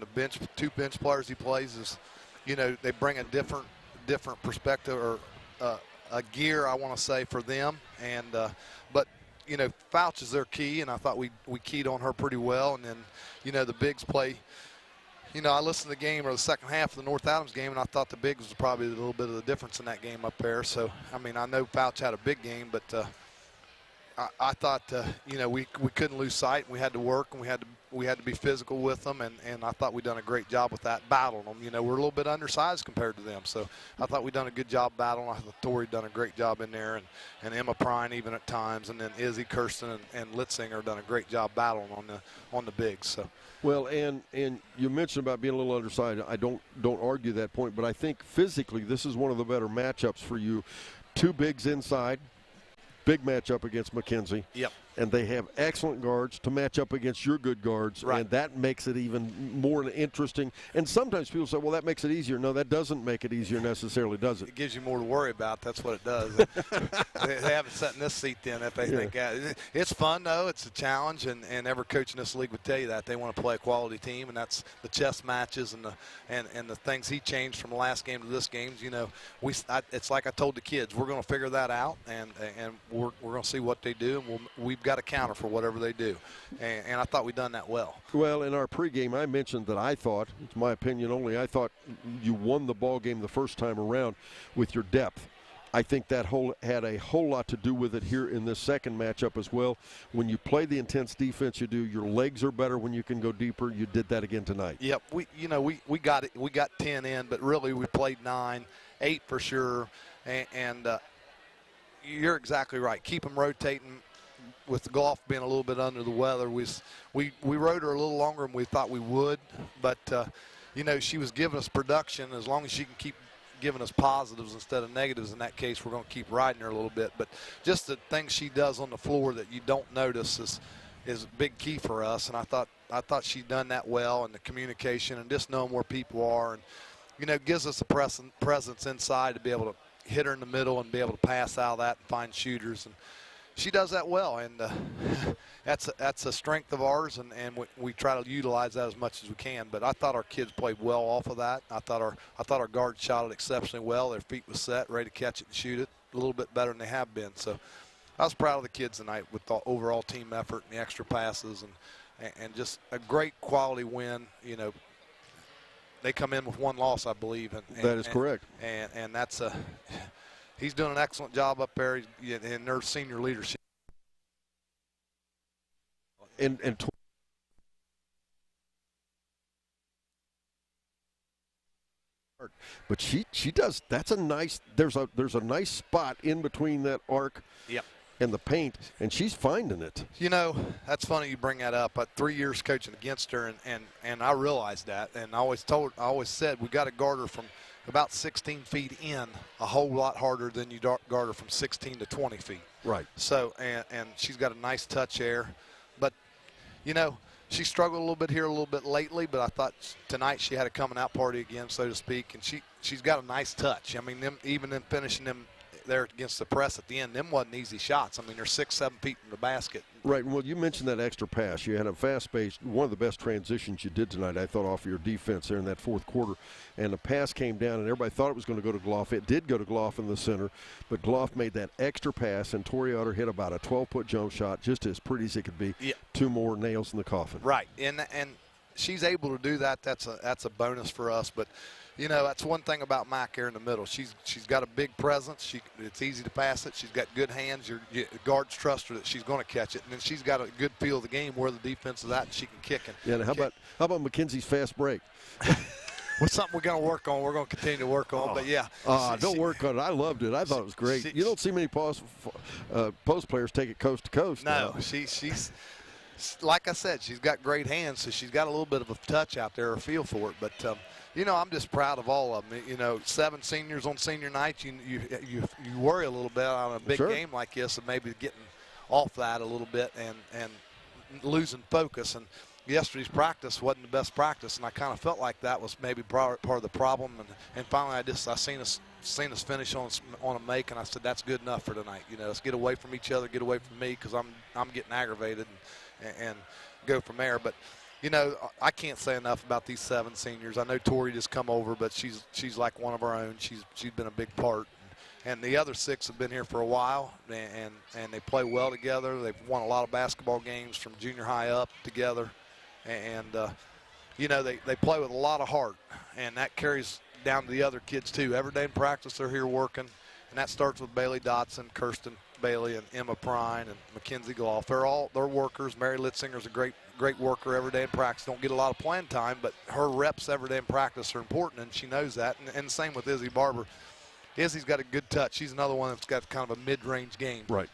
the bench, 2 bench players he plays is, you know, they bring a different perspective, or a gear, I want to say, for them. And but you know, Fouch is their key, and I thought we keyed on her pretty well. And then, you know, the bigs play, I listened to the game or the second half of the North Adams game, and I thought the bigs was probably a little bit of the difference in that game up there. So, I mean, I know Fouch had a big game, but I thought, we couldn't lose sight. We had to work, and we had to be physical with them, and I thought we done a great job with that, battling them. We're a little bit undersized compared to them, so I thought we done a good job battling. I thought Tori done a great job in there, and Emma Prine even at times, and then Izzy, Kirsten, and Litzinger done a great job battling on the bigs. So. Well, and you mentioned about being a little undersized. I don't argue that point, but I think physically this is one of the better matchups for you. Two bigs inside. Big matchup against McKenzie. Yep. And they have excellent guards to match up against your good guards, right. And that makes it even more interesting. And sometimes people say, well, that makes it easier. No, that doesn't make it easier necessarily, does it? It gives you more to worry about. That's what it does. They haven't sat in this seat then if they think that. It's fun, though. It's a challenge, and every coach in this league would tell you that. They want to play a quality team, and that's the chess matches and the things he changed from the last game to this game. It's like I told the kids, we're going to figure that out, and we're going to see what they do, and we've got a counter for whatever they do. And I thought we done that well. Well, in our pregame, I mentioned that I thought, it's my opinion only, I thought you won the ball game the first time around with your depth. I think that had a whole lot to do with it here in this second matchup as well. When you play the intense defense you do, your legs are better when you can go deeper. You did that again tonight. Yep, we got it. We got 10 in, but really we played 9, 8 for sure, and you're exactly right. Keep them rotating. With the golf being a little bit under the weather, we rode her a little longer than we thought we would, but she was giving us production. As long as she can keep giving us positives instead of negatives, in that case, we're going to keep riding her a little bit. But just the things she does on the floor that you don't notice is a big key for us. And I thought she'd done that well, and the communication and just knowing where people are, and it gives us a presence inside to be able to hit her in the middle and be able to pass out of that and find shooters. And she does that well, and that's a strength of ours, and we try to utilize that as much as we can. But I thought our kids played well off of that. I thought our guards shot it exceptionally well. Their feet was set, ready to catch it and shoot it a little bit better than they have been. So I was proud of the kids tonight with the overall team effort and the extra passes and just a great quality win. They come in with one loss, I believe. That is correct. And that's a. He's doing an excellent job up there in their senior leadership. But she does. That's a nice. There's a nice spot in between that arc. Yep. And the paint, and she's finding it. That's funny you bring that up. 3 years coaching against her, and I realized that, and I always said we got to guard her from about 16 feet in a whole lot harder than you guard her from 16 to 20 feet. Right. So, and she's got a nice touch there. But, she struggled a little bit here a little bit lately, but I thought tonight she had a coming out party again, so to speak, and she's got a nice touch. I mean, even in finishing them there against the press at the end, them wasn't easy shots. I mean, they're 6-7 feet from the basket. Right. Well, you mentioned that extra pass. You had a fast pace, one of the best transitions you did tonight, I thought, off of your defense there in that fourth quarter. And the pass came down, and everybody thought it was going to go to Gloff. It did go to Gloff in the center, but Gloff made that extra pass, and Tori Utter hit about a 12-foot jump shot, just as pretty as it could be. Yeah. 2 more nails in the coffin. Right. And she's able to do that. That's a bonus for us. But that's one thing about Mac here in the middle. She's got a big presence. It's easy to pass it. She's got good hands. Your guards trust her that she's going to catch it. And then she's got a good feel of the game where the defense is at, and she can kick it. Yeah. And how about McKenzie's fast break? Well, something we're going to work on. We're going to continue to work on. But yeah, don't work on it. I loved it. I thought it was great. You don't see many post players take it coast to coast. No, she's like I said, she's got great hands, so she's got a little bit of a touch out there, a feel for it. But I'm just proud of all of them. 7 seniors on senior night. You worry a little bit on a big game like this, and maybe getting off that a little bit and losing focus. And yesterday's practice wasn't the best practice, and I kind of felt like that was maybe part of the problem. And finally, I seen us finish on a make, and I said that's good enough for tonight. Let's get away from each other, get away from me, because I'm getting aggravated, and go from there. But I can't say enough about these 7 seniors. I know Tori just come over, but she's like one of our own. She's been a big part. And the other 6 have been here for a while, and they play well together. They've won a lot of basketball games from junior high up together. And you know, they play with a lot of heart, and that carries down to the other kids too. Every day in practice they're here working, and that starts with Bailey Dotson, Kirsten Bailey, and Emma Prine, and Mackenzie Gloff. They're workers. Mary Litzinger's a great worker every day in practice. Don't get a lot of playing time, but her reps every day in practice are important, and she knows that. And the same with Izzy Barber. Izzy's got a good touch. She's another one that's got kind of a mid-range game. Right.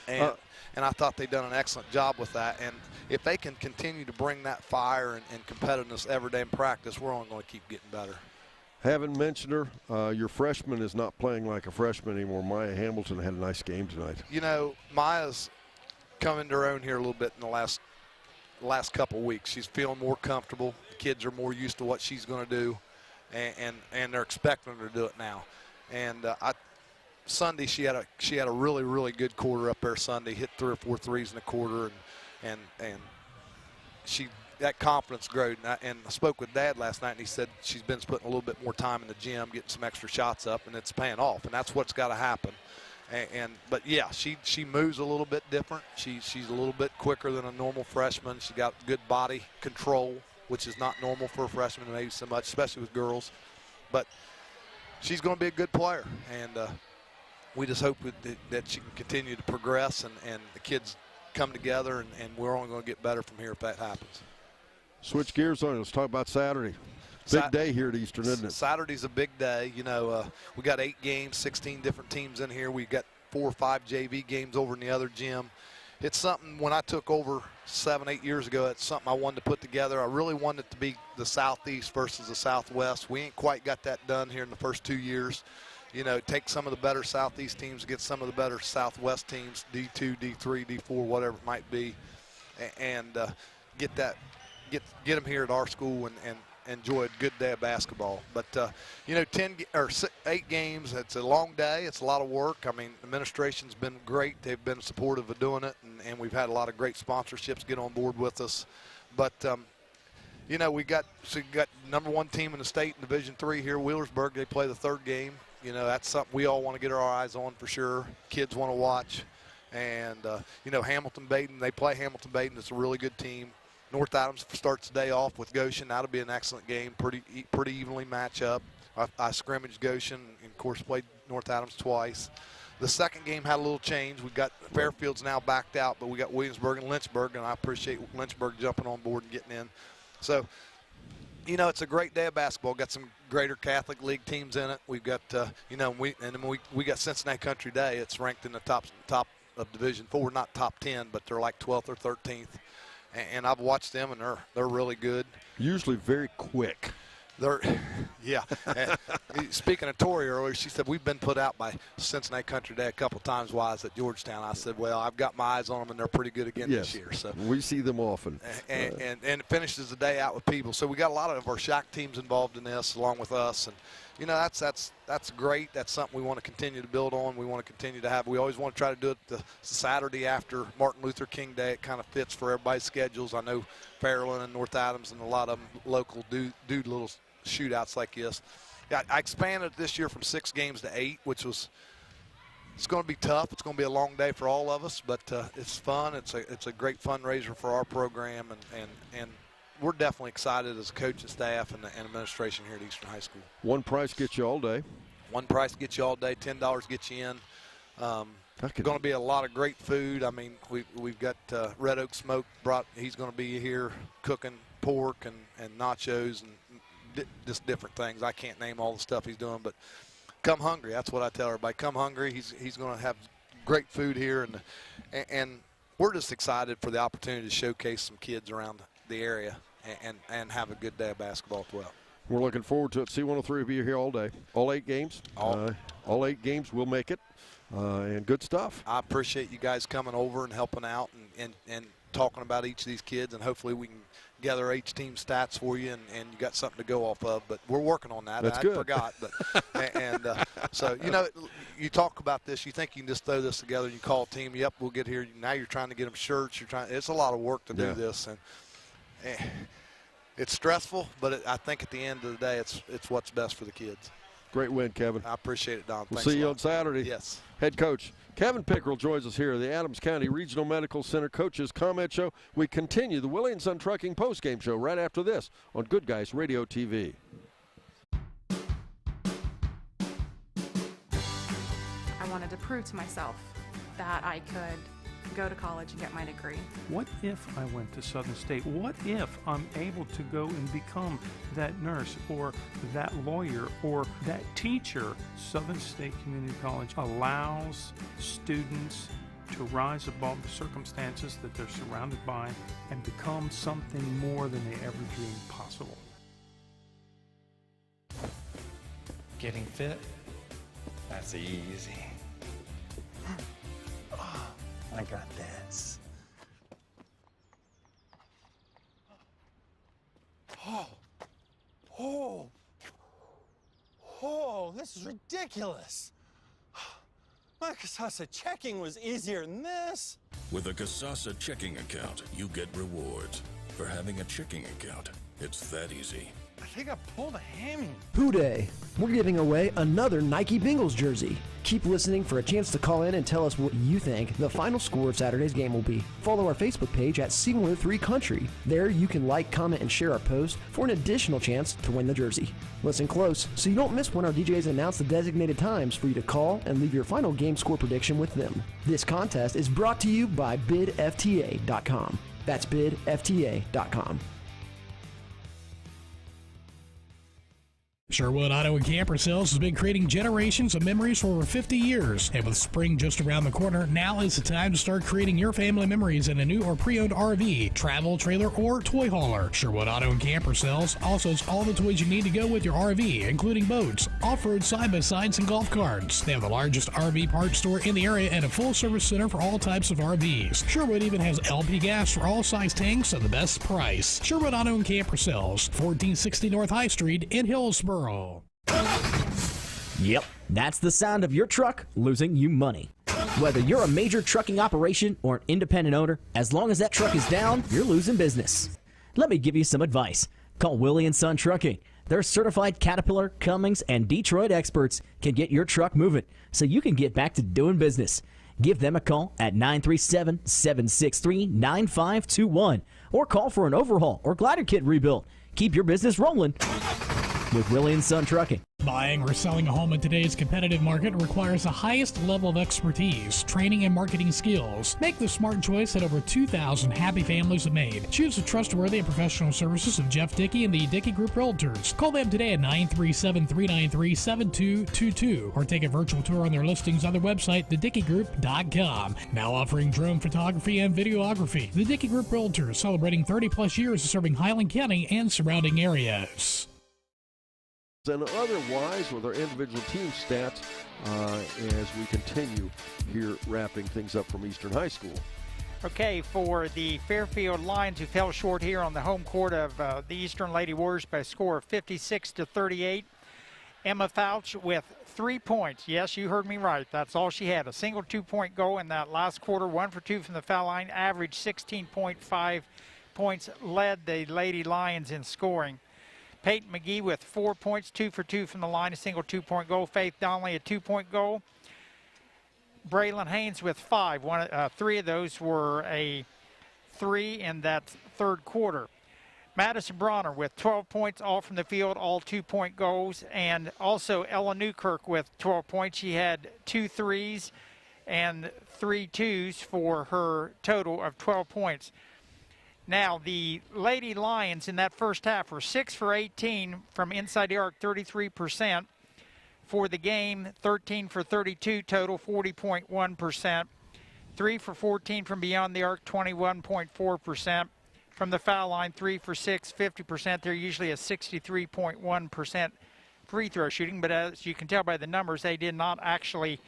And I thought they've done an excellent job with that. And if they can continue to bring that fire and competitiveness every day in practice, we're only going to keep getting better. Haven't mentioned her. Your freshman is not playing like a freshman anymore. Maya Hamilton had a nice game tonight. You know, Maya's come into her own here a little bit in the last couple of weeks. She's feeling more comfortable. The kids are more used to what she's going to do, and they're expecting her to do it now. And Sunday she had a really, really good quarter up there Sunday. Hit 3 or 4 threes in a quarter, and that confidence growed. And I spoke with Dad last night, and he said she's been putting a little bit more time in the gym, getting some extra shots up, and it's paying off. And that's what's got to happen. But yeah, she moves a little bit different. She's a little bit quicker than a normal freshman. She got good body control, which is not normal for a freshman maybe so much, especially with girls. But she's going to be a good player, and we just hope that she can continue to progress and the kids come together, and we're only going to get better from here if that happens. Switch gears on. Let's talk about Saturday. Big day here at Eastern, isn't it? Saturday's a big day. You know, we got 8 games, 16 different teams in here. We got 4 or 5 JV games over in the other gym. It's something, when I took over 7, 8 years ago, it's something I wanted to put together. I really wanted it to be the Southeast versus the Southwest. We ain't quite got that done here in the first 2 years. You know, take some of the better Southeast teams against some of the better Southwest teams, D2, D3, D4, whatever it might be, and get them here at our school and enjoy a good day of basketball. But, you know, 8 games, it's a long day. It's a lot of work. I mean, the administration's been great. They've been supportive of doing it, and we've had a lot of great sponsorships get on board with us. But, you know, we got #1 team in the state in Division III here, Wheelersburg. They play the 3rd game. You know, that's something we all want to get our eyes on for sure. Kids want to watch. And, you know, Hamilton-Baden, they play Hamilton-Baden. It's a really good team. North Adams starts the day off with Goshen. That'll be an excellent game, pretty evenly match up. I scrimmaged Goshen and, of course, played North Adams twice. The second game had a little change. We got Fairfield's now backed out, but we got Williamsburg and Lynchburg, and I appreciate Lynchburg jumping on board and getting in. So, you know, it's a great day of basketball. Got some Greater Catholic League teams in it. We've got, you know, we got Cincinnati Country Day. It's ranked in the top of Division IV, not top 10, but they're like 12th or 13th. And I've watched them, and they're really good. Usually very quick. Yeah. Speaking of Tori earlier, she said we've been put out by Cincinnati Country Day a couple times while I was at Georgetown. I said, well, I've got my eyes on them, and they're pretty good again this year. So we see them often. And it finishes the day out with people. So we got a lot of our SHAC teams involved in this, along with us. And, you know, that's great. That's something we want to continue to build on. We want to continue to have. We always want to try to do it the Saturday after Martin Luther King Day. It kind of fits for everybody's schedules. I know Fairland and North Adams and a lot of them local do little shootouts like this. Yeah, I expanded this year from 6 games to 8, which was it's going to be tough. It's going to be a long day for all of us, but it's fun. It's a great fundraiser for our program, and we're definitely excited as a coaching staff and administration here at Eastern High School. One price gets you all day. One price gets you all day. $10 gets you in. Going to be a lot of great food. I mean, we've got Red Oak Smoke brought. He's going to be here cooking pork and nachos and just different things. I can't name all the stuff he's doing, but come hungry. That's what I tell everybody. Come hungry. He's going to have great food here, and we're just excited for the opportunity to showcase some kids around the area and have a good day of basketball as well. We're looking forward to it. C103 will be here all day. All 8 games. All 8 games will make it, and good stuff. I appreciate you guys coming over and helping out and talking about each of these kids, and hopefully we can gather each team stats for you, and you got something to go off of. But we're working on that. That's I good. Forgot. But so, you know, you talk about this. You think you can just throw this together. You call a team. Yep, we'll get here. Now you're trying to get them shirts. It's a lot of work to do this, and it's stressful. But I think at the end of the day, it's what's best for the kids. Great win, Kevin. I appreciate it, Don. We'll Thanks see a you lot. on Saturday. Yes. Head coach Kevin Pickrell joins us here at the Adams County Regional Medical Center Coaches Comment Show. We continue the Willie & Son Trucking postgame show right after this on Good Guys Radio TV. I wanted to prove to myself that I could go to college and get my degree. What if I went to Southern State? What if I'm able to go and become that nurse or that lawyer or that teacher? Southern State Community College allows students to rise above the circumstances that they're surrounded by and become something more than they ever dreamed possible. Getting fit? That's easy. I got this. Oh, this is ridiculous. My Casasa checking was easier than this. With a Casasa checking account, you get rewards. For having a checking account, it's that easy. I think I pulled a hammy. Hooday! We're giving away another Nike Bengals jersey. Keep listening for a chance to call in and tell us what you think the final score of Saturday's game will be. Follow our Facebook page at C103 Country. There you can like, comment, and share our post for an additional chance to win the jersey. Listen close so you don't miss when our DJs announce the designated times for you to call and leave your final game score prediction with them. This contest is brought to you by bidfta.com. That's bidfta.com. Sherwood Auto and Camper Sales has been creating generations of memories for over 50 years. And with spring just around the corner, now is the time to start creating your family memories in a new or pre-owned RV, travel trailer, or toy hauler. Sherwood Auto and Camper Sales also has all the toys you need to go with your RV, including boats, off-road side-by-sides, and golf carts. They have the largest RV parts store in the area and a full-service center for all types of RVs. Sherwood even has LP gas for all size tanks at the best price. Sherwood Auto and Camper Sales, 1460 North High Street in Hillsborough. Yep, that's the sound of your truck losing you money. Whether you're a major trucking operation or an independent owner, as long as that truck is down, you're losing business. Let me give you some advice. Call Willie & Son Trucking. Their certified Caterpillar, Cummins, and Detroit experts can get your truck moving so you can get back to doing business. Give them a call at 937-763-9521 or call for an overhaul or glider kit rebuild. Keep your business rolling with Willie & Son Trucking. Buying or selling a home in today's competitive market requires the highest level of expertise, training, and marketing skills. Make the smart choice that over 2,000 happy families have made. Choose the trustworthy and professional services of Jeff Dickey and the Dickey Group Realtors. Call them today at 937-393-7222 or take a virtual tour on their listings on their website, thedickeygroup.com. Now offering drone photography and videography. The Dickey Group Realtors, celebrating 30-plus years of serving Highland County and surrounding areas. And otherwise with our individual team stats as we continue here wrapping things up from Eastern High School. Okay, for the Fairfield Lions, who fell short here on the home court of the Eastern Lady Warriors by a score of 56-38, Emma Fouch with 3 points. Yes, you heard me right. That's all she had. A single 2-point goal in that last quarter, 1 for 2 from the foul line, averaged 16.5 points, led the Lady Lions in scoring. Peyton McGee with 4 points, 2 for 2 from the line, a single 2-point goal. Faith Donnelly, a 2-point goal. Braylon Haynes with 5. 3 of those were a 3 in that third quarter. Madison Bronner with 12 points, all from the field, all 2-point goals. And also Ella Newkirk with 12 points. She had 2 threes and 3 twos for her total of 12 points. Now, the Lady Lions in that first half were 6 for 18 from inside the arc, 33%. For the game, 13 for 32 total, 40.1%. 3 for 14 from beyond the arc, 21.4%. From the foul line, 3 for 6, 50%. They're usually a 63.1% free throw shooting, but as you can tell by the numbers, they did not actually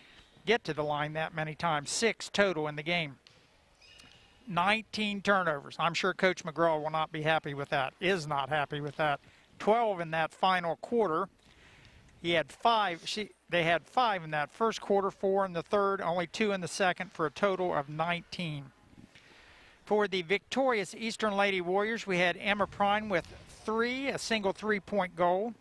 get to the line that many times. 6 total in the game. 19 turnovers. I'm sure Coach McGraw will not be happy with that, is not happy with that. 12 in that final quarter. He had 5. They had 5 in that first quarter, 4 in the third, only 2 in the second, for a total of 19. For the victorious Eastern Lady Warriors, we had Emma Prine with 3, a single 3-point goal.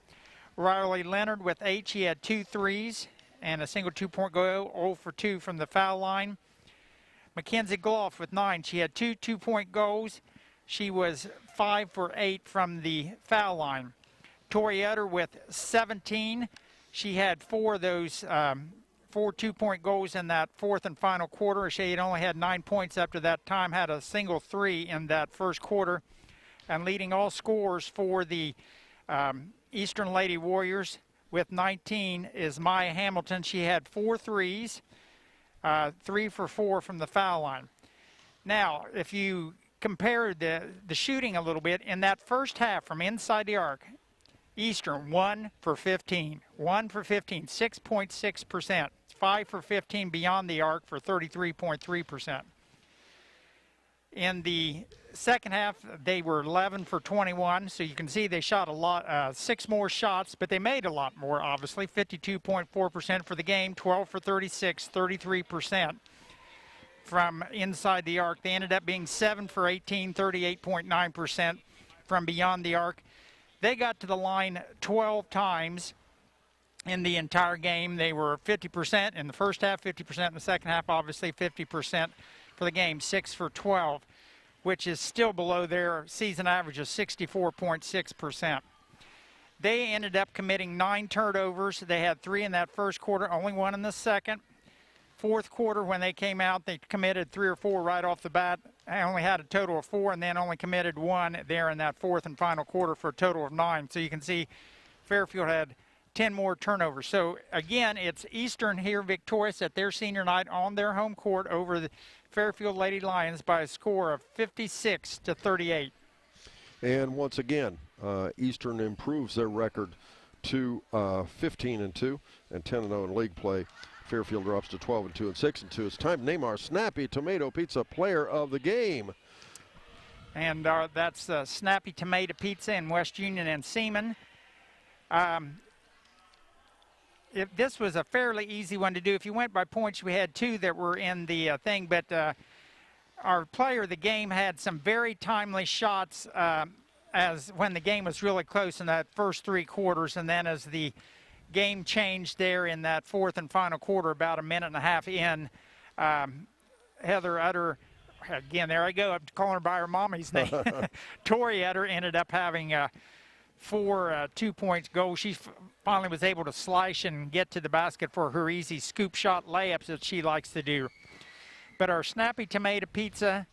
Riley Leonard with 8. She had 2 threes. and a single 2-point goal, 0 for 2 from the foul line. Mackenzie Gloff with 9. She had 2 2-point goals. She was 5 for 8 from the foul line. Tori Utter with 17. She had 4 of those 4 2-point goals in that fourth and final quarter. She had only had 9 points up to that time, had a single 3 in that first quarter. And leading all scorers for the Eastern Lady Warriors with 19 is Maya Hamilton. She had 4 threes, 3 for 4 from the foul line. Now, if you compare the shooting a little bit, in that first half from inside the arc, Eastern 1 for 15, 1 for 15, 6.6%, 5 for 15 beyond the arc for 33.3%. In the second half, they were 11 for 21, so you can see they shot a lot, 6 more shots, but they made a lot more, obviously, 52.4% for the game, 12 for 36, 33% from inside the arc. They ended up being 7 for 18, 38.9% from beyond the arc. They got to the line 12 times in the entire game. They were 50% in the first half, 50% in the second half, obviously 50% for the game, 6 for 12, which is still below their season average of 64.6%. They ended up committing 9 turnovers. They had 3 in that first quarter, only 1 in the second. Fourth quarter, when they came out, they committed 3 or 4 right off the bat. I only had a total of 4 and then only committed 1 there in that fourth and final quarter for a total of 9. So you can see Fairfield had 10 more turnovers. So again, it's Eastern here victorious at their senior night on their home court over the Fairfield Lady Lions by a score of 56-38. And once again, Eastern improves their record to 15-2 and 10-0 in league play. Fairfield drops to 12-2 and 6-2. It's time to name our Snappy Tomato Pizza Player of the Game. And that's Snappy Tomato Pizza in West Union and Seaman. This was a fairly easy one to do. If you went by points, we had 2 that were in the thing, but our player of the game had some very timely shots as when the game was really close in that first 3 quarters, and then as the game changed there in that fourth and final quarter, about a minute and a half in, Heather Utter, again, there I go, I'm calling her by her mommy's name. Tori Utter ended up having 4 2-point goals. She finally was able to slice and get to the basket for her easy scoop shot layups that she likes to do. But our Snappy Tomato Pizza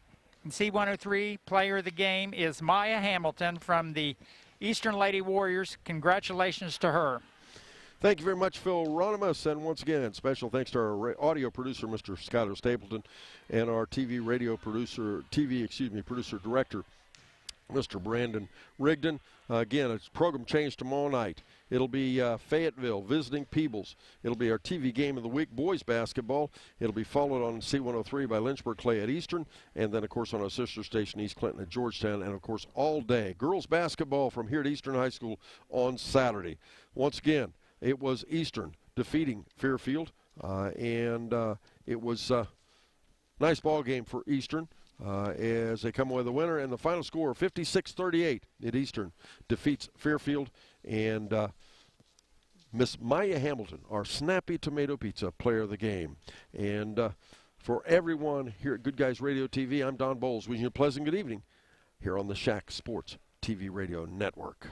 in C103 player of the game is Maya Hamilton from the Eastern Lady Warriors. Congratulations to her. Thank you very much, Phil Ronimus. And once again, special thanks to our audio producer, Mr. Skylar Stapleton, and our producer director, Mr. Brandon Rigdon. Again, it's program change tomorrow night. It'll be Fayetteville visiting Peebles. It'll be our TV game of the week, boys basketball. It'll be followed on C103 by Lynchburg Clay at Eastern, and then, of course, on our sister station, East Clinton at Georgetown, and, of course, all day. Girls basketball from here at Eastern High School on Saturday. Once again, it was Eastern defeating Fairfield, and it was a nice ball game for Eastern as they come away the winner. And the final score, 56-38 at Eastern defeats Fairfield. And Miss Maya Hamilton, our Snappy Tomato Pizza Player of the Game. And for everyone here at Good Guys Radio TV, I'm Don Bowles wishing you a pleasant good evening here on the Shack Sports TV Radio Network.